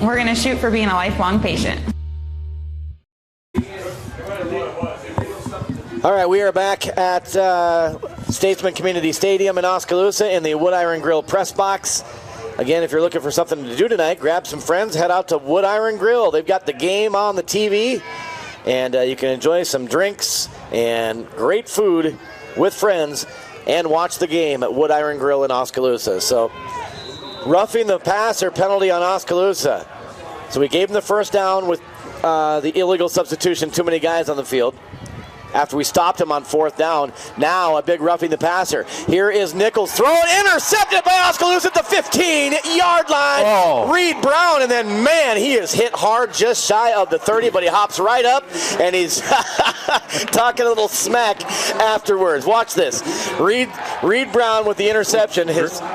We're going to shoot for being a lifelong patient. All right, we are back at Statesman Community Stadium in Oskaloosa in the Wood Iron Grill press box. Again, if you're looking for something to do tonight, grab some friends, head out to Wood Iron Grill. They've got the game on the TV, and you can enjoy some drinks and great food with friends and watch the game at Wood Iron Grill in Oskaloosa. So, roughing the passer penalty on Oskaloosa. So we gave them the first down with the illegal substitution, too many guys on the field. After we stopped him on 4th down, now a big roughing the passer. Here is Nichols throwing, intercepted by Oskaloosa at the 15-yard line. Oh. Reed Brown, and then, man, he is hit hard just shy of the 30, but he hops right up, and he's talking a little smack afterwards. Watch this. Reed Brown with the interception.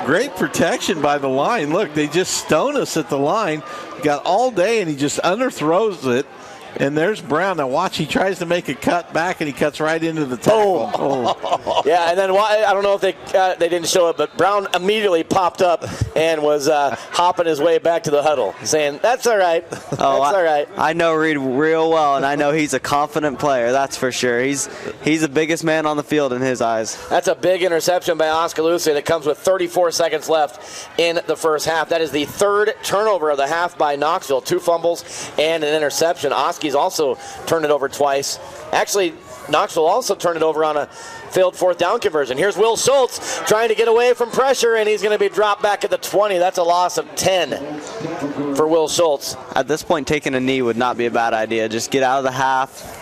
Great protection by the line. Look, they just stone us at the line. Got all day, and he just underthrows it. And there's Brown. Now watch, he tries to make a cut back, and he cuts right into the tackle. Oh. Yeah, and then I don't know if they didn't show it, but Brown immediately popped up and was hopping his way back to the huddle, saying, "That's all right. That's all right." I know Reed real well, and I know he's a confident player. That's for sure. He's the biggest man on the field in his eyes. That's a big interception by Oskaloosa that comes with 34 seconds left in the first half. That is the 3rd turnover of the half by Knoxville. 2 fumbles and an interception. He's also turned it over twice. Actually, Knoxville also turned it over on a failed 4th down conversion. Here's Will Schultz trying to get away from pressure, and he's going to be dropped back at the 20. That's a loss of 10 for Will Schultz. At this point, taking a knee would not be a bad idea. Just get out of the half.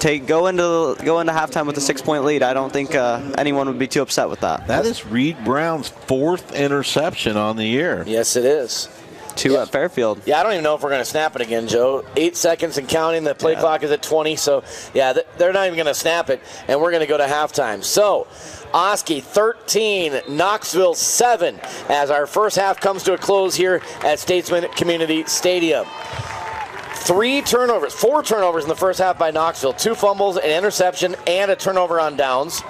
Go into halftime with a 6-point lead. I don't think anyone would be too upset with that. That is Reed Brown's 4th interception on the year. Yes, it is. 2 at Fairfield. Yeah, I don't even know if we're going to snap it again, Joe. 8 seconds and counting. The play clock is at 20. So, yeah, they're not even going to snap it, and we're going to go to halftime. So, Oski 13, Knoxville 7, as our first half comes to a close here at Statesman Community Stadium. 4 turnovers in the first half by Knoxville. 2 fumbles, an interception, and a turnover on downs.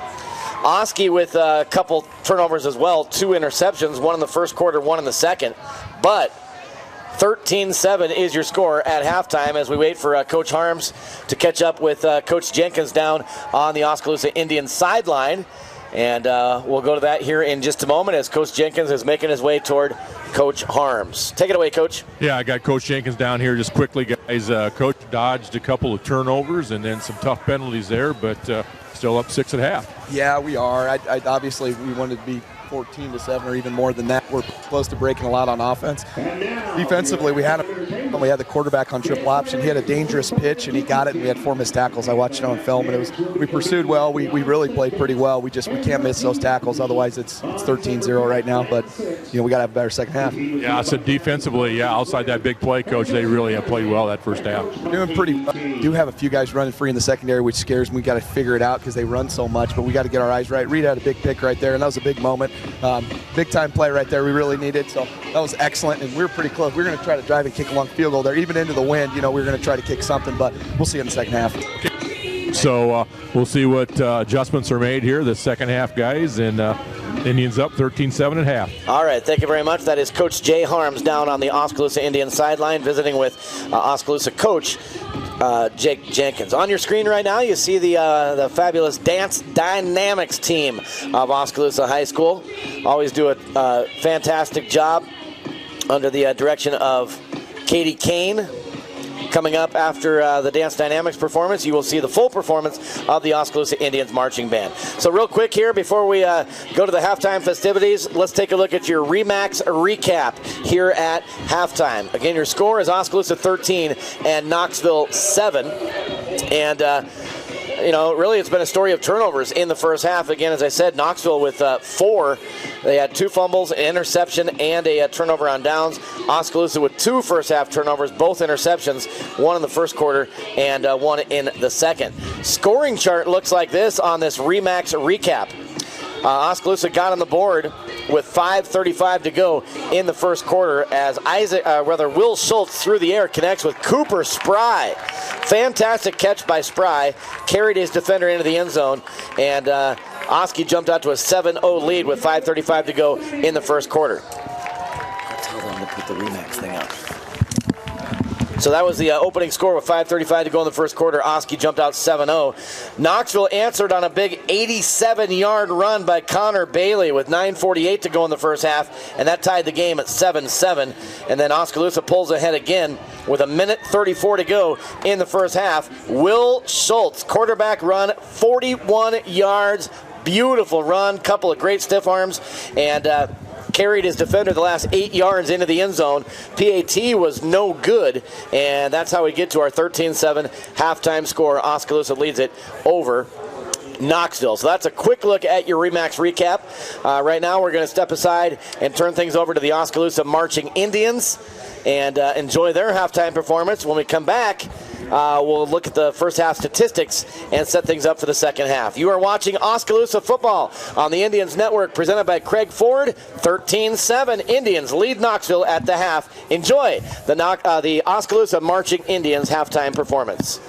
Oski with a couple turnovers as well, 2 interceptions, one in the first quarter, one in the second. But 13-7 is your score at halftime as we wait for Coach Harms to catch up with Coach Jenkins down on the Oskaloosa Indians sideline. And we'll go to that here in just a moment as Coach Jenkins is making his way toward Coach Harms. Take it away, Coach. Yeah, I got Coach Jenkins down here just quickly, guys. Coach dodged a couple of turnovers and then some tough penalties there, but still up 6 at half. Yeah, we are. I obviously, we wanted to be 14-7 or even more than that. We're close to breaking a lot on offense. Defensively, we had the quarterback on triple option. He had a dangerous pitch, and he got it, and we had 4 missed tackles. I watched it on film, and we pursued well. We really played pretty well. We can't miss those tackles. Otherwise, it's 13-0 right now. But, we got to have a better second half. Yeah, so defensively, outside that big play, Coach, they really have played well that first half. Doing pretty well. We do have a few guys running free in the secondary, which scares me. We got to figure it out because they run so much, but we got to get our eyes right. Reed had a big pick right there, and that was a big moment. Big time play right there we really needed, so that was excellent, and we were pretty close. We were going to try to drive and kick a long field goal there, even into the wind. We were going to try to kick something, but we'll see in the second half. So we'll see what adjustments are made here the second half, guys, and Indians up 13-7 at half. All right, thank you very much. That is Coach Jay Harms down on the Oskaloosa Indians sideline visiting with Oskaloosa coach Jake Jenkins. On your screen right now, you see the fabulous Dance Dynamics team of Oskaloosa High School. Always do a fantastic job under the direction of Katie Kane. Coming up after the Dance Dynamics performance, you will see the full performance of the Oskaloosa Indians Marching Band. So real quick here, before we go to the halftime festivities, let's take a look at your RE/MAX recap here at halftime. Again, your score is Oskaloosa 13 and Knoxville 7. And really it's been a story of turnovers in the first half. Again, as I said, Knoxville with 4. They had 2 fumbles, an interception, and a turnover on downs. Oskaloosa with 2 first half turnovers, both interceptions, 1 in the first quarter and 1 in the second. Scoring chart looks like this on this RE/MAX recap. Oskaloosa got on the board with 5:35 to go in the first quarter as Will Schultz through the air connects with Cooper Spry. Fantastic catch by Spry, carried his defender into the end zone, and Oski jumped out to a 7-0 lead with 5:35 to go in the first quarter. Tell them to put the RE/MAX thing up. So that was the opening score with 5:35 to go in the first quarter. Oski jumped out 7-0. Knoxville answered on a big 87-yard run by Connor Bailey with 9:48 to go in the first half, and that tied the game at 7-7. And then Oskaloosa pulls ahead again with 1:34 to go in the first half. Will Schultz, quarterback run, 41 yards. Beautiful run, couple of great stiff arms, and carried his defender the last 8 yards into the end zone. PAT was no good, and that's how we get to our 13-7 halftime score. Oskaloosa leads it over Knoxville. So that's a quick look at your RE/MAX recap. Right now we're going to step aside and turn things over to the Oskaloosa Marching Indians and enjoy their halftime performance. When we come back, we'll look at the first half statistics and set things up for the second half. You are watching Oskaloosa football on the Indians Network, presented by Craig Ford. 13-7, Indians lead Knoxville at the half. Enjoy the Oskaloosa Marching Indians halftime performance.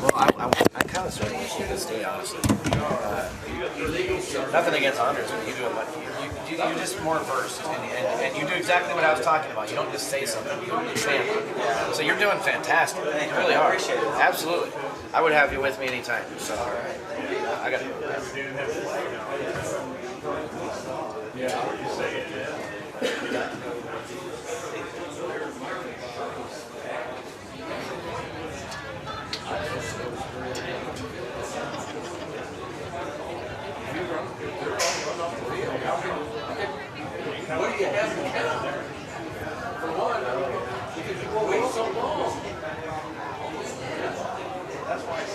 Well, I kind of started with you this day, honestly. Nothing against Andres, but you do it much. You're just more versed, and you do exactly what I was talking about. You don't just say something, you expand on it. So you're doing fantastic. You really are. Absolutely. I would have you with me anytime. So I got it. What do you have to count there? For one, because you will wait so long. That's why I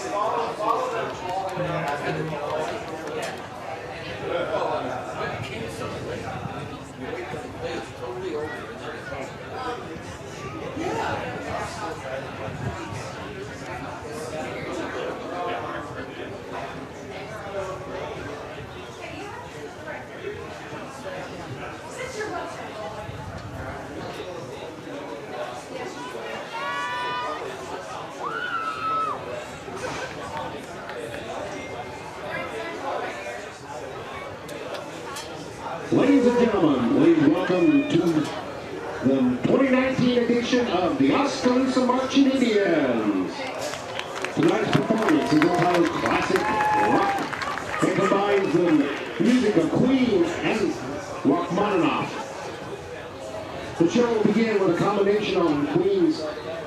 gentlemen, please welcome to the 2019 edition of the Oskaloosa Marching Indians. Tonight's performance is entitled Classic Rock. It combines the music of Queen and Rachmaninoff. The show will begin with a combination on Queen's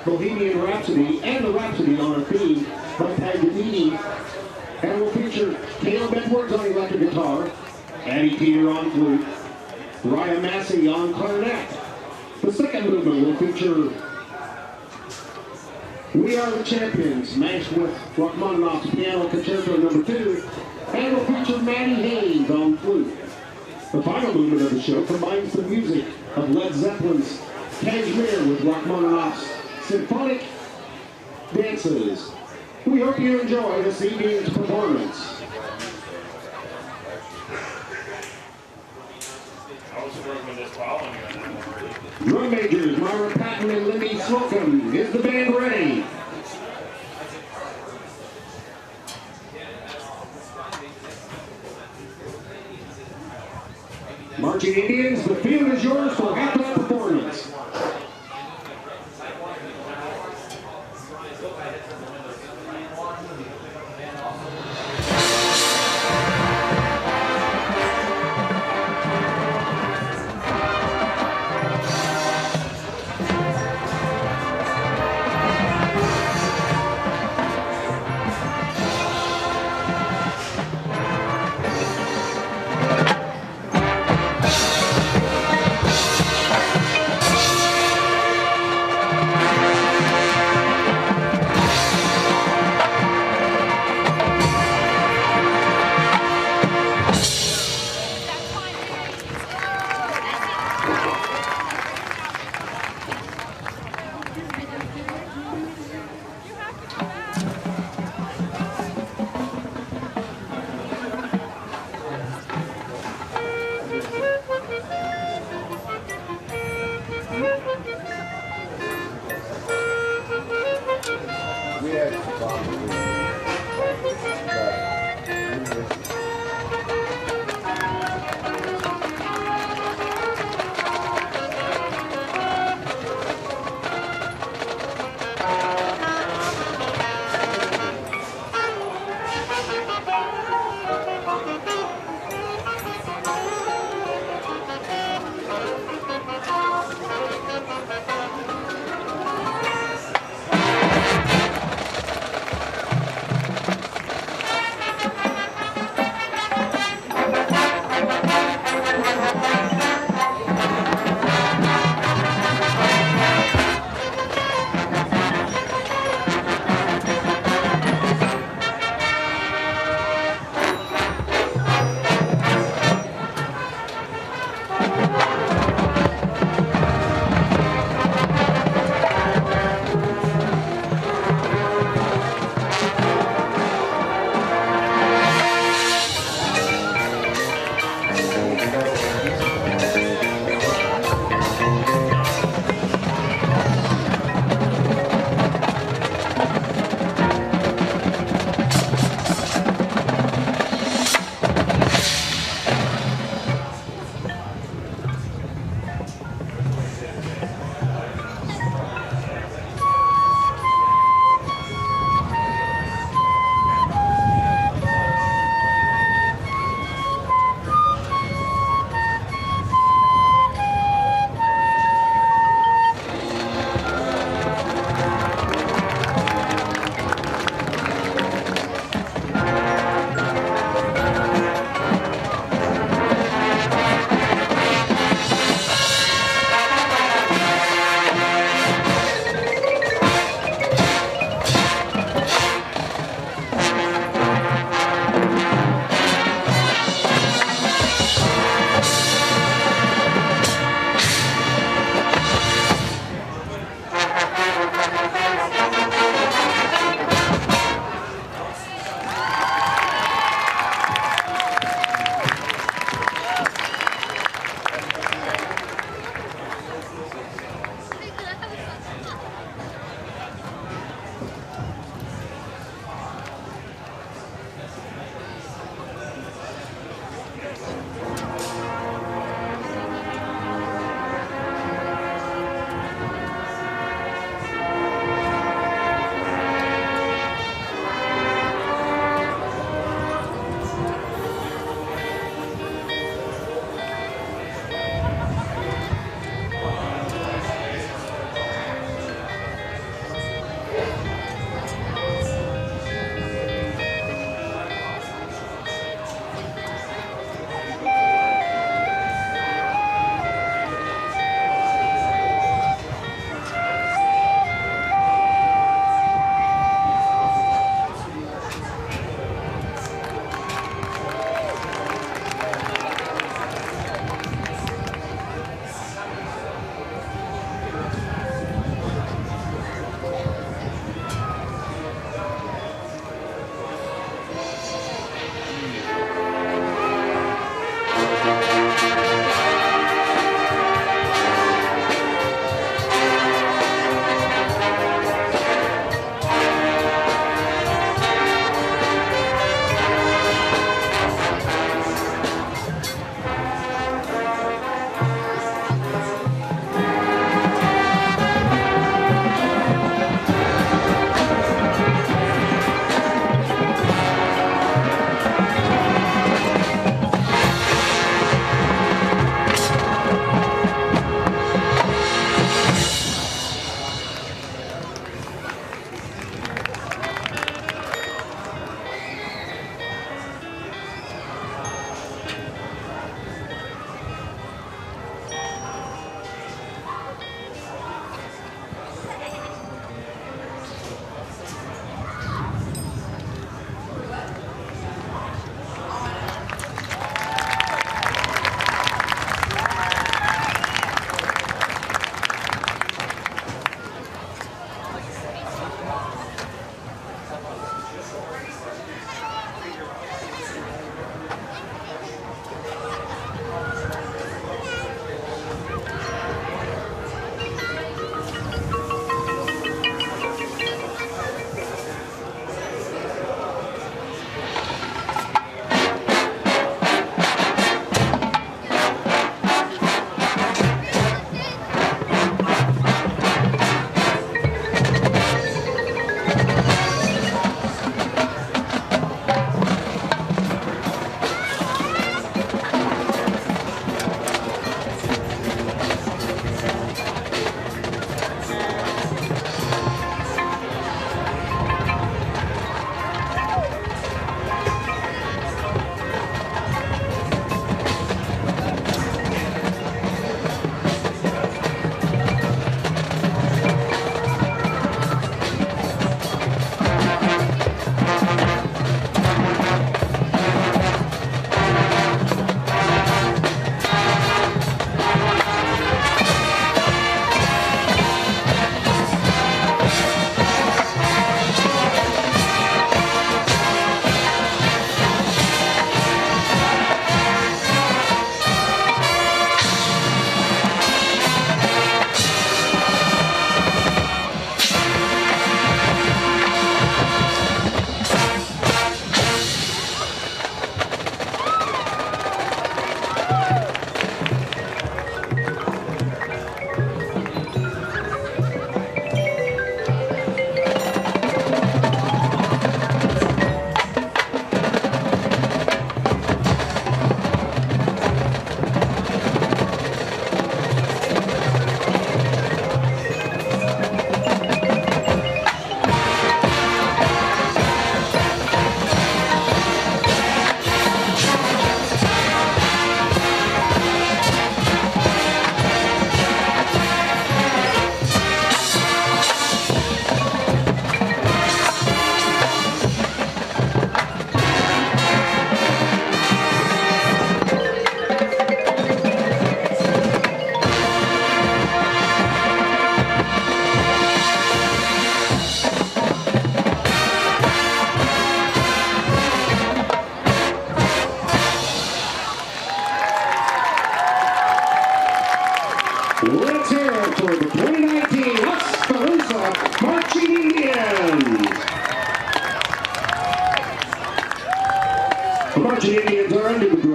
Bohemian Rhapsody and the Rhapsody on a theme by Paganini, and will feature Caleb Edwards on electric guitar, Addie Teeter on flute, Ryan Massey on clarinet. The second movement will feature We Are the Champions, matched with Rachmaninoff's Piano Concerto No. 2, and will feature Maddie Haynes on flute. The final movement of the show combines the music of Led Zeppelin's Kashmir with Rachmaninoff's symphonic dances. We hope you enjoy this evening's performance. Drum majors Myra Patton and Lindy Slocum. Is the band ready? Marching Indians, the field is yours for halftime performance.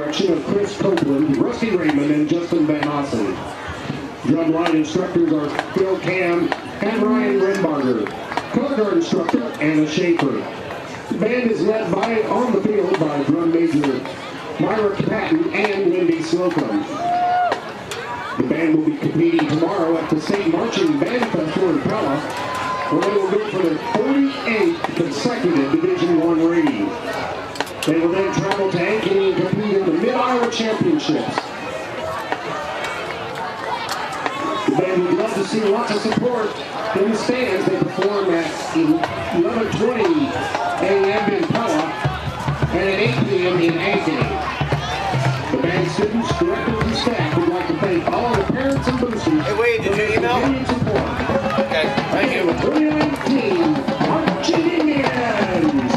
direction of Chris Copeland, Rusty Raymond, and Justin Van Ossen. Drumline instructors are Phil Cam and Ryan Renbarger. Color guard instructor Anna Schaefer. The band is led on the field by drum major Myra Patton and Wendy Slocum. The band will be competing tomorrow at the State Marching Band Festival in Pella, where they will go for their 48th consecutive Division I rating. They will then travel to Ankeny and compete in the Mid-Iowa Championships. The band would love to see lots of support in the stands. They perform at 11:20 a.m. in Pella and at 8 p.m. in Ankeny. The band students, directors, and staff would like to thank all the parents and boosters. Hey, Wade, did you email? Okay, thank you. 2019 Marching Indians.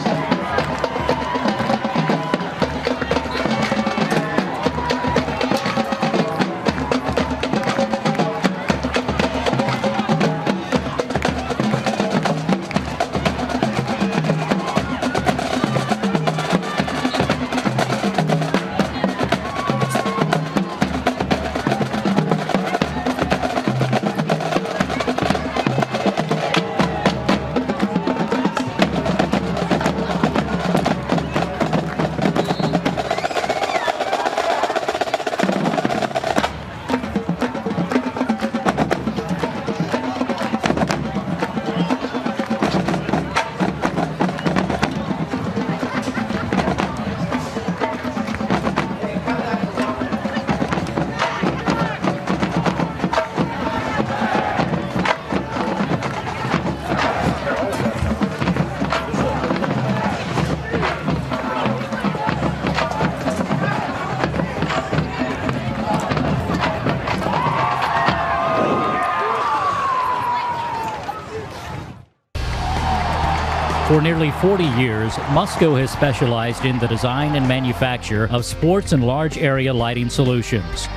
For nearly 40 years, Musco has specialized in the design and manufacture of sports and large area lighting solutions.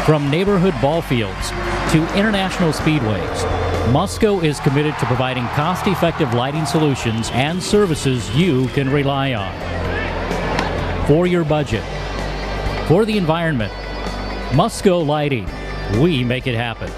From neighborhood ball fields to international speedways, Musco is committed to providing cost-effective lighting solutions and services you can rely on. For your budget, for the environment, Musco Lighting, we make it happen.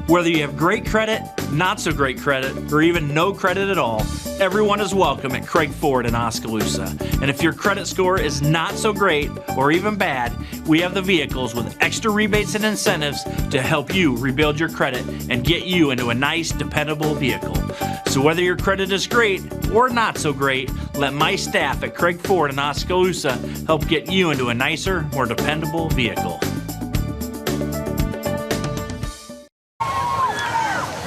Whether you have great credit, not so great credit, or even no credit at all, everyone is welcome at Craig Ford in Oskaloosa. And if your credit score is not so great or even bad, we have the vehicles with extra rebates and incentives to help you rebuild your credit and get you into a nice, dependable vehicle. So whether your credit is great or not so great, let my staff at Craig Ford in Oskaloosa help get you into a nicer, more dependable vehicle.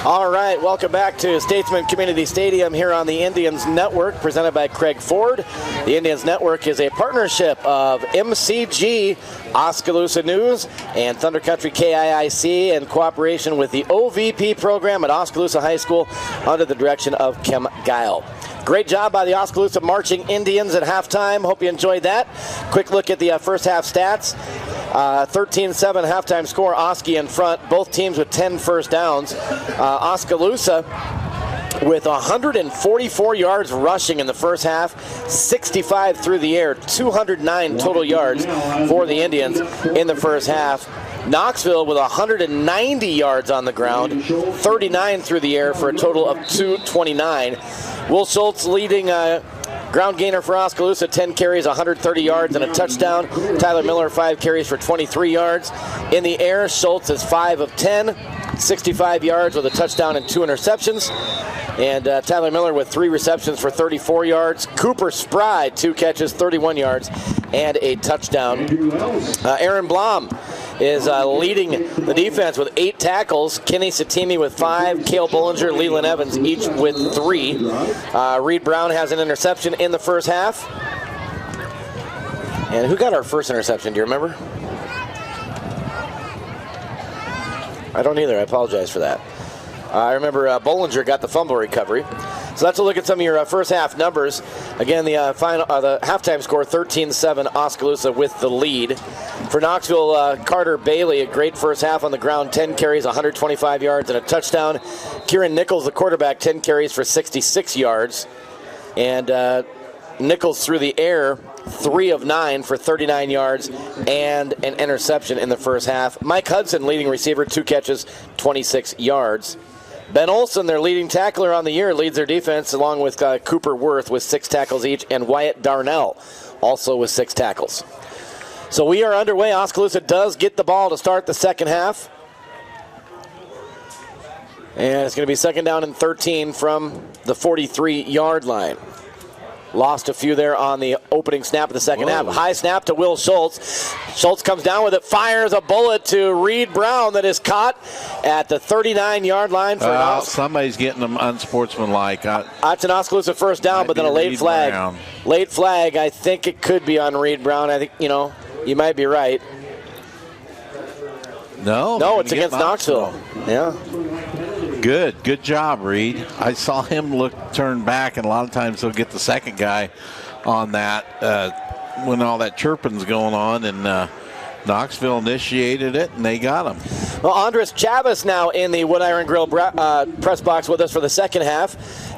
All right, welcome back to Statesman Community Stadium here on the Indians Network, presented by Craig Ford. The Indians Network is a partnership of MCG, Oskaloosa News, and Thunder Country KIIC in cooperation with the OVP program at Oskaloosa High School under the direction of Kim Guile. Great job by the Oskaloosa Marching Indians at halftime. Hope you enjoyed that. Quick look at the first half stats. 13-7 halftime score, Oski in front. Both teams with 10 first downs. Oskaloosa with 144 yards rushing in the first half, 65 through the air, 209 total yards for the Indians in the first half. Knoxville with 190 yards on the ground, 39 through the air for a total of 229. Will Schultz leading ground gainer for Oskaloosa, 10 carries, 130 yards, and a touchdown. Tyler Miller, 5 carries for 23 yards. In the air, Schultz is 5 of 10, 65 yards with a touchdown and 2 interceptions. And Tyler Miller with 3 receptions for 34 yards. Cooper Spry, 2 catches, 31 yards, and a touchdown. Aaron Blom is leading the defense with 8 tackles. Kenny Satimi with 5, Cale Bollinger, Leland Evans each with 3. Reed Brown has an interception in the first half. And who got our first interception? Do you remember? I don't either. I apologize for that. I remember Bollinger got the fumble recovery. So let's look at some of your first half numbers. Again, the halftime score, 13-7, Oskaloosa with the lead. For Knoxville, Carter Bailey, a great first half on the ground, 10 carries, 125 yards, and a touchdown. Kieran Nichols, the quarterback, 10 carries for 66 yards. And Nichols through the air, 3 of 9 for 39 yards and an interception in the first half. Mike Hudson, leading receiver, 2 catches, 26 yards. Ben Olson, their leading tackler on the year, leads their defense along with Cooper Worth with 6 tackles each, and Wyatt Darnell also with 6 tackles. So we are underway. Oskaloosa does get the ball to start the second half. And it's going to be second down and 13 from the 43-yard line. Lost a few there on the opening snap of the second half. High snap to Will Schultz. Schultz comes down with it, fires a bullet to Reed Brown that is caught at the 39-yard line. For somebody's getting them unsportsmanlike. That's an Oskaloosa first down, but then a late flag. Brown. Late flag, I think it could be on Reed Brown. I think, you might be right. No, it's against Knoxville. Yeah. Good job, Reed. I saw him turn back, and a lot of times he'll get the second guy on that when all that chirping's going on, and Knoxville initiated it, and they got him. Well, Andres Chavez now in the Wood Iron Grill press box with us for the second half,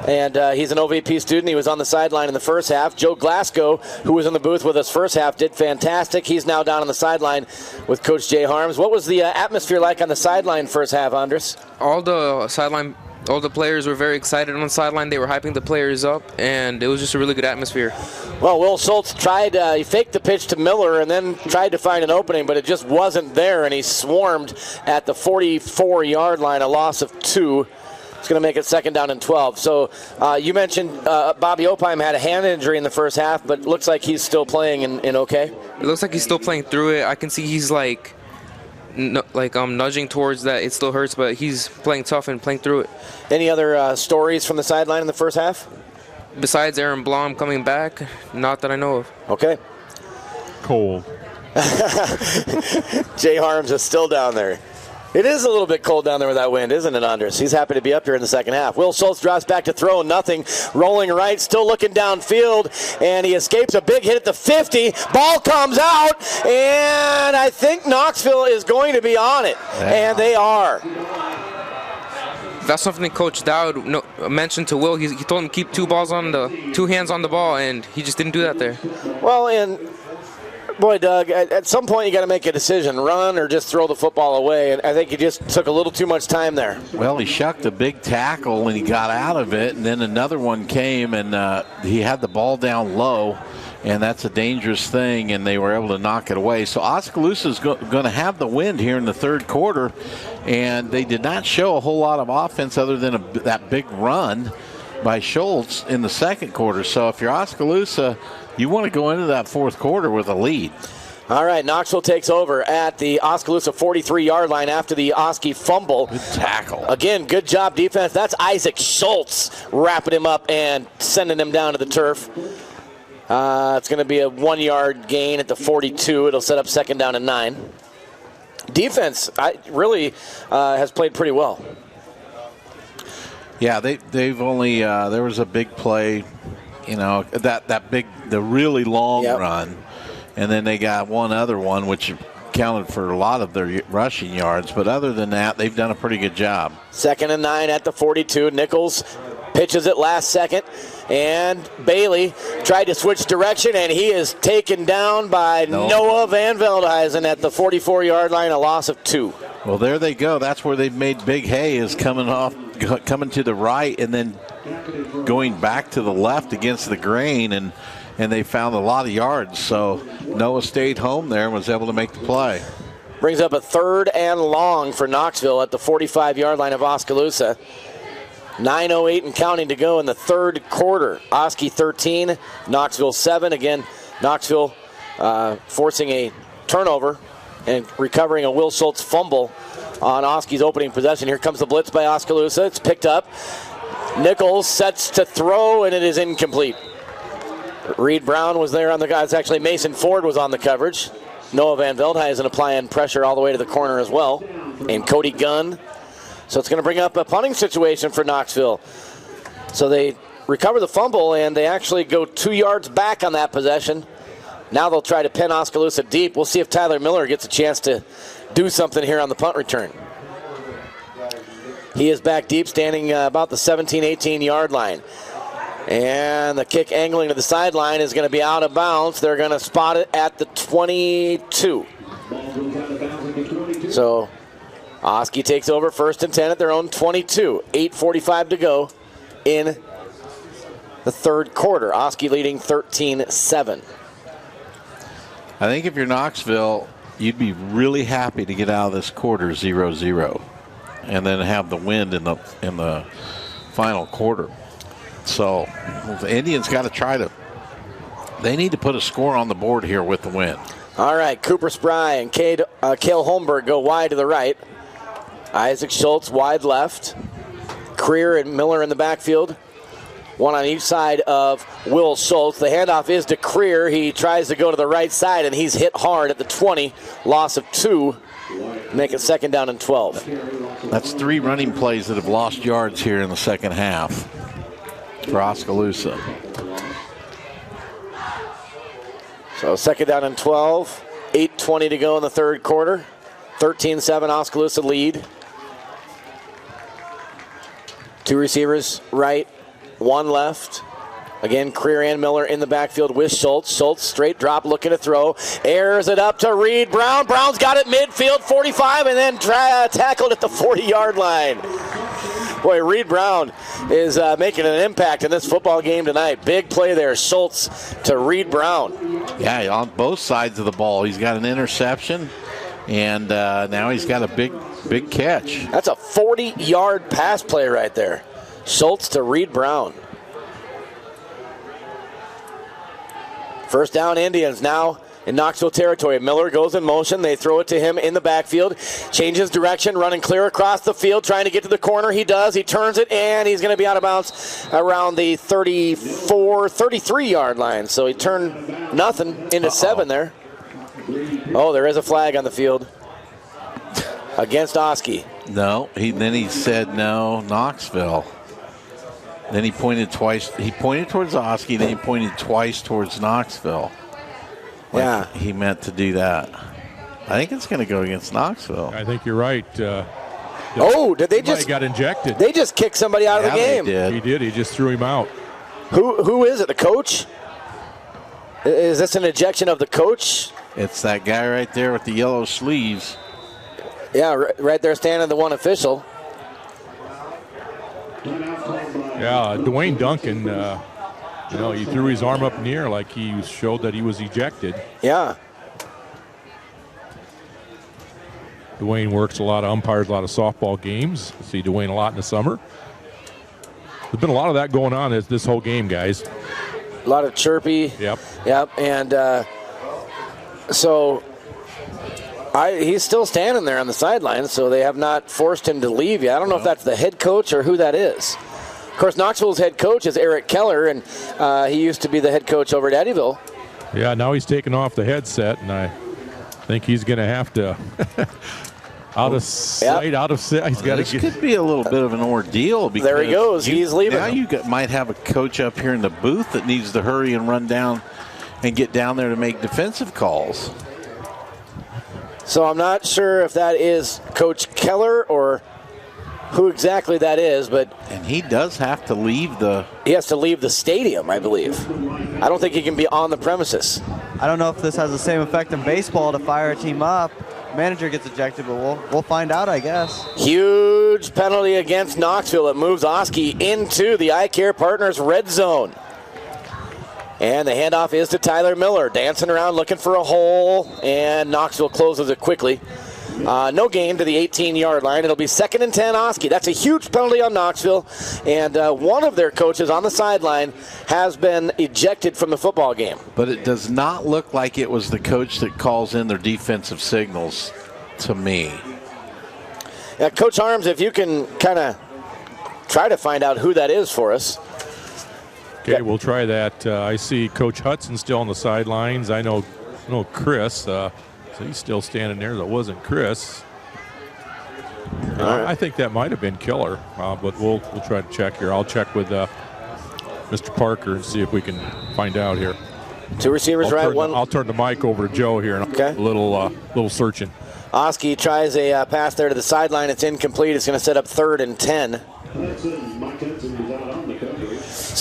and he's an OVP student. He was on the sideline in the first half. Joe Glasgow, who was in the booth with us first half, did fantastic. He's now down on the sideline with Coach Jay Harms. What was the atmosphere like on the sideline first half, Andres? All the players were very excited on the sideline. They were hyping the players up, and it was just a really good atmosphere. Well, Will Schultz he faked the pitch to Miller and then tried to find an opening, but it just wasn't there, and he swarmed at the 44-yard line, a loss of 2. It's going to make it second down and 12. So you mentioned Bobby Opheim had a hand injury in the first half, but it looks like he's still playing and okay? It looks like he's still playing through it. I can see he's nudging towards that. It still hurts, but he's playing tough and playing through it. Any other stories from the sideline in the first half? Besides Aaron Blom coming back, not that I know of. Okay. Cold. Jay Harms is still down there. It is a little bit cold down there with that wind, isn't it, Andres? He's happy to be up here in the second half. Will Schultz drops back to throw, nothing. Rolling right, still looking downfield, and he escapes a big hit at the 50. Ball comes out, and I think Knoxville is going to be on it, and they are. That's something Coach Dowd mentioned to Will. He told him to keep 2 hands on the ball, and he just didn't do that there. Well, and boy, Doug, at some point you got to make a decision, run or just throw the football away, and I think he just took a little too much time there. Well, he shucked a big tackle when he got out of it, and then another one came, and he had the ball down low, and that's a dangerous thing, and they were able to knock it away. So Oskaloosa is going to have the wind here in the third quarter, and they did not show a whole lot of offense other than that big run by Schultz in the second quarter. So if you're Oskaloosa, you want to go into that fourth quarter with a lead. All right, Knoxville takes over at the Oskaloosa 43-yard line after the Oski fumble. Good tackle. Again, good job defense. That's Isaac Schultz wrapping him up and sending him down to the turf. It's going to be a 1-yard gain at the 42. It'll set up second down and 9. Defense really has played pretty well. Yeah, they've only there was a big play, the really long run, and then they got one other one which counted for a lot of their rushing yards. But other than that, they've done a pretty good job. Second and 9 at the 42. Nichols pitches it last second, and Bailey tried to switch direction, and he is taken down by Noah Van Veldhuizen at the 44-yard line, a loss of 2. Well, there they go. That's where they've made big hay, is coming to the right and then going back to the left against the grain, and they found a lot of yards. So Noah stayed home there and was able to make the play. Brings up a 3rd and long for Knoxville at the 45-yard line of Oskaloosa. 9:08 and counting to go in the third quarter. Oski 13, Knoxville 7. Again, Knoxville forcing a turnover and recovering a Will Schultz fumble on Oski's opening possession. Here comes the blitz by Oskaloosa. It's picked up. Nichols sets to throw, and it is incomplete. Reed Brown was there on the guys. Actually, Mason Ford was on the coverage. Noah Van Veldhuizen applying pressure all the way to the corner as well. And Cody Gunn. So it's going to bring up a punting situation for Knoxville. So they recover the fumble, and they actually go 2 yards back on that possession. Now they'll try to pin Oskaloosa deep. We'll see if Tyler Miller gets a chance to do something here on the punt return. He is back deep, standing about the 17, 18-yard line. And the kick angling to the sideline is going to be out of bounds. They're going to spot it at the 22. So Oski takes over 1st and 10 at their own 22. 8:45 to go in the third quarter. Oski leading 13-7. I think if you're Knoxville, you'd be really happy to get out of this quarter 0-0 and then have the win in the final quarter. So the Indians got to they need to put a score on the board here with the win. All right, Cooper Spry and Cale Holmberg go wide to the right. Isaac Schultz wide left. Creer and Miller in the backfield. One on each side of Will Schultz. The handoff is to Creer. He tries to go to the right side, and he's hit hard at the 20. Loss of 2. Make it 2nd down and 12. That's 3 running plays that have lost yards here in the second half for Oskaloosa. So 2nd down and 12. 8:20 to go in the third quarter. 13-7 Oskaloosa lead. 2 receivers right, 1 left. Again, Creer and Miller in the backfield with Schultz. Schultz straight drop, looking to throw. Airs it up to Reed Brown. Brown's got it midfield, 45, and then tackled at the 40-yard line. Boy, Reed Brown is making an impact in this football game tonight. Big play there, Schultz to Reed Brown. Yeah, on both sides of the ball. He's got an interception, and now he's got a big catch. That's a 40-yard pass play right there. Schultz to Reed Brown. First down, Indians now in Knoxville territory. Miller goes in motion. They throw it to him in the backfield. Changes direction, running clear across the field, trying to get to the corner. He does. He turns it, and he's going to be out of bounds around the 34, 33-yard line. So he turned nothing into 7 there. Oh, there is a flag on the field against Oski. No, then he said no, Knoxville. Then he pointed twice. He pointed towards Oski, then he pointed twice towards Knoxville. Yeah. He meant to do that. I think it's going to go against Knoxville. I think you're right. Did they just got injected? They just kicked somebody out of the game. He did. He just threw him out. Who is it? The coach? Is this an ejection of the coach? It's that guy right there with the yellow sleeves. Yeah, right there standing the one official. Yeah, Dwayne Duncan, he threw his arm up in the air like he showed that he was ejected. Yeah. Dwayne works a lot of umpires, a lot of softball games. See Dwayne a lot in the summer. There's been a lot of that going on this whole game, guys. A lot of chirpy. Yep. And so he's still standing there on the sideline, so they have not forced him to leave yet. I don't know if that's the head coach or who that is. Of course, Knoxville's head coach is Eric Keller, and he used to be the head coach over at Eddyville. Yeah, now he's taking off the headset, and I think he's going to have to out of sight, out of sight. He's got to get. This could be a little bit of an ordeal. Because there he goes. He's leaving. Now you might have a coach up here in the booth that needs to hurry and run down and get down there to make defensive calls. So I'm not sure if that is Coach Keller or who exactly that is, and he does have to leave he has to leave the stadium, I believe. I don't think he can be on the premises. I don't know if this has the same effect in baseball to fire a team up. Manager gets ejected, but we'll find out, I guess. Huge penalty against Knoxville. It moves Oski into the Eye Care Partners red zone. And the handoff is to Tyler Miller, dancing around looking for a hole, and Knoxville closes it quickly. No gain to the 18-yard line. It'll be 2nd and 10 Oski. That's a huge penalty on Knoxville, and one of their coaches on the sideline has been ejected from the football game. But it does not look like it was the coach that calls in their defensive signals to me. Yeah, Coach Harms, if you can kind of try to find out who that is for us. Okay, we'll try that. I see Coach Hudson still on the sidelines. I know Chris. So he's still standing there. That wasn't Chris. I think that might have been Killer, but we'll try to check here. I'll check with Mr. Parker and see if we can find out here. 2 receivers one. I'll turn the mic over to Joe here. And a little searching. Oski tries a pass there to the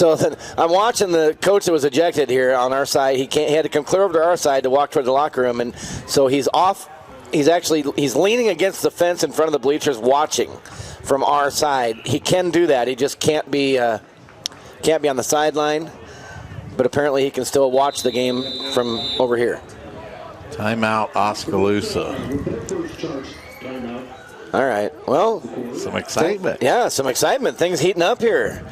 So then I'm watching the coach that was ejected here on our side. He had to come clear over to our side to walk toward the locker room, and so he's off. He's leaning against the fence in front of the bleachers, watching from our side. He can do that. He just can't be on the sideline. But apparently he can still watch the game from over here. Timeout, Oskaloosa. All right. Well, some excitement. Yeah, some excitement. Things heating up here.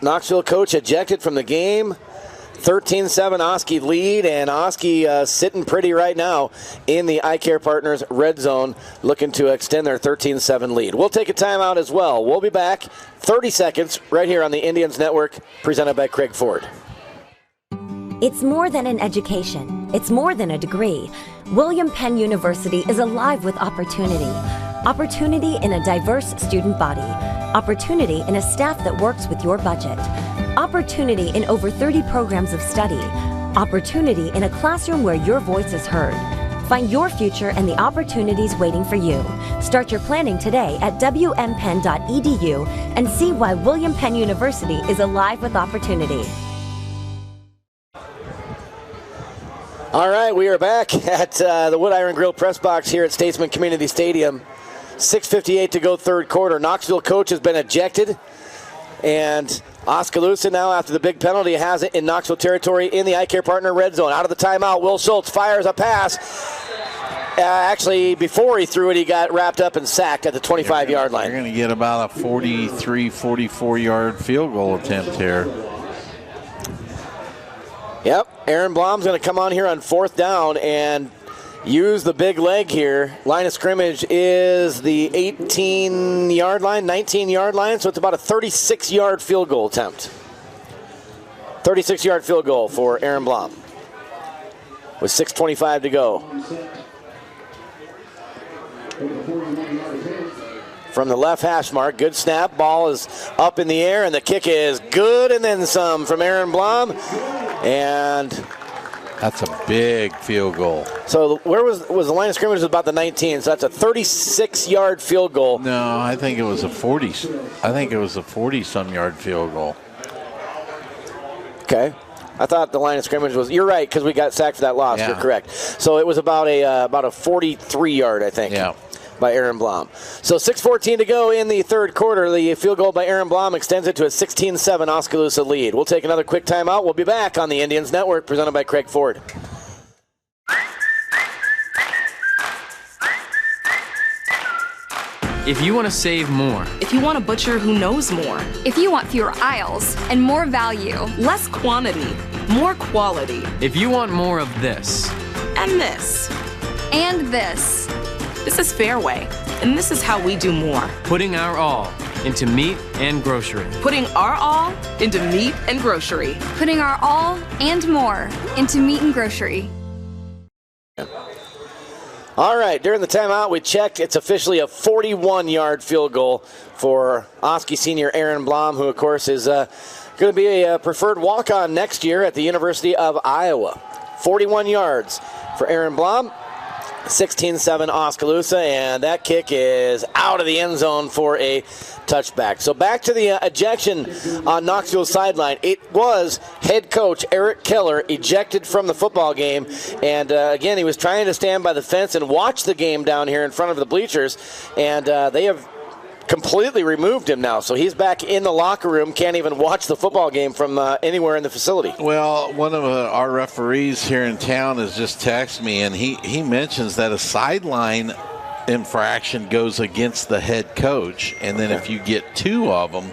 Knoxville coach ejected from the game. 13-7 Oski lead, and Oski sitting pretty right now in the Eye Care Partners red zone, looking to extend their 13-7 lead. We'll take a timeout as well. We'll be back 30 seconds right here on the Indians Network, presented by Craig Ford. It's more than an education. It's more than a degree. William Penn University is alive with opportunity. Opportunity in a diverse student body. Opportunity in a staff that works with your budget. Opportunity in over 30 programs of study. Opportunity in a classroom where your voice is heard. Find your future and the opportunities waiting for you. Start your planning today at wmpenn.edu and see why William Penn University is alive with opportunity. All right, we are back at the Wood Iron Grill press box here at Statesman Community Stadium. 6:58 to go third quarter. Knoxville coach has been ejected. And Oskaloosa now, after the big penalty, has it in Knoxville territory in the Eye Care Partner red zone. Out of the timeout, Will Schultz fires a pass. Actually, before he threw it, he got wrapped up and sacked at the 25-yard line. You're going to get about a 43, 44-yard field goal attempt here. Yep, Aaron Blom's going to come on here on fourth down and use the big leg here. Line of scrimmage is the 18-yard line, 19-yard line, so it's about a 36-yard field goal attempt. 36-yard field goal for Aaron Blom with 6:25 to go. From the left hash mark, good snap. Ball is up in the air, and the kick is good, and then some from Aaron Blom. And that's a big field goal. So where was the line of scrimmage? Was about the 19, so that's a 36-yard field goal. No, I think it was a 40. I think it was a 40-some-yard field goal. Okay. I thought the line of scrimmage was. You're right, because we got sacked for that loss. Yeah. You're correct. So it was about a 43-yard, I think. Yeah. By Aaron Blom. So 6:14 to go in the third quarter. The field goal by Aaron Blom extends it to a 16-7 Oskaloosa lead. We'll take another quick timeout. We'll be back on the Indians Network, presented by Craig Ford. If you want to save more. If you want a butcher who knows more. If you want fewer aisles and more value. Less quantity, more quality. If you want more of this. And this. And this. This is Fairway, and this is how we do more. Putting our all into meat and grocery. Putting our all into meat and grocery. Putting our all and more into meat and grocery. All right, during the timeout, we checked. It's officially a 41-yard field goal for Oski senior Aaron Blom, who, of course, is going to be a preferred walk-on next year at the University of Iowa. 41 yards for Aaron Blom. 16-7 Oskaloosa, and that kick is out of the end zone for a touchback. So back to the ejection on Knoxville's sideline. It was head coach Eric Keller ejected from the football game, and again, he was trying to stand by the fence and watch the game down here in front of the bleachers, and they have completely removed him now. So he's back in the locker room, can't even watch the football game from anywhere in the facility. Well, one of our referees here in town has just texted me, and he mentions that a sideline infraction goes against the head coach, and then if you get two of them.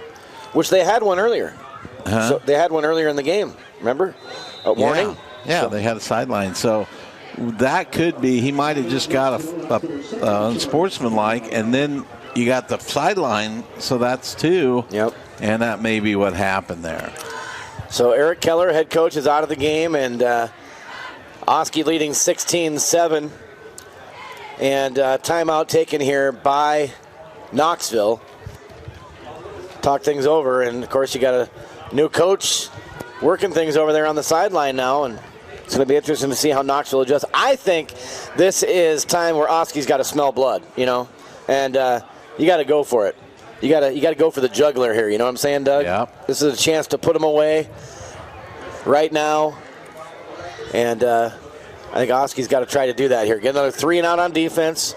Which they had one earlier. So they had one earlier in the game, remember? A warning? Yeah, they had a sideline. So that could be, he might have just got a unsportsmanlike, and then you got the sideline, so that's two. Yep. And that may be what happened there. So Eric Keller, head coach, is out of the game, and Oski leading 16-7. And timeout taken here by Knoxville. Talk things over, and of course you got a new coach working things over there on the sideline now, and it's going to be interesting to see how Knoxville adjusts. I think this is time where Oski's got to smell blood, and you got to go for it. you gotta go for the juggler here. You know what I'm saying, Doug? Yeah. This is a chance to put them away right now. And I think Oski's got to try to do that here. Get another 3 and out on defense.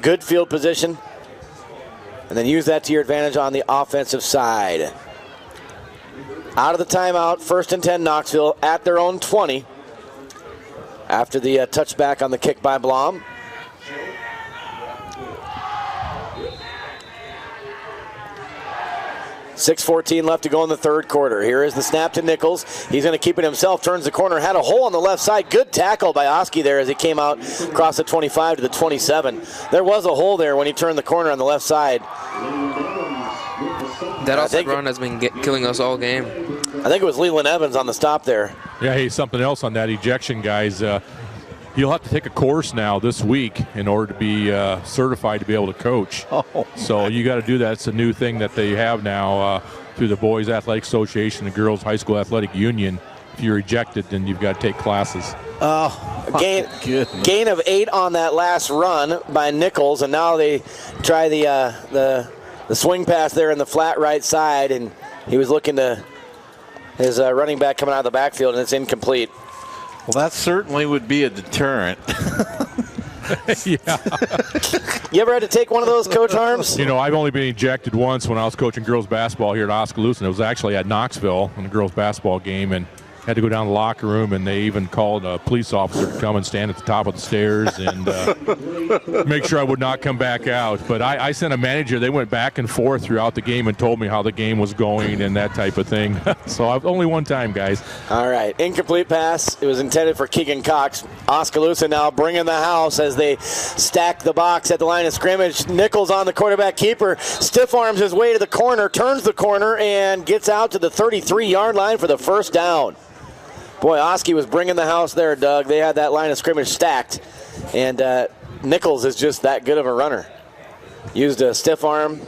Good field position. And then use that to your advantage on the offensive side. Out of the timeout, 1st and 10 Knoxville at their own 20 after the touchback on the kick by Blom. .6:14 left to go in the third quarter. Here is the snap to Nichols. He's going to keep it himself. Turns the corner. Had a hole on the left side. Good tackle by Oski there as he came out across the 25 to the 27. There was a hole there when he turned the corner on the left side. That outside run has been killing us all game. I think it was Leland Evans on the stop there. Yeah, hey, something else on that ejection, guys. You'll have to take a course now this week in order to be certified to be able to coach. So you got to do that. It's a new thing that they have now through the Boys Athletic Association and Girls High School Athletic Union. If you're ejected, then you've got to take classes. Gain of 8 on that last run by Nichols, and now they try the swing pass there in the flat right side, and he was looking to his running back coming out of the backfield, and it's incomplete. Well, that certainly would be a deterrent. Yeah. You ever had to take one of those, Coach Harms? You know, I've only been ejected once when I was coaching girls basketball here at Oskaloosa, and it was actually at Knoxville in a girls basketball game, and had to go down to the locker room, and they even called a police officer to come and stand at the top of the stairs and make sure I would not come back out. But I sent a manager. They went back and forth throughout the game and told me how the game was going and that type of thing. So only one time, guys. All right, incomplete pass. It was intended for Keegan Cox. Oskaloosa now bringing the house as they stack the box at the line of scrimmage. Nichols on the quarterback keeper. Stiff arms his way to the corner, turns the corner, and gets out to the 33-yard line for the first down. Boy, Oski was bringing the house there, Doug. They had that line of scrimmage stacked. And Nichols is just that good of a runner. Used a stiff arm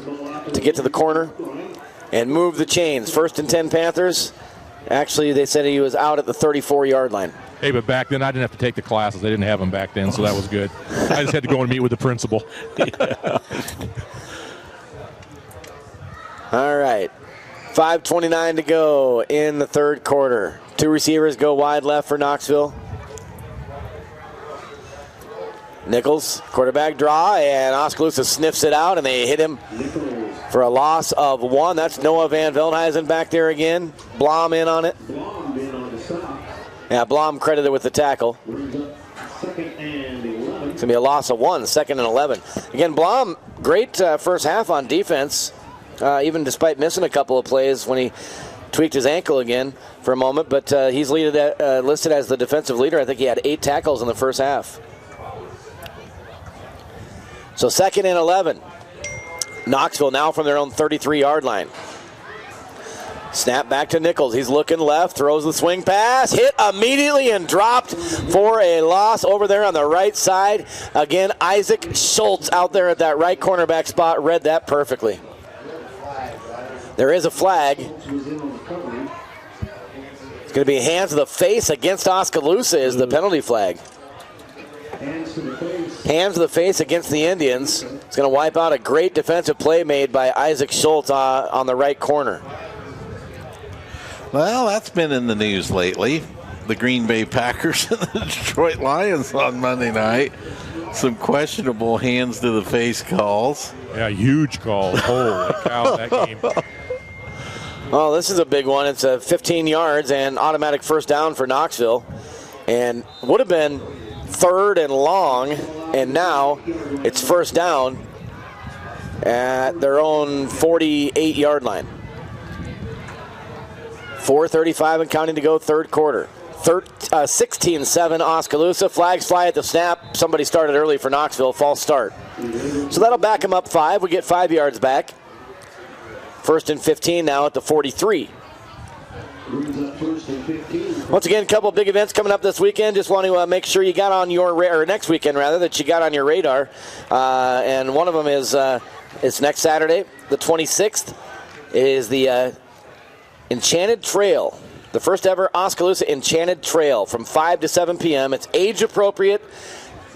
to get to the corner and move the chains. 1st and 10 Panthers. Actually, they said he was out at the 34-yard line. Hey, but back then I didn't have to take the classes. They didn't have them back then, so that was good. I just had to go and meet with the principal. All right. 5:29 to go in the third quarter. 2 receivers go wide left for Knoxville. Nichols, quarterback draw, and Oskaloosa sniffs it out, and they hit him for a loss of 1. That's Noah Van Veldhuizen back there again. Blom in on it. Yeah, Blom credited with the tackle. It's going to be a loss of 1, 2nd and 11. Again, Blom, great first half on defense, even despite missing a couple of plays when he tweaked his ankle again for a moment, but he's listed as the defensive leader. I think he had 8 tackles in the first half. So 2nd and 11. Knoxville now from their own 33-yard line. Snap back to Nichols. He's looking left, throws the swing pass, hit immediately and dropped for a loss over there on the right side. Again, Isaac Schultz out there at that right cornerback spot read that perfectly. There is a flag. It's going to be hands to the face against Oskaloosa is the penalty flag. Hands to the face against the Indians. It's going to wipe out a great defensive play made by Isaac Schultz on the right corner. Well, that's been in the news lately. The Green Bay Packers and the Detroit Lions on Monday night. Some questionable hands to the face calls. Yeah, huge calls. Holy cow, that game. Well, this is a big one. It's 15 yards and automatic first down for Knoxville. And would have been 3rd and long, and now it's first down at their own 48-yard line. 4:35 and counting to go, third quarter. 16-7 Oskaloosa. Flags fly at the snap. Somebody started early for Knoxville. False start. So that'll back them up 5. We get 5 yards back. 1st and 15 now at the 43. Once again, a couple of big events coming up this weekend. Just want to make sure you got on your or next weekend rather that you got on your radar. And one of them is it's next Saturday, the 26th. It is the Enchanted Trail, the first ever Oskaloosa Enchanted Trail from 5 to 7 p.m. It's age-appropriate,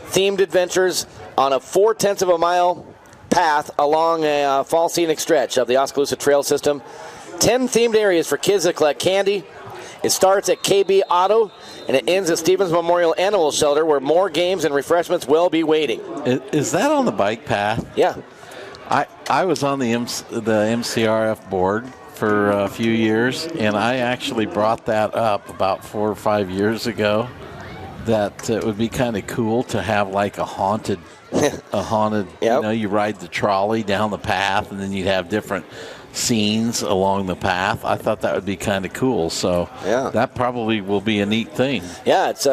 themed adventures on a 0.4 mile path along a fall scenic stretch of the Oskaloosa Trail System. 10 themed areas for kids to collect candy. It starts at KB Auto, and it ends at Stevens Memorial Animal Shelter, where more games and refreshments will be waiting. Is that on the bike path? Yeah. I was on the MCRF board for a few years, and I actually brought that up about 4 or 5 years ago, that it would be kind of cool to have like a haunted, yep. You ride the trolley down the path, and then you'd have different scenes along the path. I thought that would be kind of cool, so that probably will be a neat thing. Yeah, it's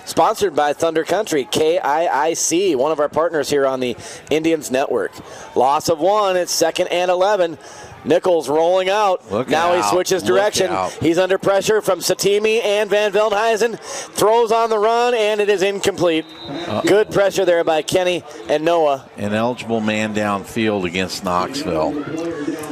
sponsored by Thunder Country, KIIC, one of our partners here on the Indians Network. Loss of 1, it's 2nd and 11. Nichols rolling out. Now he switches direction. He's under pressure from Satimi and Van Veldhuizen. Throws on the run, and it is incomplete. Good pressure there by Kenny and Noah. An eligible man downfield against Knoxville.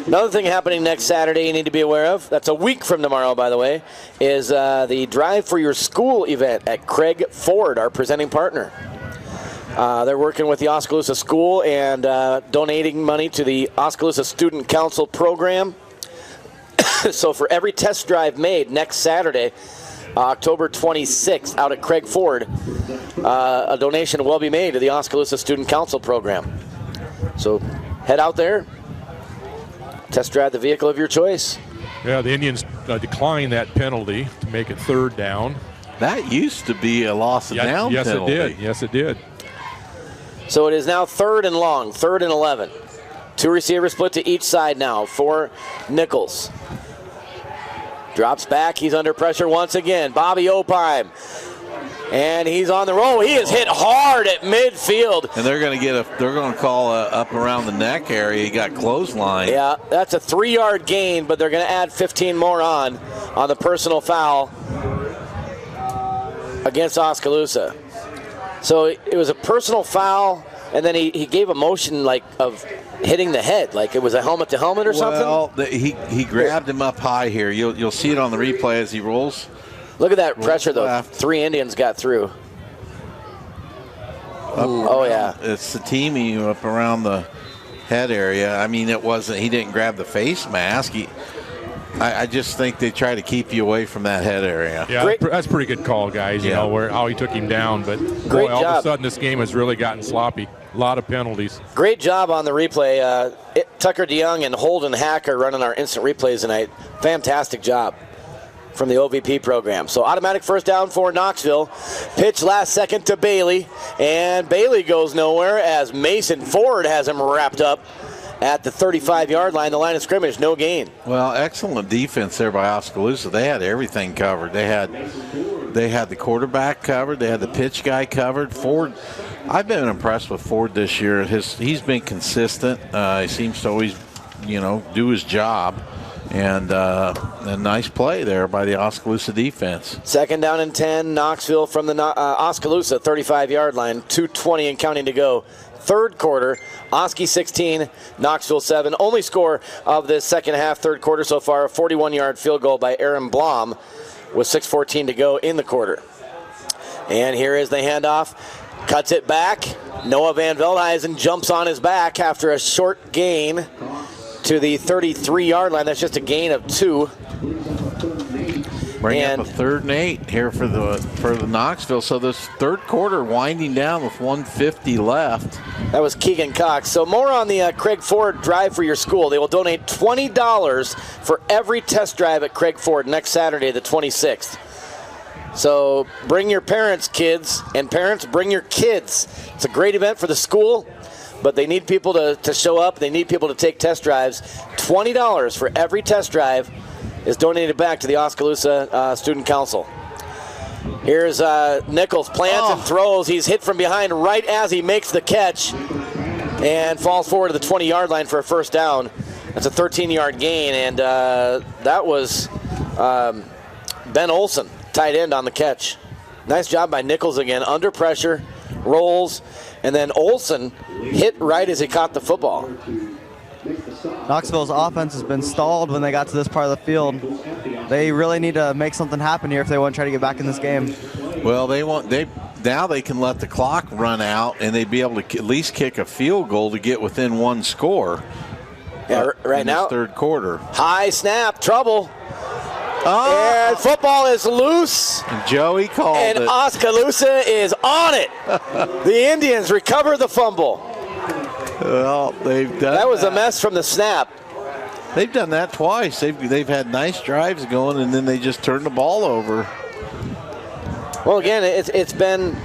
Another thing happening next Saturday you need to be aware of, that's a week from tomorrow, by the way, is the Drive for Your School event at Craig Ford, our presenting partner. They're working with the Oskaloosa School and donating money to the Oskaloosa Student Council program. So for every test drive made next Saturday, October 26th, out at Craig Ford, a donation will be made to the Oskaloosa Student Council program. So head out there, test drive the vehicle of your choice. Yeah, the Indians declined that penalty to make it 3rd down. That used to be a loss of down penalty. It did. Yes, it did. So it is now 3rd and long, 3rd and 11. 2 receivers split to each side now for Nichols. Drops back, he's under pressure once again. Bobby Opheim. And he's on the roll. He is hit hard at midfield. And they're going to call up around the neck area. He got clothesline. Yeah, that's a 3-yard gain, but they're going to add 15 more on the personal foul against Oskaloosa. So it was a personal foul, and then he gave a motion like of hitting the head, like it was a helmet to helmet or something. Well, he grabbed him up high here. You'll see it on the replay as he rolls. Look at that pressure though. 3 Indians got through. Yeah. It's Satimi up around the head area. I mean, he didn't grab the face mask. I just think they try to keep you away from that head area. Yeah, that's a pretty good call, guys, you know, how he took him down. But boy, all of a sudden this game has really gotten sloppy. A lot of penalties. Great job on the replay. Tucker DeYoung and Holden Hacker running our instant replays tonight. Fantastic job from the OVP program. So automatic 1st down for Knoxville. Pitch last second to Bailey. And Bailey goes nowhere as Mason Ford has him wrapped up at the 35-yard line, the line of scrimmage, no gain. Well, excellent defense there by Oskaloosa. They had everything covered. They had the quarterback covered. They had the pitch guy covered. Ford, I've been impressed with Ford this year. He's been consistent. He seems to always, do his job. And a nice play there by the Oskaloosa defense. 2nd down and 10, Knoxville from the Oskaloosa 35-yard line, 2:20 and counting to go. 3rd quarter, Oski 16, Knoxville 7. Only score of the second half, 3rd quarter so far, a 41-yard field goal by Aaron Blom with 6:14 to go in the quarter. And here is the handoff. Cuts it back. Noah Van Veldhuizen jumps on his back after a short gain to the 33-yard line. That's just a gain of 2. Bring up a 3rd and 8 here for the Knoxville. So this 3rd quarter winding down with 1:50 left. That was Keegan Cox. So more on the Craig Ford Drive for Your School. They will donate $20 for every test drive at Craig Ford next Saturday, the 26th. So bring your parents, kids, and parents, bring your kids. It's a great event for the school, but they need people to show up. They need people to take test drives. $20 for every test drive is donated back to the Oskaloosa Student Council. Here's Nichols, plants and throws. He's hit from behind right as he makes the catch and falls forward to the 20-yard line for a 1st down. That's a 13-yard gain, and that was Ben Olson, tight end, on the catch. Nice job by Nichols again, under pressure, rolls, and then Olson hit right as he caught the football. Knoxville's offense has been stalled when they got to this part of the field. They really need to make something happen here if they want to try to get back in this game. Well, they now they can let the clock run out, and they'd be able to at least kick a field goal to get within one score. Yeah, right now, third quarter. High snap, trouble. And football is loose. And Joey called it. And Oskaloosa is on it. The Indians recover the fumble. Well, they've done that. Was a mess from the snap. They've done that twice. They've had nice drives going, and then they just turn the ball over. Well, again, it's been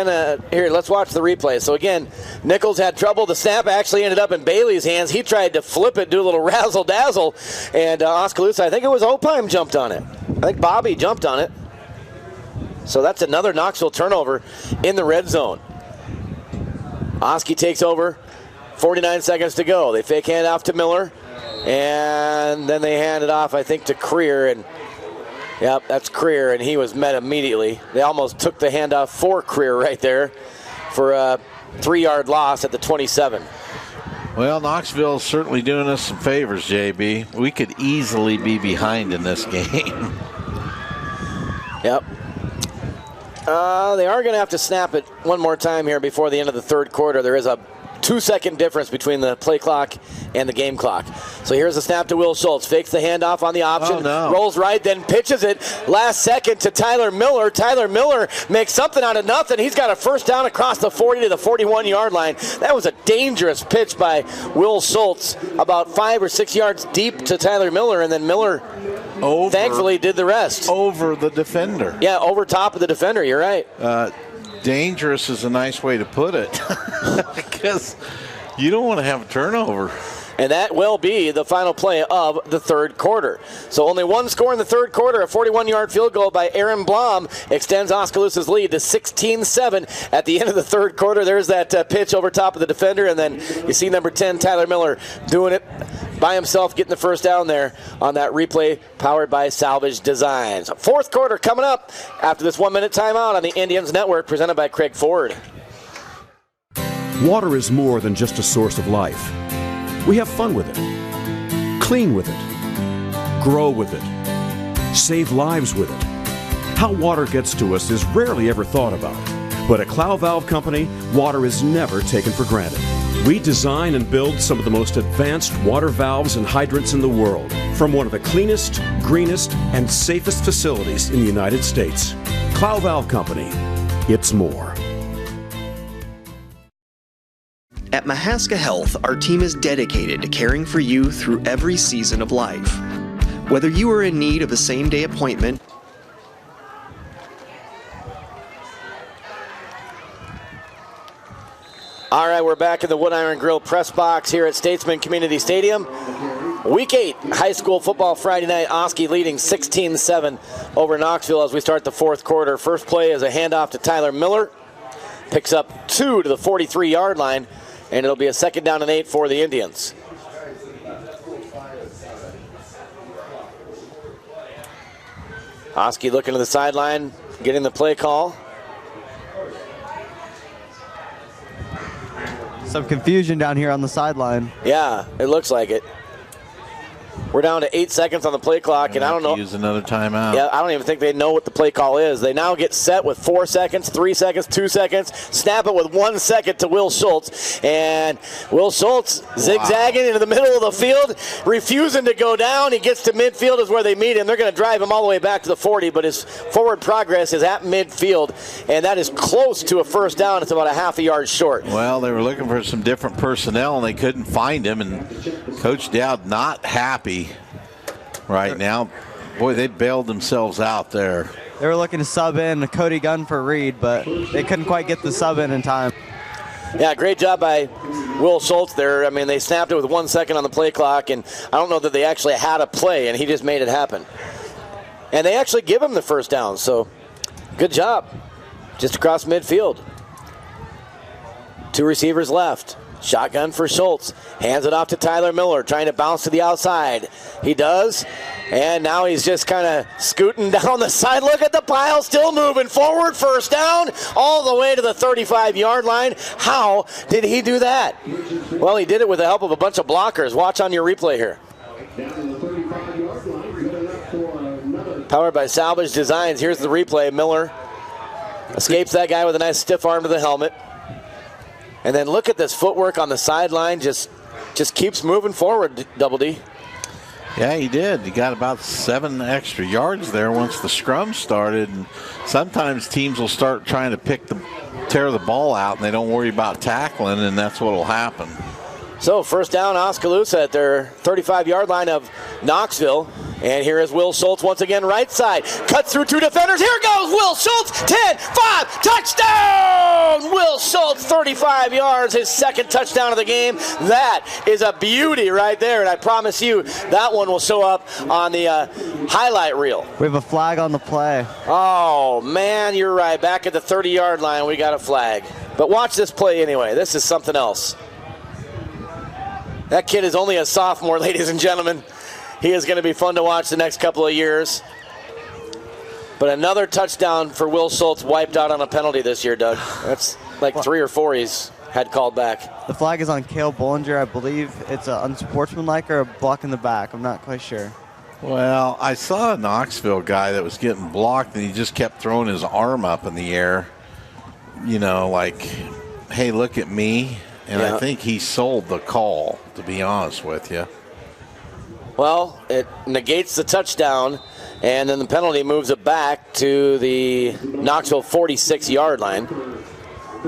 a here. Let's watch the replay. So again, Nichols had trouble. The snap actually ended up in Bailey's hands. He tried to flip it, do a little razzle dazzle, and Oskaloosa. I think it was Opheim jumped on it. I think Bobby jumped on it. So that's another Knoxville turnover in the red zone. Oski takes over. 49 seconds to go. They fake hand off to Miller, and then they hand it off, I think, to Creer. And yep, that's Creer, and he was met immediately. They almost took the handoff for Creer right there for a 3-yard loss at the 27. Well, Knoxville's certainly doing us some favors, JB. We could easily be behind in this game. Yep. They are going to have to snap it one more time here before the end of the third quarter. There is a 2-second difference between the play clock and the game clock. So here's the snap to Will Schultz. Fakes the handoff on the option. Rolls right, then pitches it last second to Tyler Miller. Tyler Miller makes something out of nothing. He's got a first down across the 40 to the 41-yard line. That was a dangerous pitch by Will Schultz, about 5 or 6 yards deep to Tyler Miller, and then Miller thankfully did the rest. Over the defender. Yeah, over top of the defender. You're right. Dangerous is a nice way to put it, because you don't want to have a turnover. And that will be the final play of the third quarter. So only one score in the third quarter. A 41-yard field goal by Aaron Blom extends Oskaloosa's lead to 16-7 at the end of the third quarter. There's that pitch over top of the defender, and then you see number 10, Tyler Miller, doing it by himself, getting the first down there on that replay powered by Salvage Designs. Fourth quarter coming up after this 1-minute timeout on the Indians Network, presented by Craig Ford. Water is more than just a source of life. We have fun with it, clean with it, grow with it, save lives with it. How water gets to us is rarely ever thought about. But at Clow Valve Company, water is never taken for granted. We design and build some of the most advanced water valves and hydrants in the world from one of the cleanest, greenest, and safest facilities in the United States. Clow Valve Company, it's more. At Mahaska Health, our team is dedicated to caring for you through every season of life. Whether you are in need of a same-day appointment, All right, we're back in the Wood Iron Grill press box here at Statesman Community Stadium. Week 8 high school football Friday night. Oski leading 16-7 over Knoxville as we start the fourth quarter. First play is a handoff to Tyler Miller. Picks up 2 to the 43-yard line, and it'll be a 2nd down and 8 for the Indians. Oski looking to the sideline, getting the play call. Some confusion down here on the sideline. Yeah, it looks like it. We're down to 8 seconds on the play clock, and I don't know. Use another timeout. Yeah, I don't even think they know what the play call is. They now get set with 4 seconds, 3 seconds, 2 seconds. Snap it with 1 second to Will Schultz. And Will Schultz zigzagging into the middle of the field, refusing to go down. He gets to midfield is where they meet him. They're going to drive him all the way back to the 40, but his forward progress is at midfield, and that is close to a first down. It's about a half a yard short. Well, they were looking for some different personnel, and they couldn't find him, and Coach Dowd not happy right now. Boy, they bailed themselves out there. They were looking to sub in Cody Gunn for Reed, but they couldn't quite get the sub in time. Yeah, great job by Will Schultz there. I mean, they snapped it with 1 second on the play clock, and I don't know that they actually had a play, and he just made it happen. And they actually give him the first down, so good job. Just across midfield. 2 receivers left. Shotgun for Schultz. Hands it off to Tyler Miller, trying to bounce to the outside. He does. And now he's just kind of scooting down the side. Look at the pile, still moving forward. First down, all the way to the 35-yard line. How did he do that? Well, he did it with the help of a bunch of blockers. Watch on your replay here. Powered by Salvage Designs. Here's the replay. Miller Escapes that guy with a nice stiff arm to the helmet. And then look at this footwork on the sideline. Just keeps moving forward, Double D. Yeah, he did. He got about 7 extra yards there once the scrum started. And sometimes teams will start trying to tear the ball out, and they don't worry about tackling, and that's what will happen. So first down, Oskaloosa at their 35-yard line of Knoxville. And here is Will Schultz once again, right side. Cuts through 2 defenders. Here goes Will Schultz. 10, 5, touchdown! Will Schultz, 35 yards, his second touchdown of the game. That is a beauty right there. And I promise you that one will show up on the highlight reel. We have a flag on the play. Oh, man, you're right. Back at the 30-yard line, we got a flag. But watch this play anyway. This is something else. That kid is only a sophomore, ladies and gentlemen. He is going to be fun to watch the next couple of years. But another touchdown for Will Schultz wiped out on a penalty this year, Doug. That's like 3 or 4 he's had called back. The flag is on Cale Bollinger. I believe it's unsportsmanlike or a block in the back. I'm not quite sure. Well, I saw a Knoxville guy that was getting blocked, and he just kept throwing his arm up in the air. You know, like, hey, look at me. And I think he sold the call, to be honest with you. Well, it negates the touchdown, and then the penalty moves it back to the Knoxville 46-yard line.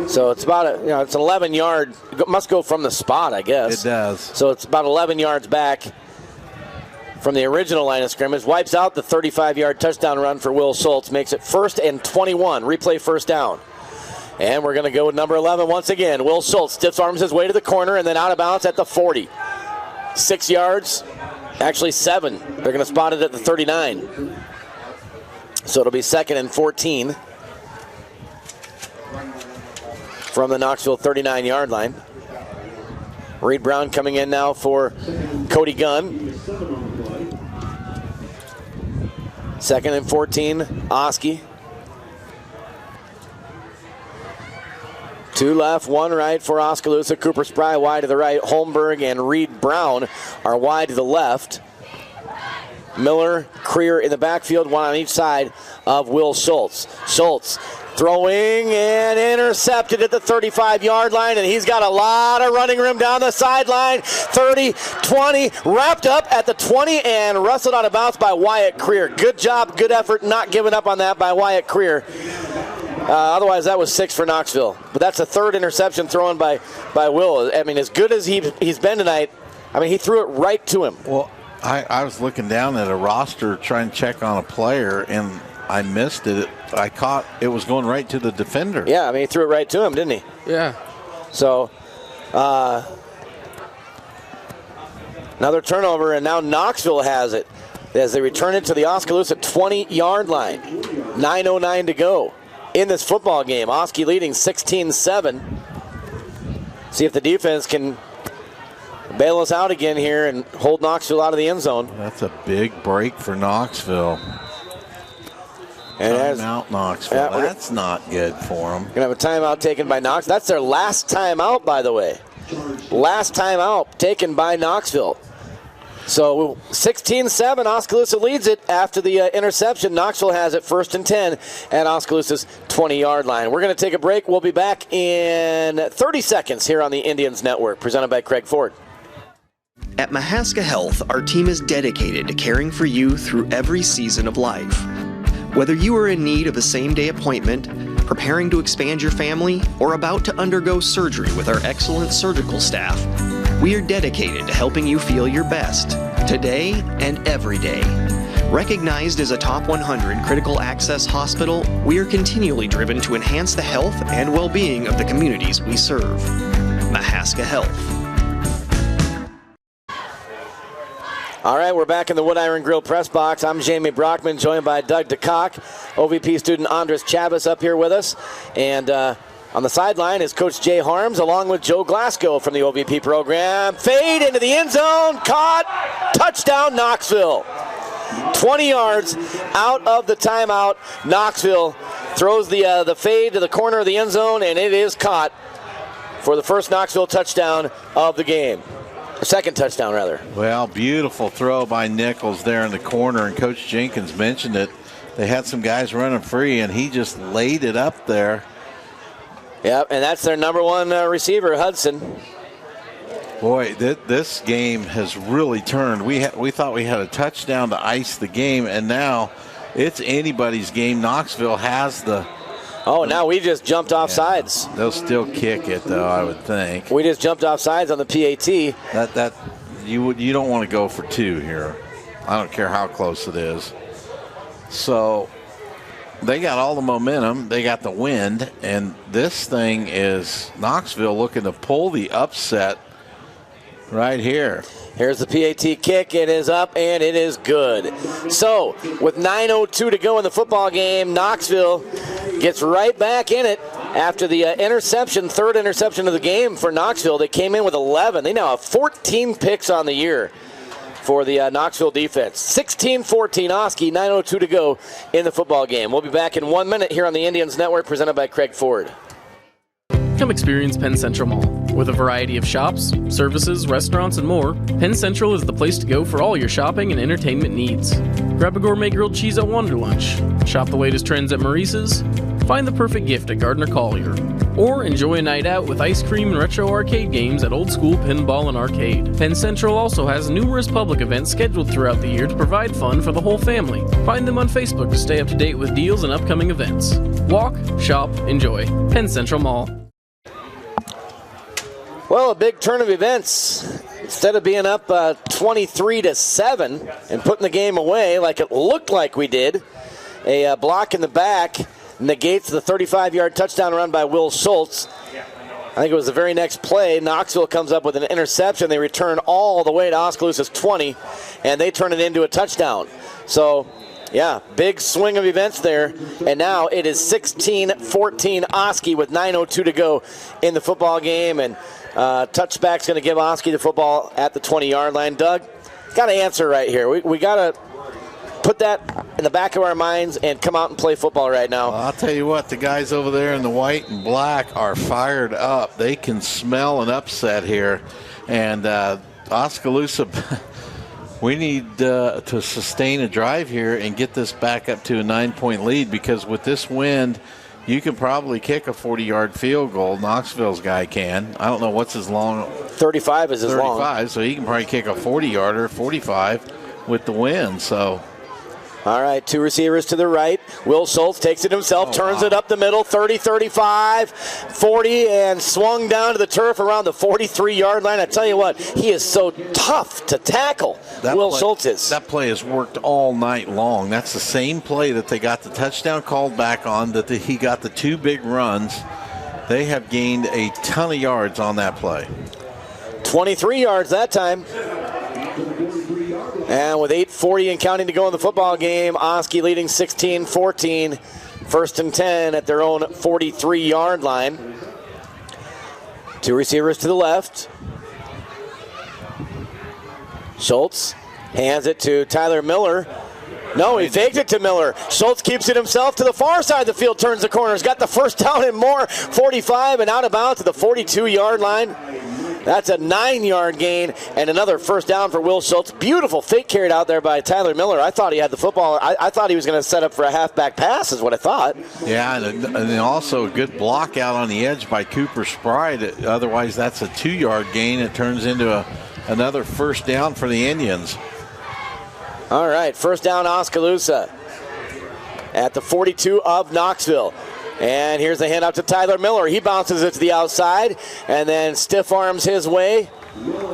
So it's about it's an 11-yard. It must go from the spot, I guess. It does. So it's about 11 yards back from the original line of scrimmage. Wipes out the 35-yard touchdown run for Will Schultz. Makes it 1st and 21. Replay first down. And we're going to go with number 11 once again. Will Schultz stiff arms his way to the corner and then out of bounds at the 40. 6 yards. Actually 7. They're going to spot it at the 39. So it'll be 2nd and 14 from the Knoxville 39-yard line. Reed Brown coming in now for Cody Gunn. 2nd and 14, Oski. 2 left, 1 right for Oskaloosa. Cooper Spry wide to the right. Holmberg and Reed Brown are wide to the left. Miller, Creer in the backfield, 1 on each side of Will Schultz. Schultz throwing and intercepted at the 35-yard line, and he's got a lot of running room down the sideline. 30, 20, wrapped up at the 20 and wrestled out of bounds by Wyatt Creer. Good job, good effort, not giving up on that by Wyatt Creer. Otherwise, that was 6 for Knoxville. But that's a 3rd interception thrown by Will. I mean, as good as he's been tonight, I mean, he threw it right to him. Well, I was looking down at a roster trying to check on a player, and I missed it. I caught it was going right to the defender. Yeah, I mean, he threw it right to him, didn't he? Yeah. So, another turnover, and now Knoxville has it as they return it to the Oskaloosa 20-yard line. 9:09 to go in this football game. Oski leading 16-7. See if the defense can bail us out again here and hold Knoxville out of the end zone. That's a big break for Knoxville. And timeout, Knoxville. Yeah, that's not good for them. Going to have a timeout taken by Knoxville. That's their last timeout, by the way. Last timeout taken by Knoxville. So 16-7, Oskaloosa leads it after the interception. Knoxville has it 1st and 10 at Oskaloosa's 20-yard line. We're going to take a break. We'll be back in 30 seconds here on the Indians Network, presented by Craig Ford. At Mahaska Health, our team is dedicated to caring for you through every season of life. Whether you are in need of a same-day appointment, preparing to expand your family, or about to undergo surgery with our excellent surgical staff, we are dedicated to helping you feel your best, today and every day. Recognized as a top 100 critical access hospital, we are continually driven to enhance the health and well-being of the communities we serve. Mahaska Health. All right, we're back in the Wood Iron Grill press box. I'm Jamie Brockman, joined by Doug DeCock. OVP student Andres Chavez up here with us. And on the sideline is Coach Jay Harms, along with Joe Glasgow from the OVP program. Fade into the end zone, caught, touchdown Knoxville. 20 yards out of the timeout. Knoxville throws the fade to the corner of the end zone, and it is caught for the first Knoxville touchdown of the game. Second touchdown, rather. Well, beautiful throw by Nichols there in the corner, and Coach Jenkins mentioned it. they had some guys running free, and he just laid it up there. Yep, and that's their number one receiver, Hudson. Boy, this game has really turned. We thought we had a touchdown to ice the game, and now it's anybody's game. Knoxville has the... Oh, now we just jumped off sides. They'll still kick it, though, I would think. We just jumped off sides on the PAT. You don't want to go for 2 here. I don't care how close it is. So they got all the momentum. They got the wind, and this thing is Knoxville looking to pull the upset right here. Here's the PAT kick. It is up, and it is good. So, with 9:02 to go in the football game, Knoxville gets right back in it after the interception, third interception of the game for Knoxville. They came in with 11. They now have 14 picks on the year for the Knoxville defense. 16-14 Oski, 9:02 to go in the football game. We'll be back in 1 minute here on the Indians Network, presented by Craig Ford. Come experience Penn Central Mall. With a variety of shops, services, restaurants, and more, Penn Central is the place to go for all your shopping and entertainment needs. Grab a gourmet grilled cheese at Wonder Lunch, shop the latest trends at Maurice's, find the perfect gift at Gardner Collier, or enjoy a night out with ice cream and retro arcade games at Old School Pinball and Arcade. Penn Central also has numerous public events scheduled throughout the year to provide fun for the whole family. Find them on Facebook to stay up to date with deals and upcoming events. Walk, shop, enjoy. Penn Central Mall. Well, a big turn of events. Instead of being up 23-7 and putting the game away like it looked like we did, a block in the back negates the 35-yard touchdown run by Will Schultz. I think it was the very next play. Knoxville comes up with an interception. They return all the way to Oskaloosa's 20, and they turn it into a touchdown. So, yeah, big swing of events there. And now it is 16-14 Oski with 9:02 to go in the football game. And touchback's going to give Oski the football at the 20-yard line. Doug, got to answer right here. We got to put that in the back of our minds and come out and play football right now. Well, I'll tell you what, the guys over there in the white and black are fired up. They can smell an upset here. And Oskaloosa, we need to sustain a drive here and get this back up to a 9-point lead, because with this wind, you can probably kick a 40-yard field goal. Knoxville's guy can. I don't know what's his long. 35 is his long. 35, so he can probably kick a 40-yarder, 45 with the wind. So, all right, 2 receivers to the right. Will Schultz takes it himself, turns it up the middle, 30, 35, 40, and swung down to the turf around the 43-yard line. I tell you what, he is so tough to tackle, Will Schultz is. That play has worked all night long. That's the same play that they got the touchdown called back on, that he got the 2 big runs. They have gained a ton of yards on that play. 23 yards that time. And with 8:40 and counting to go in the football game, Oski leading 16-14. 1st and 10 at their own 43-yard line. 2 receivers to the left. Schultz hands it to Tyler Miller. No, he faked it to Miller. Schultz keeps it himself to the far side of the field, turns the corner. He's got the first down and more. 45 and out of bounds to the 42-yard line. That's a 9-yard gain and another first down for Will Schultz. Beautiful fake carried out there by Tyler Miller. I thought he had the football. I thought he was going to set up for a halfback pass is what I thought. Yeah, and also a good block out on the edge by Cooper Spride. Otherwise, that's a 2-yard gain. It turns into another first down for the Indians. All right, first down Oskaloosa at the 42 of Knoxville. And here's the handout to Tyler Miller. He bounces it to the outside and then stiff arms his way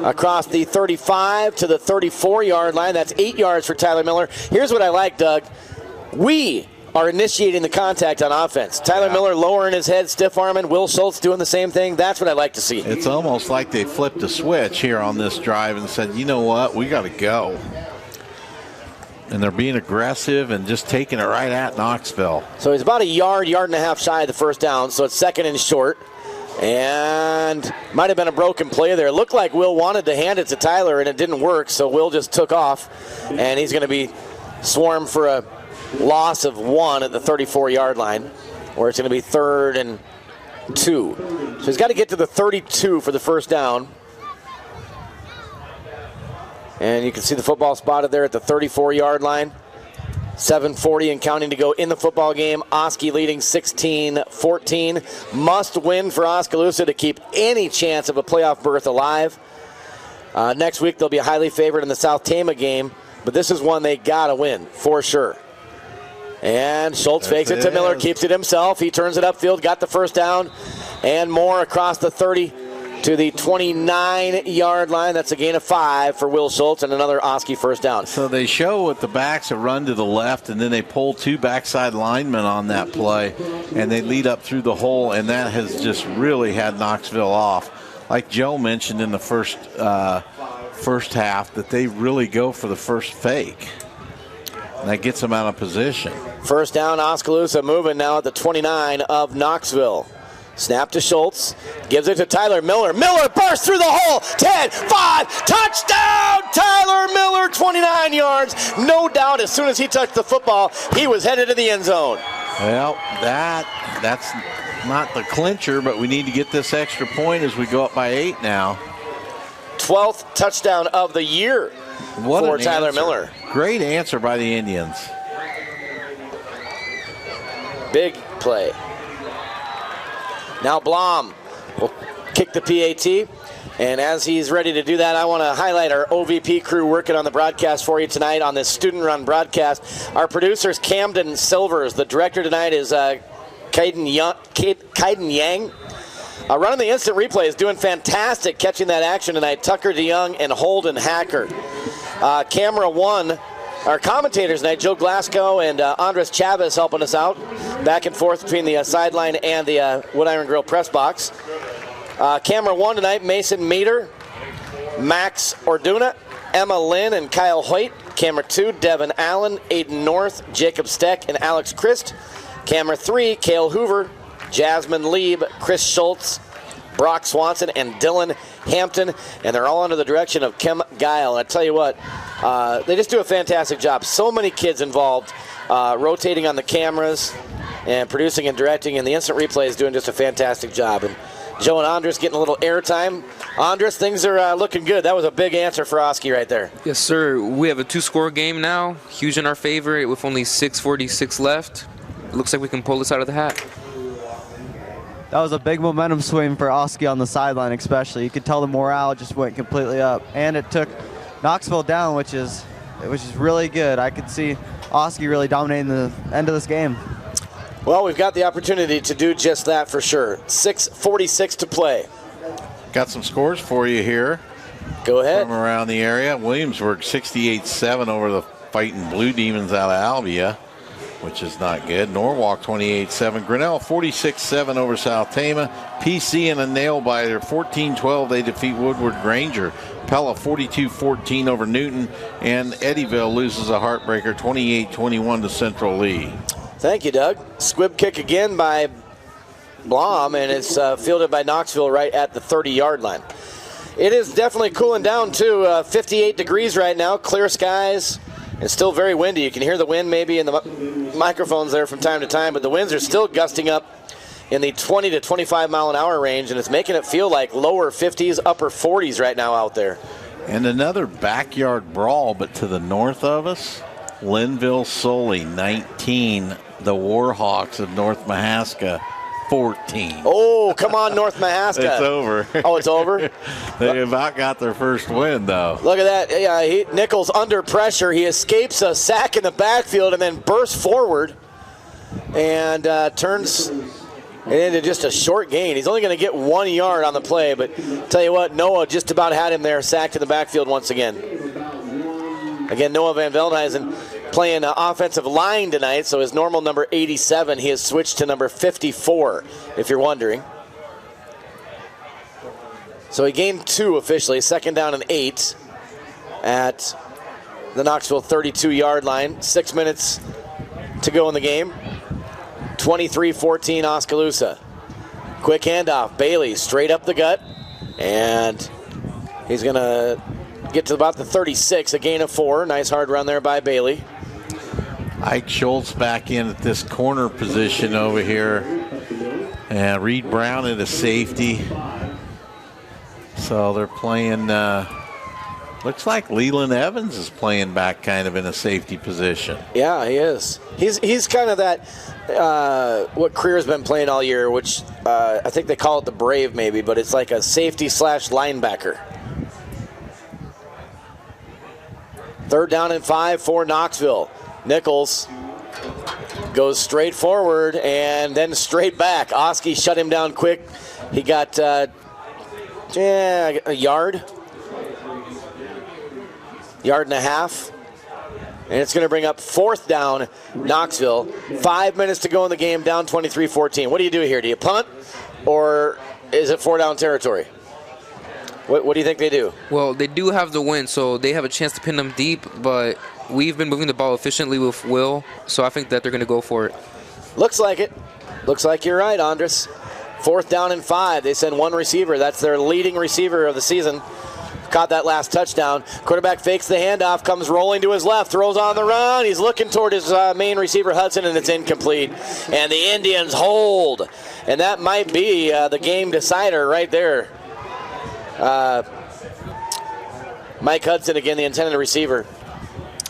across the 35 to the 34-yard line. That's 8 yards for Tyler Miller. Here's what I like, Doug. We are initiating the contact on offense. Tyler Miller lowering his head, stiff arming. Will Schultz doing the same thing. That's what I like to see. It's almost like they flipped a switch here on this drive and said, you know what, we got to go. And they're being aggressive and just taking it right at Knoxville. So he's about a yard and a half shy of the first down, so it's 2nd and short. And might have been a broken play there. It looked like Will wanted to hand it to Tyler, and it didn't work, so Will just took off. And he's going to be swarmed for a loss of 1 at the 34-yard line, where it's going to be 3rd and 2. So he's got to get to the 32 for the first down. And you can see the football spotted there at the 34-yard line. 7:40 and counting to go in the football game. Oski leading 16-14. Must win for Oskaloosa to keep any chance of a playoff berth alive. Next week they'll be highly favored in the South Tama game, but this is one they gotta win for sure. And Schultz fakes it to Miller, keeps it himself. He turns it upfield, got the first down, and more across the 30 to the 29-yard line. That's a gain of 5 for Will Schultz and another Oski first down. So they show with the backs a run to the left, and then they pull 2 backside linemen on that play, and they lead up through the hole, and that has just really had Knoxville off. Like Joe mentioned in the first half, that they really go for the first fake. And that gets them out of position. First down, Oskaloosa moving now at the 29 of Knoxville. Snap to Schultz. Gives it to Tyler Miller. Miller bursts through the hole. 10, 5, touchdown! Tyler Miller, 29 yards. No doubt as soon as he touched the football, he was headed to the end zone. Well, that's not the clincher, but we need to get this extra point as we go up by 8 now. 12th touchdown of the year for Tyler Miller. Great answer by the Indians. Big play. Now Blom will kick the PAT. And as he's ready to do that, I want to highlight our OVP crew working on the broadcast for you tonight on this student-run broadcast. Our producer is Camden Silvers. The director tonight is Kaiden Yang. Running the instant replay is doing fantastic, catching that action tonight. Tucker DeYoung and Holden Hacker. Camera 1, our commentators tonight, Joe Glasgow and Andres Chavez helping us out. Back and forth between the sideline and the Wood Iron Grill press box. Camera 1 tonight, Mason Meter, Max Orduna, Emma Lynn and Kyle Hoyt. Camera 2, Devin Allen, Aiden North, Jacob Steck and Alex Christ. Camera 3, Cale Hoover, Jasmine Lieb, Chris Schultz, Brock Swanson, and Dylan Hampton, and they're all under the direction of Kim Guile. And I tell you what, they just do a fantastic job. So many kids involved, rotating on the cameras and producing and directing, and the instant replay is doing just a fantastic job. And Joe and Andres getting a little airtime. Andres, things are looking good. That was a big answer for Oski right there. Yes, sir. We have a 2-score game now, huge in our favor with only 6:46 left. It looks like we can pull this out of the hat. That was a big momentum swing for Oski on the sideline especially. You could tell the morale just went completely up. And it took Knoxville down, which is really good. I could see Oski really dominating the end of this game. Well, we've got the opportunity to do just that for sure. 6:46 to play. Got some scores for you here. Go ahead. From around the area. Williamsburg 68-7 over the Fighting Blue Demons out of Albia, which is not good. Norwalk 28-7. Grinnell 46-7 over South Tama. PC in a nail biter 14-12. They defeat Woodward Granger. Pella 42-14 over Newton. And Eddyville loses a heartbreaker 28-21 to Central Lee. Thank you, Doug. Squib kick again by Blom, and it's fielded by Knoxville right at the 30-yard line. It is definitely cooling down, too. 58 degrees right now, clear skies. It's still very windy. You can hear the wind maybe in the microphones there from time to time, but the winds are still gusting up in the 20 to 25 mile an hour range, and it's making it feel like lower 50s, upper 40s right now out there. And another backyard brawl, but to the north of us, Linville-Sully 19, the Warhawks of North Mahaska 14. Oh, come on, North Mahaska. It's over. Oh, it's over? They about got their first win, though. Look at that. Yeah, Nichols under pressure. He escapes a sack in the backfield and then bursts forward and turns it into just a short gain. He's only going to get 1 yard on the play, but tell you what, Noah just about had him there, sacked in the backfield once again. Again, Noah Van Veldhuizen playing offensive line tonight, so his normal number 87, he has switched to number 54, if you're wondering. So he gained 2 officially, second down and 8 at the Knoxville 32-yard line. 6 minutes to go in the game. 23-14 Oskaloosa. Quick handoff, Bailey straight up the gut, and he's going to get to about the 36, a gain of 4. Nice hard run there by Bailey. Ike Schultz back in at this corner position over here. And Reed Brown at a safety. So they're playing Looks like Leland Evans is playing back kind of in a safety position. Yeah, he is. He's kind of that, what Creer's been playing all year, which I think they call it the Brave maybe, but it's like a safety / linebacker. 3rd down and 5 for Knoxville. Nichols goes straight forward and then straight back. Oski shut him down quick. He got a yard and a half. And it's going to bring up 4th down, Knoxville. 5 minutes to go in the game, down 23-14. What do you do here? Do you punt, or is it 4 down territory? What do you think they do? Well, they do have the win, so they have a chance to pin them deep, but we've been moving the ball efficiently with Will, so I think that they're going to go for it. Looks like it. Looks like you're right, Andres. 4th down and 5. They send one receiver. That's their leading receiver of the season. Caught that last touchdown. Quarterback fakes the handoff, comes rolling to his left, throws on the run. He's looking toward his main receiver, Hudson, and it's incomplete. And the Indians hold. And that might be the game decider right there. Mike Hudson, again, the intended receiver.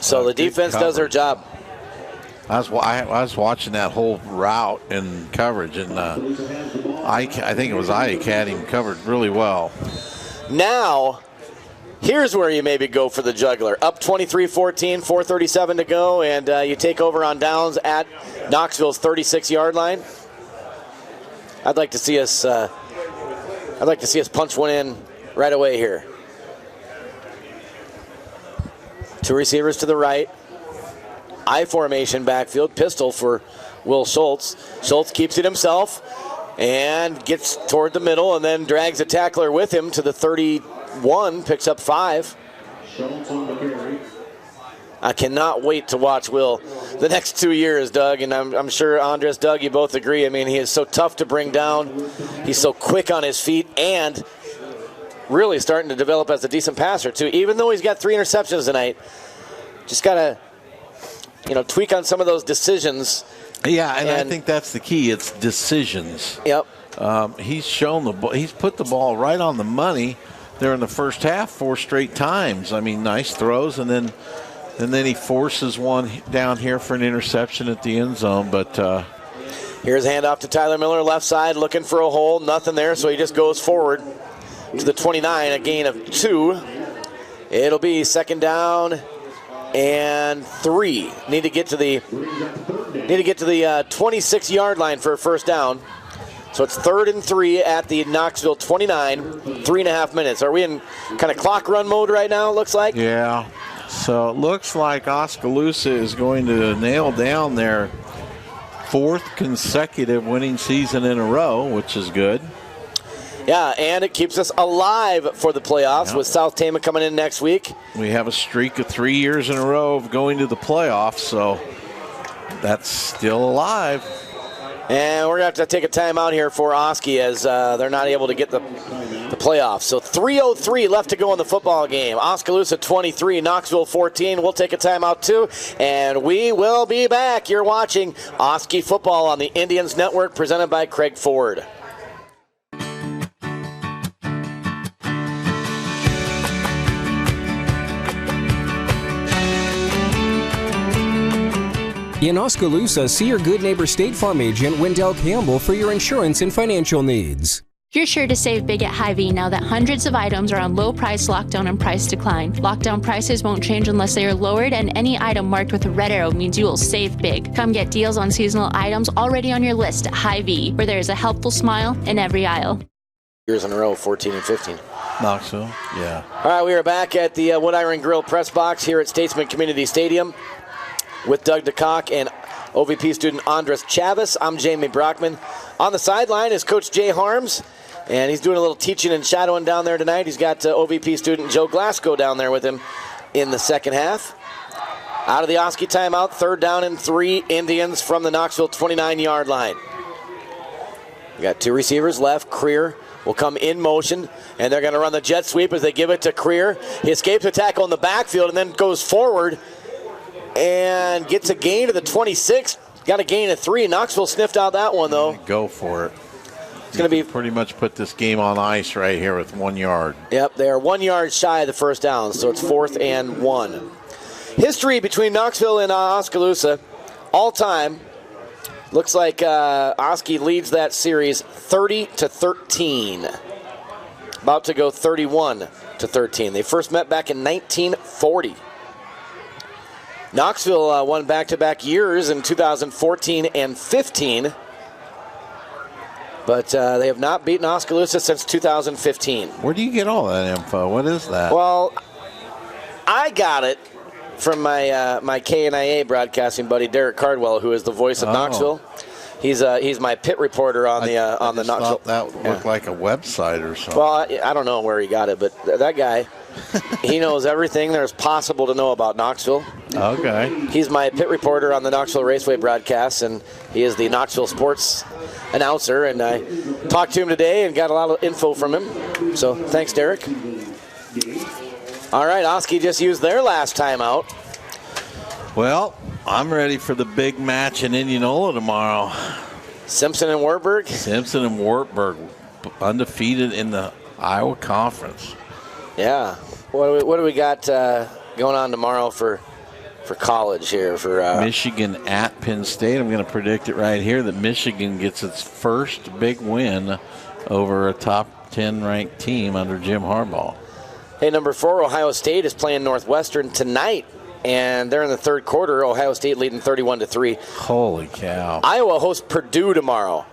So the defense does their job. I was watching that whole route in coverage, and I think it was Ike had him covered really well. Now, here's where you maybe go for the juggler. Up 23-14, 4:37 to go, and you take over on downs at Knoxville's 36-yard line. I'd like to see us punch one in right away here. 2 receivers to the right. I formation backfield, pistol for Will Schultz. Schultz keeps it himself and gets toward the middle and then drags a tackler with him to the 31, picks up 5. I cannot wait to watch Will the next 2 years, Doug, and I'm sure Andres, Doug, you both agree. I mean, he is so tough to bring down. He's so quick on his feet and really starting to develop as a decent passer, too. Even though he's got 3 interceptions tonight, just got to tweak on some of those decisions. Yeah, and I think that's the key. It's decisions. Yep. He's shown he's put the ball right on the money there in the first half 4 straight times. I mean, nice throws, and then he forces one down here for an interception at the end zone. But here's a handoff to Tyler Miller, left side, looking for a hole. Nothing there, so he just goes forward to the 29, a gain of 2. It'll be 2nd down and 3. Need to get to the 26-yard line for a 1st down. So it's 3rd and 3 at the Knoxville 29. 3.5 minutes. Are we in kind of clock run mode right now, it looks like? Yeah. So it looks like Oskaloosa is going to nail down their 4th consecutive winning season in a row, which is good. Yeah, and it keeps us alive for the playoffs with South Tama coming in next week. We have a streak of 3 years in a row of going to the playoffs, so that's still alive. And we're going to have to take a timeout here for Oski as they're not able to get the playoffs. So 3:03 left to go in the football game. Oskaloosa 23, Knoxville 14. We'll take a timeout too, and we will be back. You're watching Oski Football on the Indians Network, presented by Craig Ford. In Oskaloosa, see your good neighbor State Farm agent Wendell Campbell for your insurance and financial needs. You're sure to save big at Hy-Vee now that hundreds of items are on low price lockdown and price decline. Lockdown prices won't change unless they are lowered, and any item marked with a red arrow means you will save big. Come get deals on seasonal items already on your list at Hy-Vee, where there is a helpful smile in every aisle. Years in a row, 14 and 15. Knoxville, yeah. All right, we are back at the Wood Iron Grill press box here at Statesman Community Stadium with Doug DeCock and OVP student Andres Chavez. I'm Jamie Brockman. On the sideline is Coach Jay Harms, and he's doing a little teaching and shadowing down there tonight. He's got OVP student Joe Glasgow down there with him in the second half. Out of the Oski timeout, 3rd down and 3, Indians from the Knoxville 29-yard line. We got 2 receivers left. Creer will come in motion, and they're going to run the jet sweep as they give it to Creer. He escapes a tackle in the backfield and then goes forward and gets a gain to the 26. Got a gain of 3. Knoxville sniffed out that one, though. Go for it. It's going to be pretty much put this game on ice right here with 1 yard. Yep, they are 1 yard shy of the first down, so it's 4th and 1. History between Knoxville and Oskaloosa, all time. Looks like Oski leads that series 30-13. About to go 31-13. They first met back in 1940. Knoxville won back-to-back years in 2014 and 15. But they have not beaten Oskaloosa since 2015. Where do you get all that info? What is that? Well, I got it from my my KNIA broadcasting buddy Derek Cardwell, who is the voice of Knoxville. He's my pit reporter on the Knoxville. That looked like a website or something. Well, I don't know where he got it, but that guy, he knows everything there's possible to know about Knoxville. Okay. He's my pit reporter on the Knoxville Raceway broadcast, and he is the Knoxville sports announcer. And I talked to him today and got a lot of info from him. So thanks, Derek. All right, Oski just used their last timeout. Well, I'm ready for the big match in Indianola tomorrow. Simpson and Wartburg? Simpson and Wartburg, undefeated in the Iowa Conference. Yeah. What do we got going on tomorrow for college here? For Michigan at Penn State. I'm going to predict it right here that Michigan gets its first big win over a top 10 ranked team under Jim Harbaugh. Hey, number 4, Ohio State is playing Northwestern tonight. And they're in the third quarter. Ohio State leading 31-3. Holy cow. Iowa hosts Purdue tomorrow.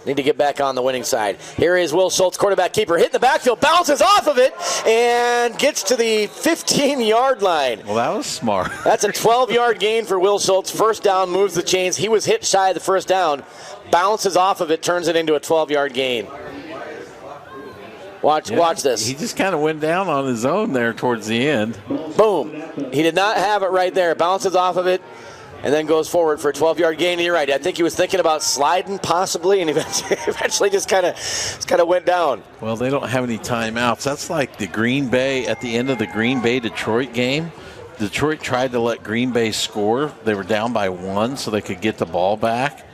Need to get back on the winning side. Here is Will Schultz, quarterback keeper, hitting the backfield, bounces off of it, and gets to the 15-yard line. Well, that was smart. That's a 12-yard gain for Will Schultz. First down, moves the chains. He was hit shy of the first down, bounces off of it, turns it into a 12-yard gain. Watch this. He just kind of went down on his own there towards the end. Boom. He did not have it right there. Bounces off of it and then goes forward for a 12-yard gain. And you're right. I think he was thinking about sliding possibly, and eventually just kind of went down. Well, they don't have any timeouts. That's like the Green Bay, at the end of the Green Bay-Detroit game. Detroit tried to let Green Bay score. They were down by 1 so they could get the ball back.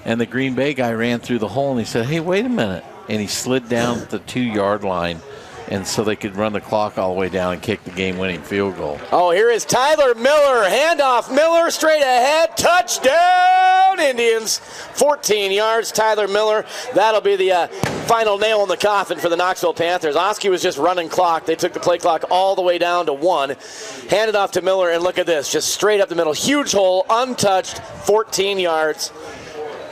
And the Green Bay guy ran through the hole, and he said, hey, wait a minute. And he slid down the 2-yard line, and so they could run the clock all the way down and kick the game-winning field goal. Oh, here is Tyler Miller. Handoff, Miller straight ahead. Touchdown, Indians. 14 yards, Tyler Miller. That'll be the final nail in the coffin for the Knoxville Panthers. Oski was just running clock. They took the play clock all the way down to 1. Handed off to Miller, and look at this. Just straight up the middle. Huge hole, untouched, 14 yards.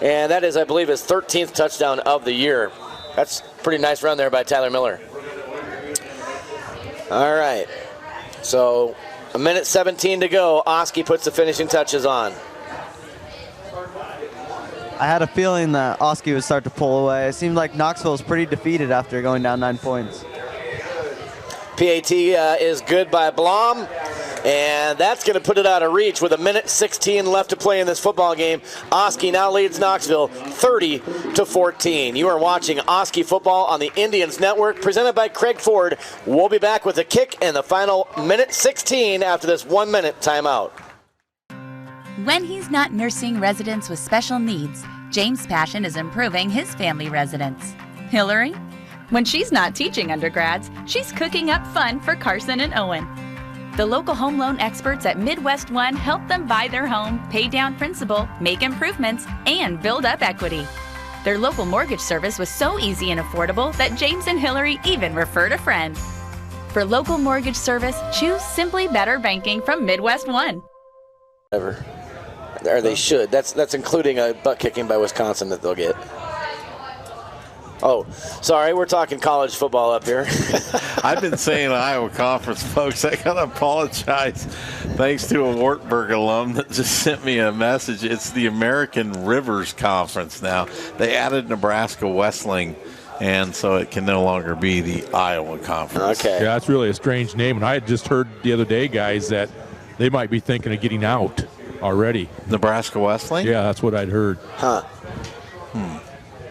And that is, I believe, his 13th touchdown of the year. That's a pretty nice run there by Tyler Miller. All right. So, 1:17 to go. Oski puts the finishing touches on. I had a feeling that Oski would start to pull away. It seemed like Knoxville was pretty defeated after going down 9 points. PAT is good by Blom. And that's going to put it out of reach with 1:16 left to play in this football game. Oski now leads Knoxville 30-14. You are watching Oski football on the Indians Network, presented by Craig Ford. We'll be back with the kick and the final 1:16 after this 1-minute timeout. When he's not nursing residents with special needs, James' passion is improving his family residence. Hillary? When she's not teaching undergrads, she's cooking up fun for Carson and Owen. The local home loan experts at Midwest One help them buy their home, pay down principal, make improvements, and build up equity. Their local mortgage service was so easy and affordable that James and Hillary even referred a friend. For local mortgage service, choose Simply Better Banking from Midwest One. Or they should. That's including a butt kicking by Wisconsin that they'll get. Oh, sorry, we're talking college football up here. I've been saying Iowa Conference, folks. I got to apologize. Thanks to a Wartburg alum that just sent me a message. It's the American Rivers Conference now. They added Nebraska Wesleyan, and so it can no longer be the Iowa Conference. Okay. Yeah, that's really a strange name. And I had just heard the other day, guys, that they might be thinking of getting out already. Nebraska Wesleyan? Yeah, that's what I'd heard. Huh.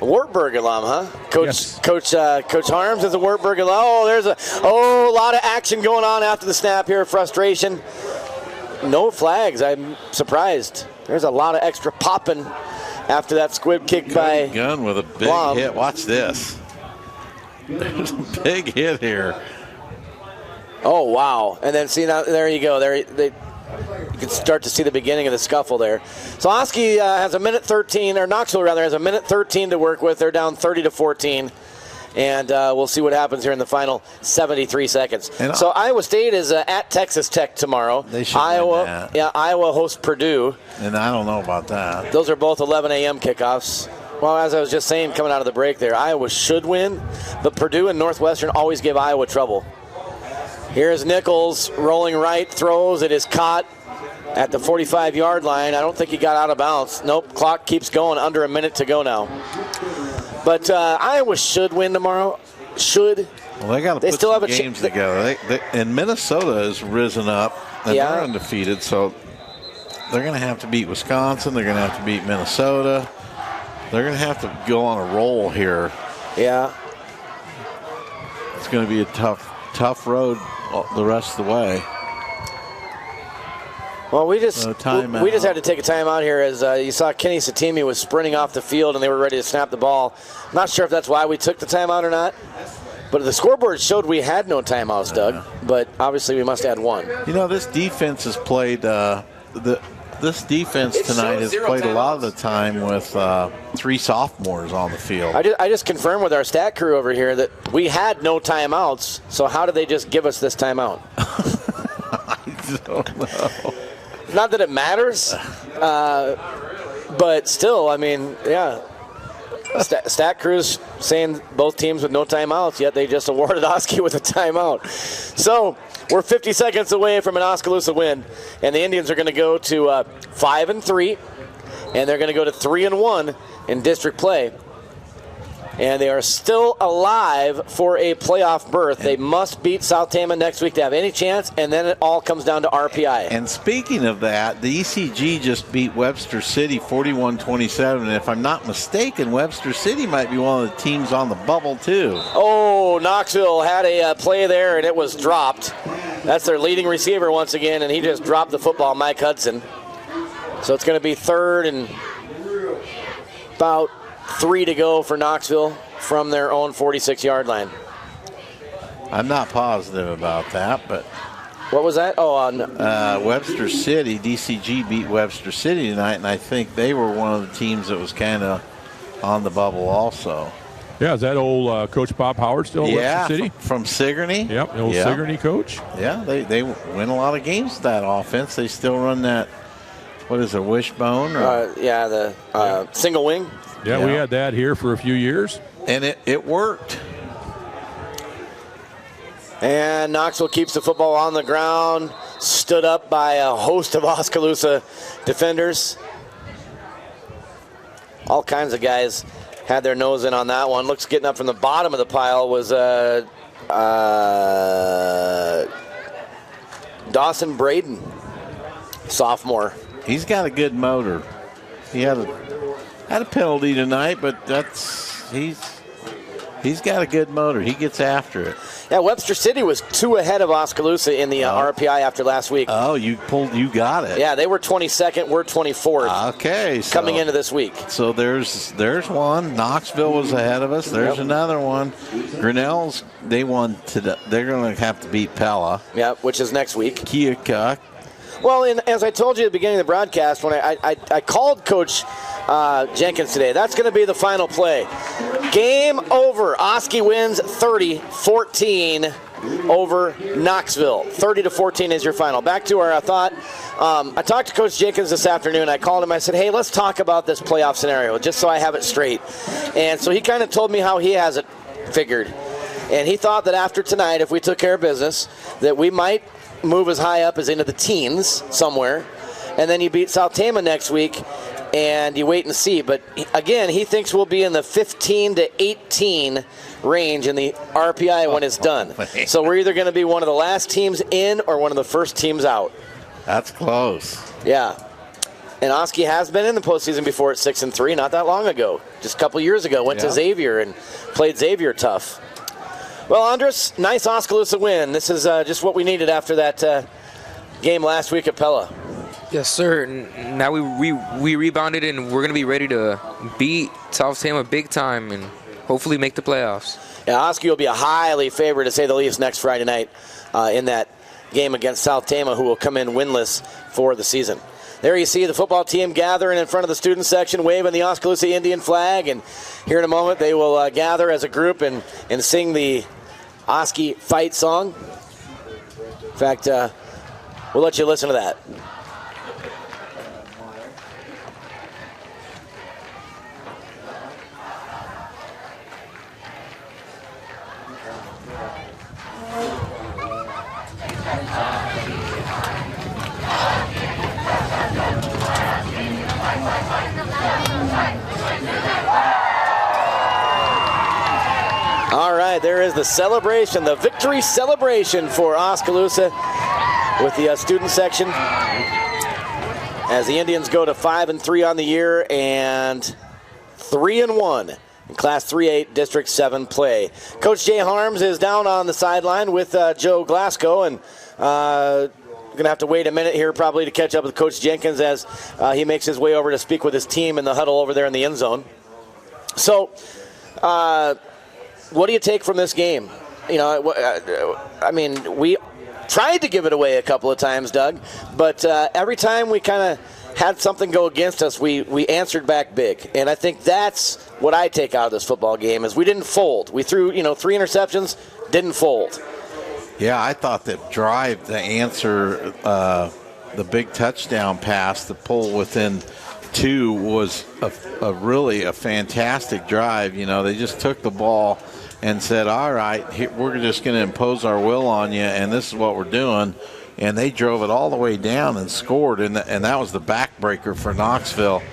Wartburg alum, huh? Coach Harms is a Wartburg alum. Oh, there's a lot of action going on after the snap here. Frustration. No flags. I'm surprised. There's a lot of extra popping after that squib kick by Gunn with a big Blom. hit. Watch this. There's a big hit here. Oh, wow. And then, see, now, there you go. You can start to see the beginning of the scuffle there. So Oski has a minute 13, or Knoxville, rather, has a minute 13 to work with. They're down 30-14. And we'll see what happens here in the final 73 seconds. So Iowa State is at Texas Tech tomorrow. They should win that. Yeah, Iowa hosts Purdue. And I don't know about that. Those are both 11 a.m. kickoffs. Well, as I was just saying coming out of the break there, Iowa should win, but Purdue and Northwestern always give Iowa trouble. Here's Nichols rolling right, throws. It is caught at the 45-yard line. I don't think he got out of bounds. Nope, clock keeps going. Under a minute to go now. But Iowa should win tomorrow. Should. Well, they got to put some games together. And Minnesota has risen up, and they're undefeated, so they're going to have to beat Wisconsin. They're going to have to beat Minnesota. They're going to have to go on a roll here. Yeah. It's going to be a tough road the rest of the way. Well, we just had to take a timeout here as you saw Kenny Satimi was sprinting off the field and they were ready to snap the ball. I'm not sure if that's why we took the timeout or not, but the scoreboard showed we had no timeouts, Doug. But obviously we must add one. You know, this defense has played this defense tonight has played a lot of the time with 3 sophomores on the field. I just confirmed with our stat crew over here that we had no timeouts. So how did they just give us this timeout? I don't know. Not that it matters, but still, I mean, yeah. Stat crew's saying both teams with no timeouts, yet they just awarded Oski with a timeout. So we're 50 seconds away from an Oskaloosa win, and the Indians are going to go to 5-3, and they're going to go to 3-1 in district play. And they are still alive for a playoff berth. They must beat South Tama next week to have any chance, and then it all comes down to RPI. And speaking of that, the ECG just beat Webster City 41-27. And if I'm not mistaken, Webster City might be one of the teams on the bubble, too. Oh, Knoxville had a play there, and it was dropped. That's their leading receiver once again, and he just dropped the football, Mike Hudson. So it's going to be third and about 3 to go for Knoxville from their own 46-yard line. I'm not positive about that, but... What was that? Oh, Webster City, DCG beat Webster City tonight, and I think they were one of the teams that was kind of on the bubble also. Yeah, is that old Coach Bob Howard still at Webster City? From Sigourney. Yep, the old Sigourney coach. Yeah, they win a lot of games with that offense. They still run that, what is it, wishbone? The single wing. Yeah, we had that here for a few years. And it worked. And Knoxville keeps the football on the ground, stood up by a host of Oskaloosa defenders. All kinds of guys had their nose in on that one. Looks getting up from the bottom of the pile was Dawson Braden, sophomore. He's got a good motor. He had a penalty tonight, but he's got a good motor. He gets after it. Yeah, Webster City was 2 ahead of Oskaloosa in the RPI after last week. Oh, you got it. Yeah, they were 22nd. We're 24th. Okay, coming into this week. So there's one. Knoxville was ahead of us. There's another one. Grinnell's, they won today. They're going to have to beat Pella. Yeah, which is next week. Keokuk. Well, as I told you at the beginning of the broadcast, when I called Coach Jenkins today, that's going to be the final play. Game over. Oski wins 30-14 over Knoxville. 30-14 is your final. Back to our thought. I talked to Coach Jenkins this afternoon. I called him. I said, hey, let's talk about this playoff scenario, just so I have it straight. And so he kind of told me how he has it figured. And he thought that after tonight, if we took care of business, that we might move as high up as into the teens somewhere, and then you beat South Tama next week, and you wait and see. But again, he thinks we'll be in the 15 to 18 range in the RPI when it's done. So we're either going to be one of the last teams in or one of the first teams out. That's close. Yeah. And Oski has been in the postseason before at 6-3, not that long ago. Just a couple years ago, went to Xavier and played Xavier tough. Well, Andres, nice Oskaloosa win. This is just what we needed after that game last week at Pella. Yes, sir. Now we rebounded, and we're going to be ready to beat South Tama big time and hopefully make the playoffs. Yeah, Oski will be a highly favored, to say the least, next Friday night in that game against South Tama, who will come in winless for the season. There you see the football team gathering in front of the student section, waving the Oskaloosa Indian flag, and here in a moment they will gather as a group and sing the Oski fight song. In fact, we'll let you listen to that. All right, there is the celebration, the victory celebration for Oskaloosa with the student section as the Indians go to 5-3 on the year and 3-1 in Class 3A District 7 play. Coach Jay Harms is down on the sideline with Joe Glasgow, and going to have to wait a minute here probably to catch up with Coach Jenkins as he makes his way over to speak with his team in the huddle over there in the end zone. So, what do you take from this game? You know, I mean, we tried to give it away a couple of times, Doug, but every time we kind of had something go against us, we answered back big. And I think that's what I take out of this football game is we didn't fold. We threw, 3 interceptions, didn't fold. Yeah, I thought that drive to answer the big touchdown pass, the pull within 2 was a really fantastic drive. You know, they just took the ball and said, all right, we're just going to impose our will on you, and this is what we're doing. And they drove it all the way down and scored, and that was the backbreaker for Knoxville.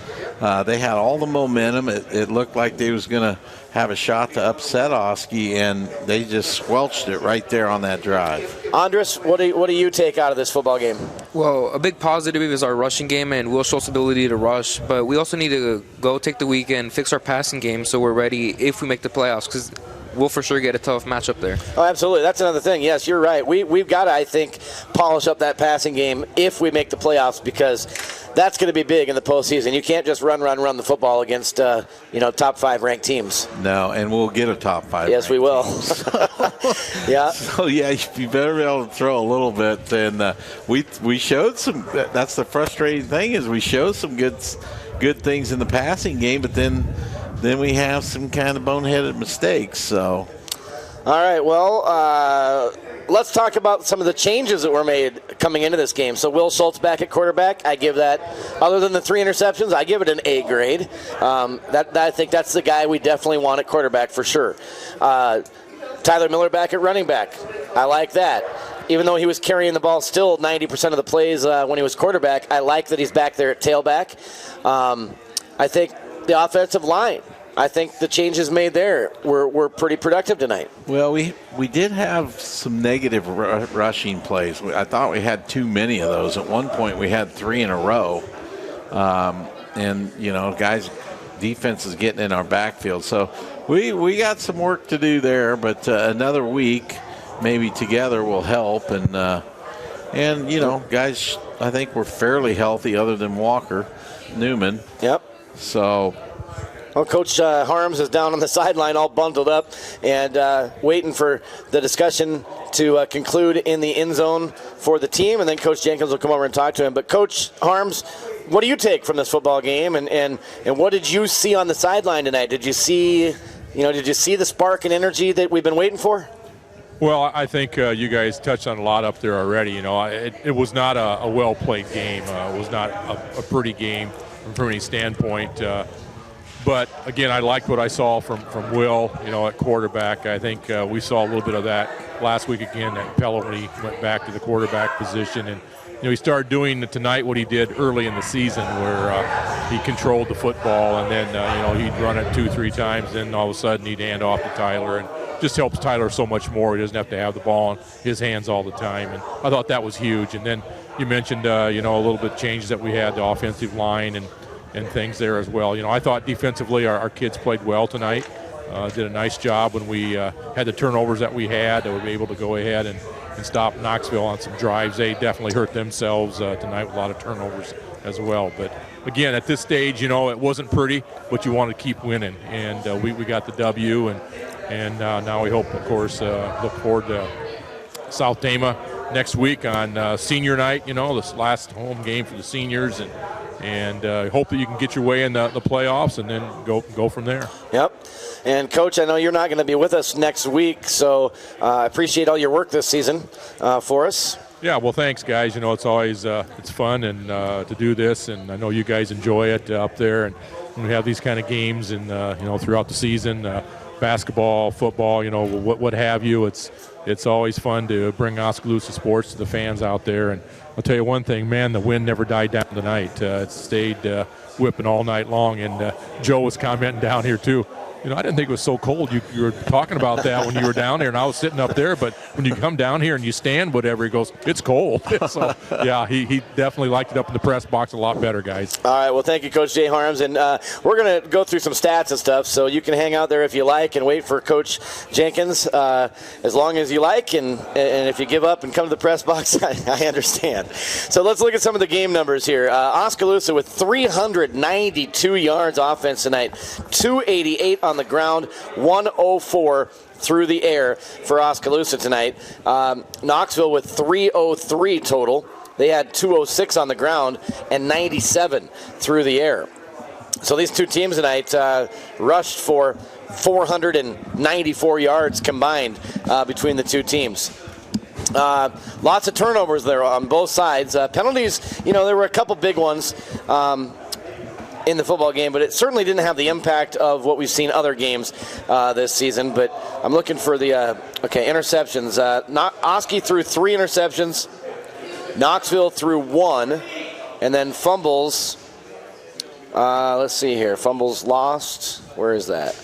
They had all the momentum. It looked like they was going to have a shot to upset Oski, and they just squelched it right there on that drive. Andres, what do you take out of this football game? Well, a big positive is our rushing game and Will Schultz's ability to rush, but we also need to go take the weekend, fix our passing game so we're ready if we make the playoffs, because we'll for sure get a tough matchup there. Oh, absolutely. That's another thing. Yes, you're right. We've got to, I think, polish up that passing game if we make the playoffs, because that's going to be big in the postseason. You can't just run the football against top 5 ranked teams. No, and we'll get a top 5. Yes, we will. Yeah. So yeah, you better be able to throw a little bit. And we showed some. That's the frustrating thing is we showed some good things in the passing game, but then we have some kind of boneheaded mistakes. So. All right. Well, let's talk about some of the changes that were made coming into this game. So Will Schultz back at quarterback. I give that, other than the 3 interceptions, I give it an A grade. I think that's the guy we definitely want at quarterback for sure. Tyler Miller back at running back. I like that. Even though he was carrying the ball still 90% of the plays when he was quarterback, I like that he's back there at tailback. I think the offensive line, I think the changes made there were pretty productive tonight. Well, we did have some negative rushing plays. I thought we had too many of those. At one point, we had 3 in a row. And, guys, defense is getting in our backfield. So we got some work to do there, but another week maybe together will help. And guys, I think we're fairly healthy other than Walker Newman. Yep. So... Well, Coach Harms is down on the sideline all bundled up and waiting for the discussion to conclude in the end zone for the team, and then Coach Jenkins will come over and talk to him. But Coach Harms, what do you take from this football game, and what did you see on the sideline tonight? Did you see the spark and energy that we've been waiting for? Well, I think you guys touched on a lot up there already. It was not a well-played game. It was not a pretty game from any standpoint. But, again, I liked what I saw from Will, at quarterback. I think we saw a little bit of that last week again at Pella when he went back to the quarterback position. And, he started doing tonight what he did early in the season where he controlled the football and then, he'd run it 2-3 times. Then all of a sudden he'd hand off to Tyler and just helps Tyler so much more. He doesn't have to have the ball in his hands all the time. And I thought that was huge. And then you mentioned, a little bit of changes that we had, the offensive line and things there as well. I thought defensively our kids played well tonight. Did a nice job when we had the turnovers that we had. That we were able to go ahead stop Knoxville on some drives. They definitely hurt themselves tonight with a lot of turnovers as well. But again, at this stage, it wasn't pretty, but you want to keep winning, and we got the W, and now we hope, of course, look forward to South Tama next week on senior night. This last home game for the seniors, and hope that you can get your way in the playoffs and then go from there. Yep. And, Coach, I know you're not going to be with us next week, so I appreciate all your work this season for us. Yeah, well, thanks, guys. It's always it's fun and to do this, and I know you guys enjoy it up there. And when we have these kind of games and throughout the season, basketball, football, what have you, it's always fun to bring Oskaloosa sports to the fans out there. And I'll tell you one thing, man, the wind never died down tonight. It stayed whipping all night long, and Joe was commenting down here too. I didn't think it was so cold. You were talking about that when you were down there, and I was sitting up there. But when you come down here and you stand, whatever, he goes, it's cold. So, yeah, he definitely liked it up in the press box a lot better, guys. All right, well, thank you, Coach Jay Harms. And we're going to go through some stats and stuff, so you can hang out there if you like and wait for Coach Jenkins as long as you like. And if you give up and come to the press box, I understand. So let's look at some of the game numbers here. Oskaloosa with 392 yards offense tonight, 288 on the ground, 104 through the air for Oskaloosa tonight. Knoxville with 303 total. They had 206 on the ground and 97 through the air. So these two teams tonight rushed for 494 yards combined between the two teams. Lots of turnovers there on both sides. Penalties, there were a couple big ones in the football game, but it certainly didn't have the impact of what we've seen other games this season. But I'm looking for the interceptions. Oski threw 3 interceptions. Knoxville threw 1, and then fumbles. Let's see here. Fumbles lost. Where is that?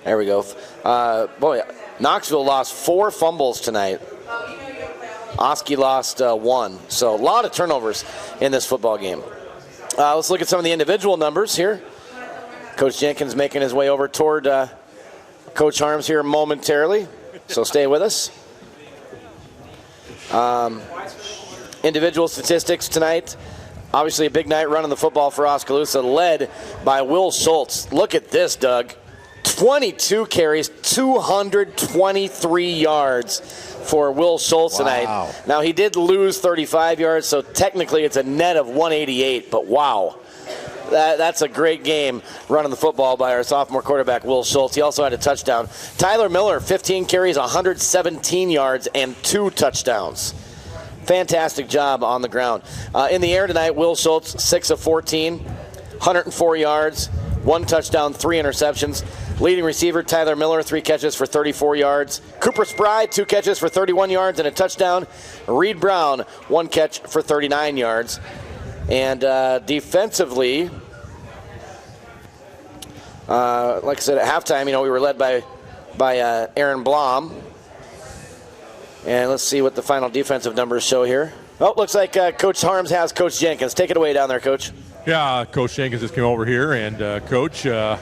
There we go. Knoxville lost 4 fumbles tonight. Oski lost 1. So a lot of turnovers in this football game. Let's look at some of the individual numbers here. Coach Jenkins making his way over toward Coach Harms here momentarily, so stay with us. Individual statistics tonight. Obviously a big night running the football for Oskaloosa, led by Will Schultz. Look at this, Doug. 22 carries, 223 yards for Will Schultz tonight. Now, he did lose 35 yards, so technically it's a net of 188, but wow. That's a great game running the football by our sophomore quarterback, Will Schultz. He also had a touchdown. Tyler Miller, 15 carries, 117 yards, and 2 touchdowns. Fantastic job on the ground. In the air tonight, Will Schultz, 6 of 14, 104 yards, 1 touchdown, 3 interceptions. Leading receiver, Tyler Miller, 3 catches for 34 yards. Cooper Spry, 2 catches for 31 yards and a touchdown. Reed Brown, 1 catch for 39 yards. And defensively, like I said, at halftime, we were led by Aaron Blom. And let's see what the final defensive numbers show here. Oh, looks like Coach Harms has Coach Jenkins. Take it away down there, Coach. Yeah, Coach Jenkins just came over here, and Coach, a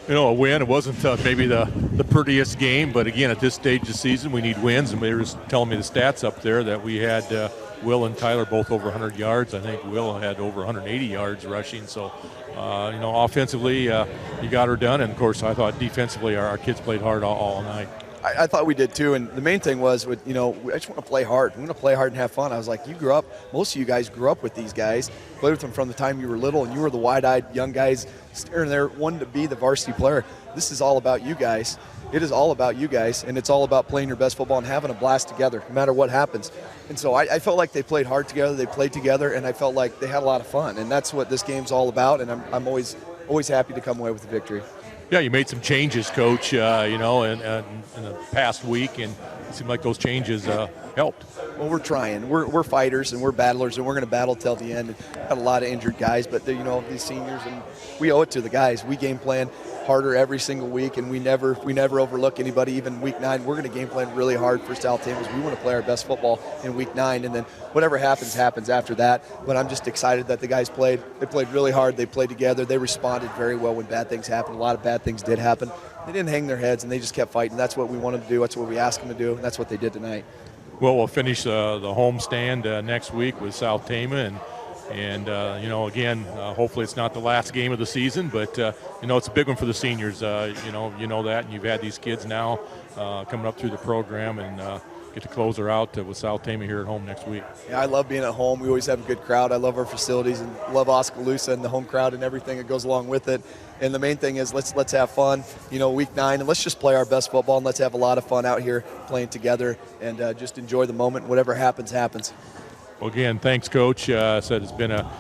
win. It wasn't maybe the prettiest game, but again, at this stage of the season, we need wins. And they were just telling me the stats up there that we had Will and Tyler both over 100 yards. I think Will had over 180 yards rushing. So, offensively, you got her done. And, of course, I thought defensively our kids played hard all night. I thought we did too, and the main thing was, I just want to play hard. We want to play hard and have fun. I was like, most of you guys grew up with these guys, played with them from the time you were little, and you were the wide-eyed young guys staring there, wanting to be the varsity player. This is all about you guys. It is all about you guys, and it's all about playing your best football and having a blast together, no matter what happens. And so I felt like they played hard together, they played together, and I felt like they had a lot of fun, and that's what this game's all about, and I'm always happy to come away with the victory. Yeah, you made some changes, Coach, in the past week, and it seemed like those changes helped. Well, we're trying. We're fighters, and we're battlers, and we're going to battle till the end. Got a lot of injured guys, but these seniors, and we owe it to the guys. We game plan harder every single week, and we never overlook anybody. Even week 9, we're going to game plan really hard for South Tama. We want to play our best football in week 9, and then whatever happens after that. But I'm just excited that the guys played. They played really hard. They played together. They responded very well when bad things happened. A lot of bad things did happen, they didn't hang their heads, and they just kept fighting. That's what we wanted to do. That's what we asked them to do, and that's what they did tonight. Well, we'll finish the home stand next week with South Tama, and again, hopefully it's not the last game of the season, but it's a big one for the seniors. You know that, and you've had these kids now coming up through the program, and get to close her out with South Tama here at home next week. Yeah, I love being at home. We always have a good crowd. I love our facilities and love Oskaloosa and the home crowd and everything that goes along with it. And the main thing is let's have fun, week 9, and let's just play our best football, and let's have a lot of fun out here playing together and just enjoy the moment. Whatever happens, happens. Well, again, thanks, Coach. Said it's been a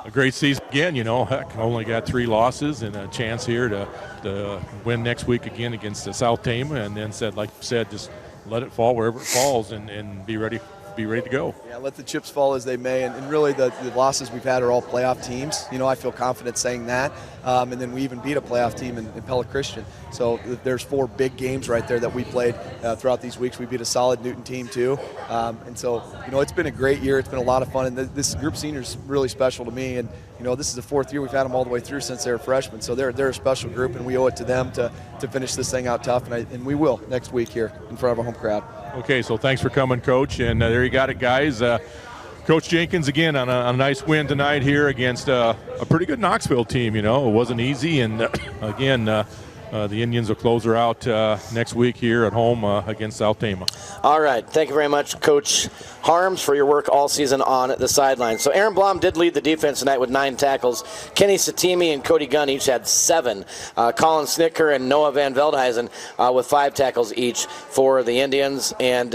great season again. Heck, only got 3 losses and a chance here to win next week again against the South Tama, and then said, like you said, just let it fall wherever it falls and be ready to go. Yeah, let the chips fall as they may, and really the losses we've had are all playoff teams. I feel confident saying that, and then we even beat a playoff team in Pella Christian. So there's 4 big games right there that we played throughout these weeks. We beat a solid Newton team too, and so it's been a great year. It's been a lot of fun, and this group of seniors is really special to me. And this is the 4th year we've had them all the way through since they were freshmen. So they're a special group, and we owe it to them to finish this thing out tough, and we will next week here in front of our home crowd. Okay, so thanks for coming, Coach, and there you got it, guys. Coach Jenkins again on a nice win tonight here against a pretty good Knoxville team. It wasn't easy, and again, the Indians will close her out next week here at home against South Tama. All right. Thank you very much, Coach Harms, for your work all season on the sideline. So Aaron Blom did lead the defense tonight with 9 tackles. Kenny Satimi and Cody Gunn each had 7. Colin Snicker and Noah Van Veldhuizen with 5 tackles each for the Indians. And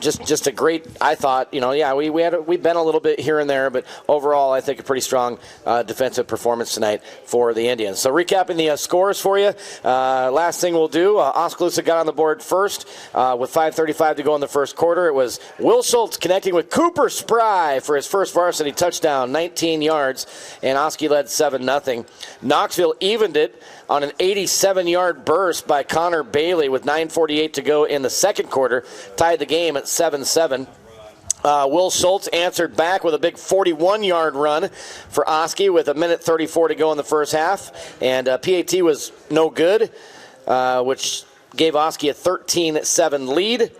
just a great, I thought, we've been a little bit here and there, but overall I think a pretty strong defensive performance tonight for the Indians. So recapping the scores for you. Last thing we'll do, Oskaloosa got on the board first with 5:35 to go in the first quarter. It was Will Schultz connecting with Cooper Spry for his first varsity touchdown, 19 yards, and Oski led 7-0. Knoxville evened it on an 87-yard burst by Connor Bailey with 9:48 to go in the second quarter, tied the game at 7-7. Will Schultz answered back with a big 41-yard run for Oski with 1:34 to go in the first half. And PAT was no good, which gave Oski a 13-7 lead.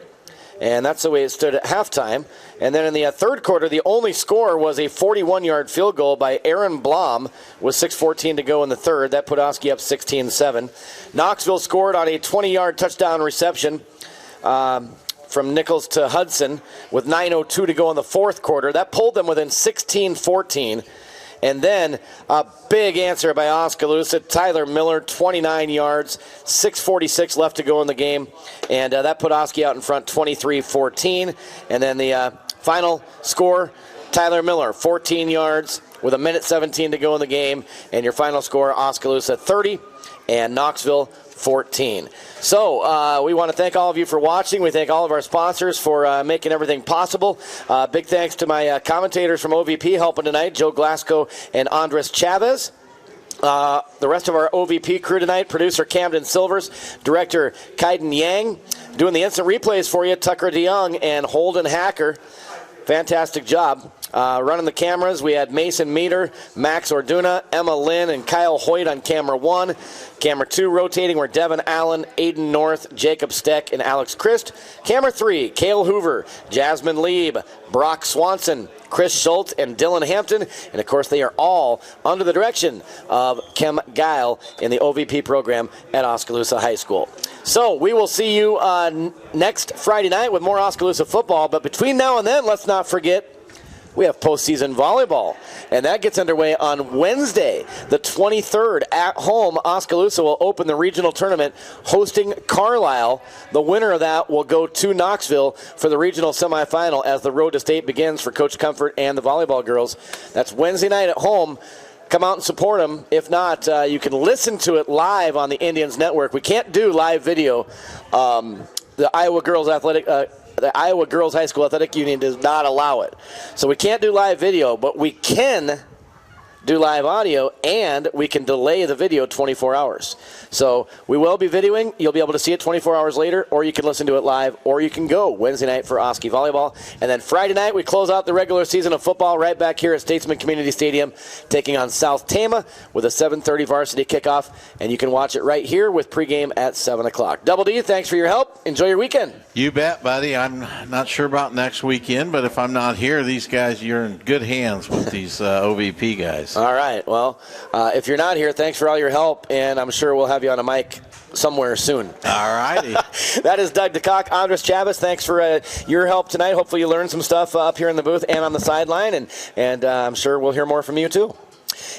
And that's the way it stood at halftime. And then in the third quarter, the only score was a 41-yard field goal by Aaron Blom with 6:14 to go in the third. That put Oski up 16-7. Knoxville scored on a 20-yard touchdown reception from Nichols to Hudson with 9:02 to go in the fourth quarter. That pulled them within 16-14. And then a big answer by Oskaloosa. Tyler Miller, 29 yards, 6:46 left to go in the game. And that put Oski out in front 23-14. And then the final score, Tyler Miller, 14 yards with 1:17 to go in the game. And your final score, Oskaloosa 30 and Knoxville 14. So we want to thank all of you for watching. We thank all of our sponsors for making everything possible. Big thanks to my commentators from OVP helping tonight, Joe Glasgow and Andres Chavez. The rest of our OVP crew tonight, producer Camden Silvers, director Kaiden Yang, doing the instant replays for you, Tucker DeYoung and Holden Hacker. Fantastic job. Running the cameras, we had Mason Meter, Max Orduna, Emma Lynn, and Kyle Hoyt on camera 1. Camera 2 rotating were Devin Allen, Aiden North, Jacob Steck, and Alex Christ. Camera 3, Cale Hoover, Jasmine Lieb, Brock Swanson, Chris Schultz, and Dylan Hampton. And, of course, they are all under the direction of Kim Geil in the OVP program at Oskaloosa High School. So we will see you next Friday night with more Oskaloosa football. But between now and then, let's not forget, we have postseason volleyball, and that gets underway on Wednesday, the 23rd. At home, Oskaloosa will open the regional tournament hosting Carlisle. The winner of that will go to Knoxville for the regional semifinal as the road to state begins for Coach Comfort and the volleyball girls. That's Wednesday night at home. Come out and support them. If not, you can listen to it live on the Indians Network. We can't do live video. The Iowa Girls High School Athletic Union does not allow it. So we can't do live video, but we can do live audio, and we can delay the video 24 hours. So we will be videoing. You'll be able to see it 24 hours later, or you can listen to it live, or you can go Wednesday night for Oski volleyball. And then Friday night, we close out the regular season of football right back here at Statesman Community Stadium, taking on South Tama with a 7:30 varsity kickoff. And you can watch it right here with pregame at 7 o'clock. Double D, thanks for your help. Enjoy your weekend. You bet, buddy. I'm not sure about next weekend, but if I'm not here, these guys, you're in good hands with these OVP guys. All right. Well, if you're not here, thanks for all your help, and I'm sure we'll have you on a mic somewhere soon. All righty. That is Doug DeCock. Andres Chavez, thanks for your help tonight. Hopefully you learned some stuff up here in the booth and on the sideline, and I'm sure we'll hear more from you too.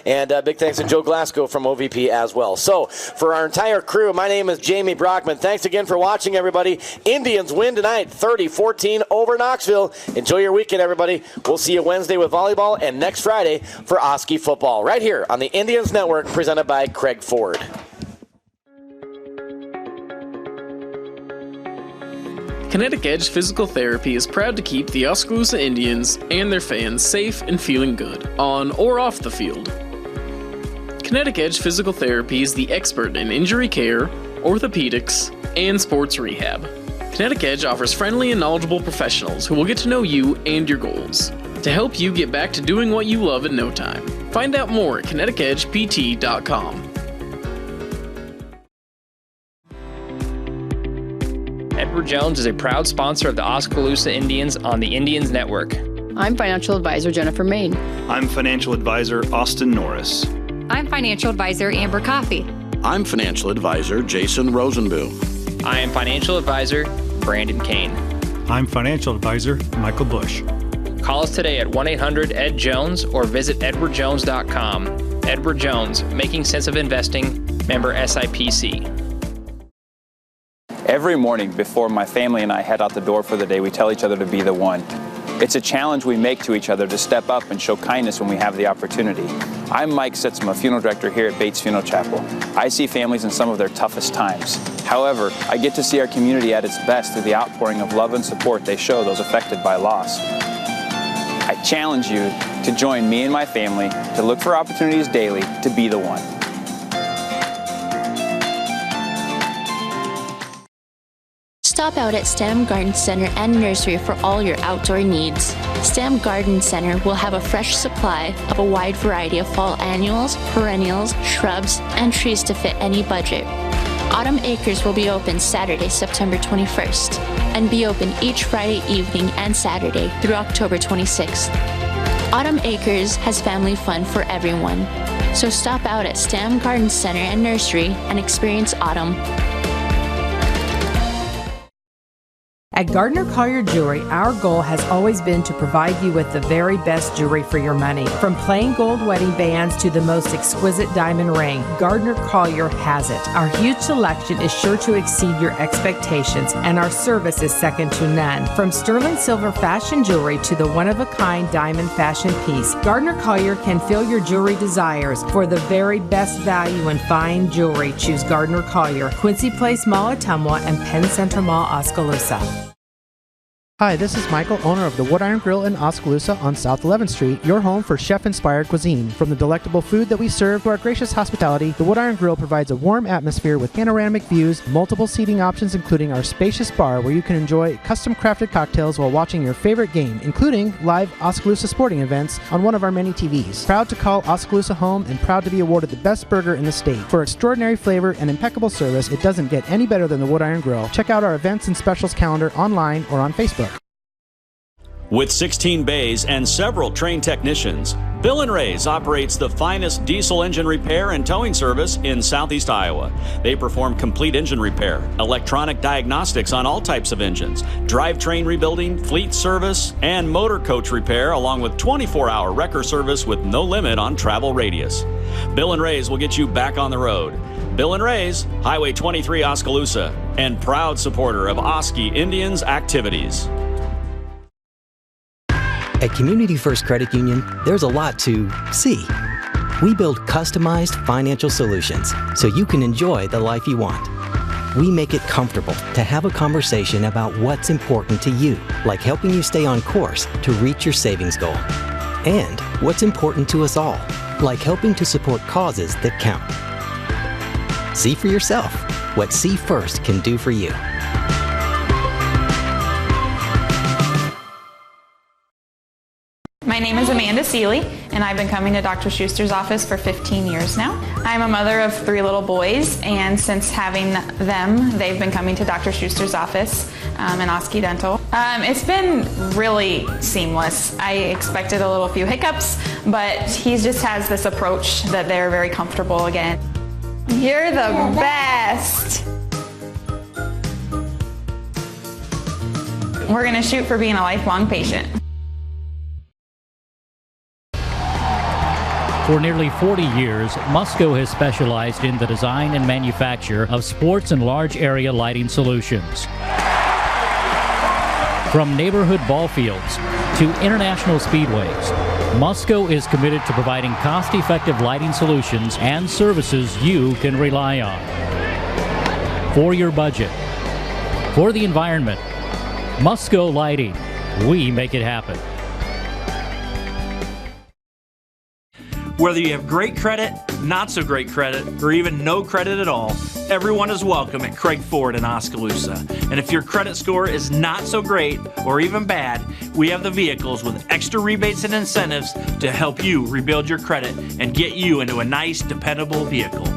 And big thanks to Joe Glasgow from OVP as well. So, for our entire crew, my name is Jamie Brockman. Thanks again for watching, everybody. Indians win tonight, 30-14 over Knoxville. Enjoy your weekend, everybody. We'll see you Wednesday with volleyball and next Friday for Oski football, right here on the Indians Network, presented by Craig Ford. Kinetic Edge Physical Therapy is proud to keep the Oskaloosa Indians and their fans safe and feeling good, on or off the field. Kinetic Edge Physical Therapy is the expert in injury care, orthopedics, and sports rehab. Kinetic Edge offers friendly and knowledgeable professionals who will get to know you and your goals, to help you get back to doing what you love in no time. Find out more at kineticedgept.com. Edward Jones is a proud sponsor of the Oskaloosa Indians on the Indians Network. I'm financial advisor Jennifer Main. I'm financial advisor Austin Norris. I'm financial advisor Amber Coffey. I'm financial advisor Jason Rosenboom. I am financial advisor Brandon Kane. I'm financial advisor Michael Bush. Call us today at 1-800-ED-JONES or visit edwardjones.com. Edward Jones, making sense of investing, member SIPC. Every morning before my family and I head out the door for the day, we tell each other to be the one. It's a challenge we make to each other to step up and show kindness when we have the opportunity. I'm Mike Sitzma, funeral director here at Bates Funeral Chapel. I see families in some of their toughest times. However, I get to see our community at its best through the outpouring of love and support they show those affected by loss. I challenge you to join me and my family to look for opportunities daily to be the one. Stop out at STEM Garden Center and Nursery for all your outdoor needs. STEM Garden Center will have a fresh supply of a wide variety of fall annuals, perennials, shrubs, and trees to fit any budget. Autumn Acres will be open Saturday, September 21st, and be open each Friday evening and Saturday through October 26th. Autumn Acres has family fun for everyone, so stop out at STEM Garden Center and Nursery and experience autumn. At Gardner Collier Jewelry, our goal has always been to provide you with the very best jewelry for your money. From plain gold wedding bands to the most exquisite diamond ring, Gardner Collier has it. Our huge selection is sure to exceed your expectations, and our service is second to none. From sterling silver fashion jewelry to the one-of-a-kind diamond fashion piece, Gardner Collier can fill your jewelry desires. For the very best value in fine jewelry, choose Gardner Collier, Quincy Place Mall, Ottumwa, and Penn Central Mall, Oskaloosa. Hi, this is Michael, owner of the Wood Iron Grill in Oskaloosa on South 11th Street, your home for chef-inspired cuisine. From the delectable food that we serve to our gracious hospitality, the Wood Iron Grill provides a warm atmosphere with panoramic views, multiple seating options, including our spacious bar where you can enjoy custom-crafted cocktails while watching your favorite game, including live Oskaloosa sporting events on one of our many TVs. Proud to call Oskaloosa home and proud to be awarded the best burger in the state. For extraordinary flavor and impeccable service, it doesn't get any better than the Wood Iron Grill. Check out our events and specials calendar online or on Facebook. With 16 bays and several trained technicians, Bill & Ray's operates the finest diesel engine repair and towing service in Southeast Iowa. They perform complete engine repair, electronic diagnostics on all types of engines, drivetrain rebuilding, fleet service, and motor coach repair, along with 24-hour wrecker service with no limit on travel radius. Bill & Ray's will get you back on the road. Bill & Ray's, Highway 23 Oskaloosa, and proud supporter of Oski Indians activities. At Community First Credit Union, there's a lot to see. We build customized financial solutions so you can enjoy the life you want. We make it comfortable to have a conversation about what's important to you, like helping you stay on course to reach your savings goal. And what's important to us all, like helping to support causes that count. See for yourself what See First can do for you. My name is Amanda Seeley, and I've been coming to Dr. Schuster's office for 15 years now. I'm a mother of 3 little boys, and since having them, they've been coming to Dr. Schuster's office in Oski Dental. It's been really seamless. I expected a little few hiccups, but he just has this approach that they're very comfortable again. You're the best! We're gonna shoot for being a lifelong patient. For nearly 40 years, Musco has specialized in the design and manufacture of sports and large area lighting solutions. From neighborhood ball fields to international speedways, Musco is committed to providing cost-effective lighting solutions and services you can rely on. For your budget, for the environment, Musco Lighting, we make it happen. Whether you have great credit, not so great credit, or even no credit at all, everyone is welcome at Craig Ford in Oskaloosa. And if your credit score is not so great or even bad, we have the vehicles with extra rebates and incentives to help you rebuild your credit and get you into a nice, dependable vehicle.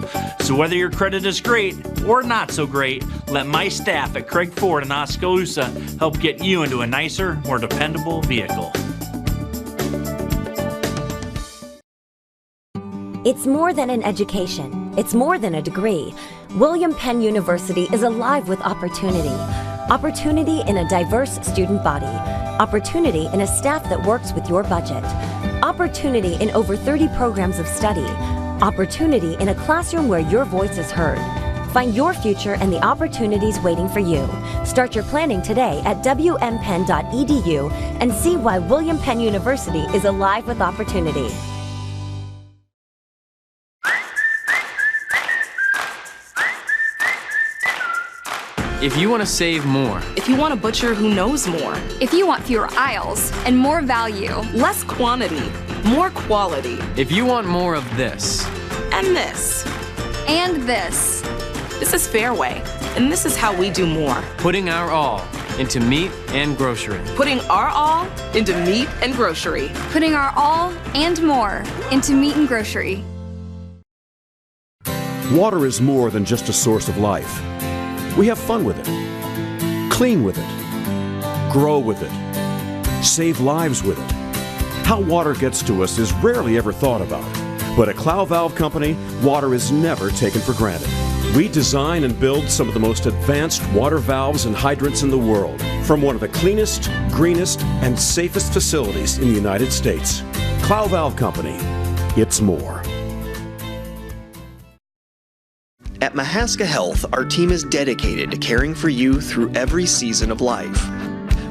So whether your credit is great or not so great, let my staff at Craig Ford in Oskaloosa help get you into a nicer, more dependable vehicle. It's more than an education. It's more than a degree. William Penn University is alive with opportunity. Opportunity in a diverse student body. Opportunity in a staff that works with your budget. Opportunity in over 30 programs of study. Opportunity in a classroom where your voice is heard. Find your future and the opportunities waiting for you. Start your planning today at wmpenn.edu and see why William Penn University is alive with opportunity. If you want to save more, if you want a butcher who knows more, if you want fewer aisles and more value, less quantity, more quality, if you want more of this, and this, and this, this is Fairway, and this is how we do more. Putting our all into meat and grocery. Putting our all into meat and grocery. Putting our all and more into meat and grocery. Water is more than just a source of life. We have fun with it, clean with it, grow with it, save lives with it. How water gets to us is rarely ever thought about. But at Clow Valve Company, water is never taken for granted. We design and build some of the most advanced water valves and hydrants in the world from one of the cleanest, greenest, and safest facilities in the United States. Clow Valve Company, it's more. At Mahaska Health, our team is dedicated to caring for you through every season of life.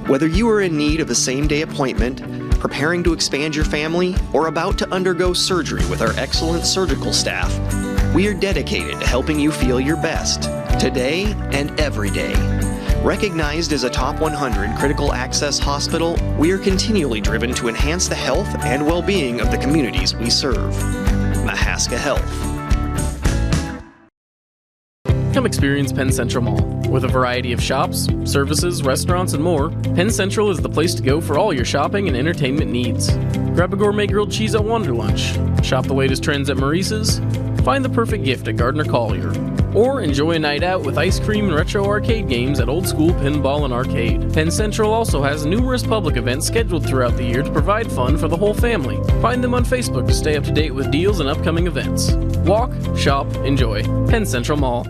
Whether you are in need of a same-day appointment, preparing to expand your family, or about to undergo surgery with our excellent surgical staff, we are dedicated to helping you feel your best, today and every day. Recognized as a top 100 critical access hospital, we are continually driven to enhance the health and well-being of the communities we serve. Mahaska Health. Come experience Penn Central Mall. With a variety of shops, services, restaurants, and more, Penn Central is the place to go for all your shopping and entertainment needs. Grab a gourmet grilled cheese at Wonder Lunch, shop the latest trends at Maurice's, find the perfect gift at Gardner Collier, or enjoy a night out with ice cream and retro arcade games at Old School Pinball and Arcade. Penn Central also has numerous public events scheduled throughout the year to provide fun for the whole family. Find them on Facebook to stay up to date with deals and upcoming events. Walk, shop, enjoy. Penn Central Mall.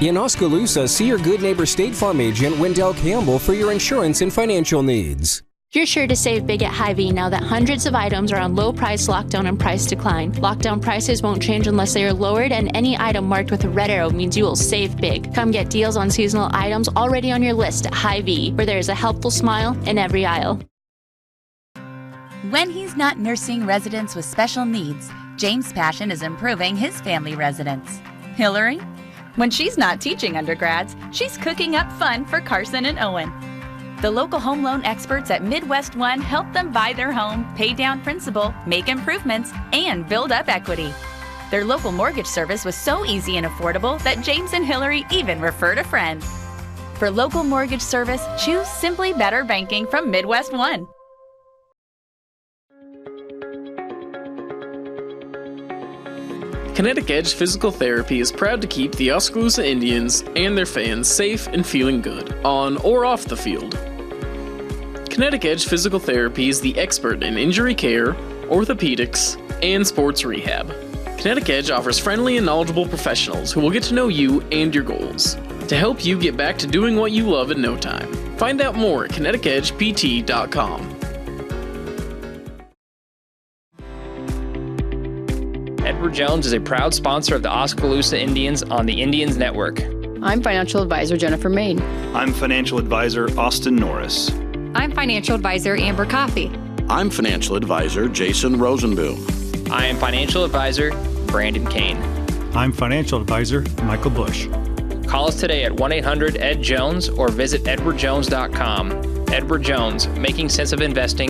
In Oskaloosa, see your good neighbor State Farm agent Wendell Campbell for your insurance and financial needs. You're sure to save big at Hy-Vee now that hundreds of items are on low price lockdown and price decline. Lockdown prices won't change unless they are lowered, and any item marked with a red arrow means you will save big. Come get deals on seasonal items already on your list at Hy-Vee, where there is a helpful smile in every aisle. When he's not nursing residents with special needs, James' passion is improving his family residence. Hillary? When she's not teaching undergrads, she's cooking up fun for Carson and Owen. The local home loan experts at Midwest One help them buy their home, pay down principal, make improvements, and build up equity. Their local mortgage service was so easy and affordable that James and Hillary even referred a friend. For local mortgage service, choose Simply Better Banking from Midwest One. Kinetic Edge Physical Therapy is proud to keep the Oskaloosa Indians and their fans safe and feeling good, on or off the field. Kinetic Edge Physical Therapy is the expert in injury care, orthopedics, and sports rehab. Kinetic Edge offers friendly and knowledgeable professionals who will get to know you and your goals to help you get back to doing what you love in no time. Find out more at kineticedgept.com. Edward Jones is a proud sponsor of the Oskaloosa Indians on the Indians Network. I'm financial advisor Jennifer Main. I'm financial advisor Austin Norris. I'm financial advisor Amber Coffey. I'm financial advisor Jason Rosenboom. I am financial advisor Brandon Kane. I'm financial advisor Michael Bush. Call us today at 1-800-ED-JONES or visit edwardjones.com. Edward Jones, making sense of investing.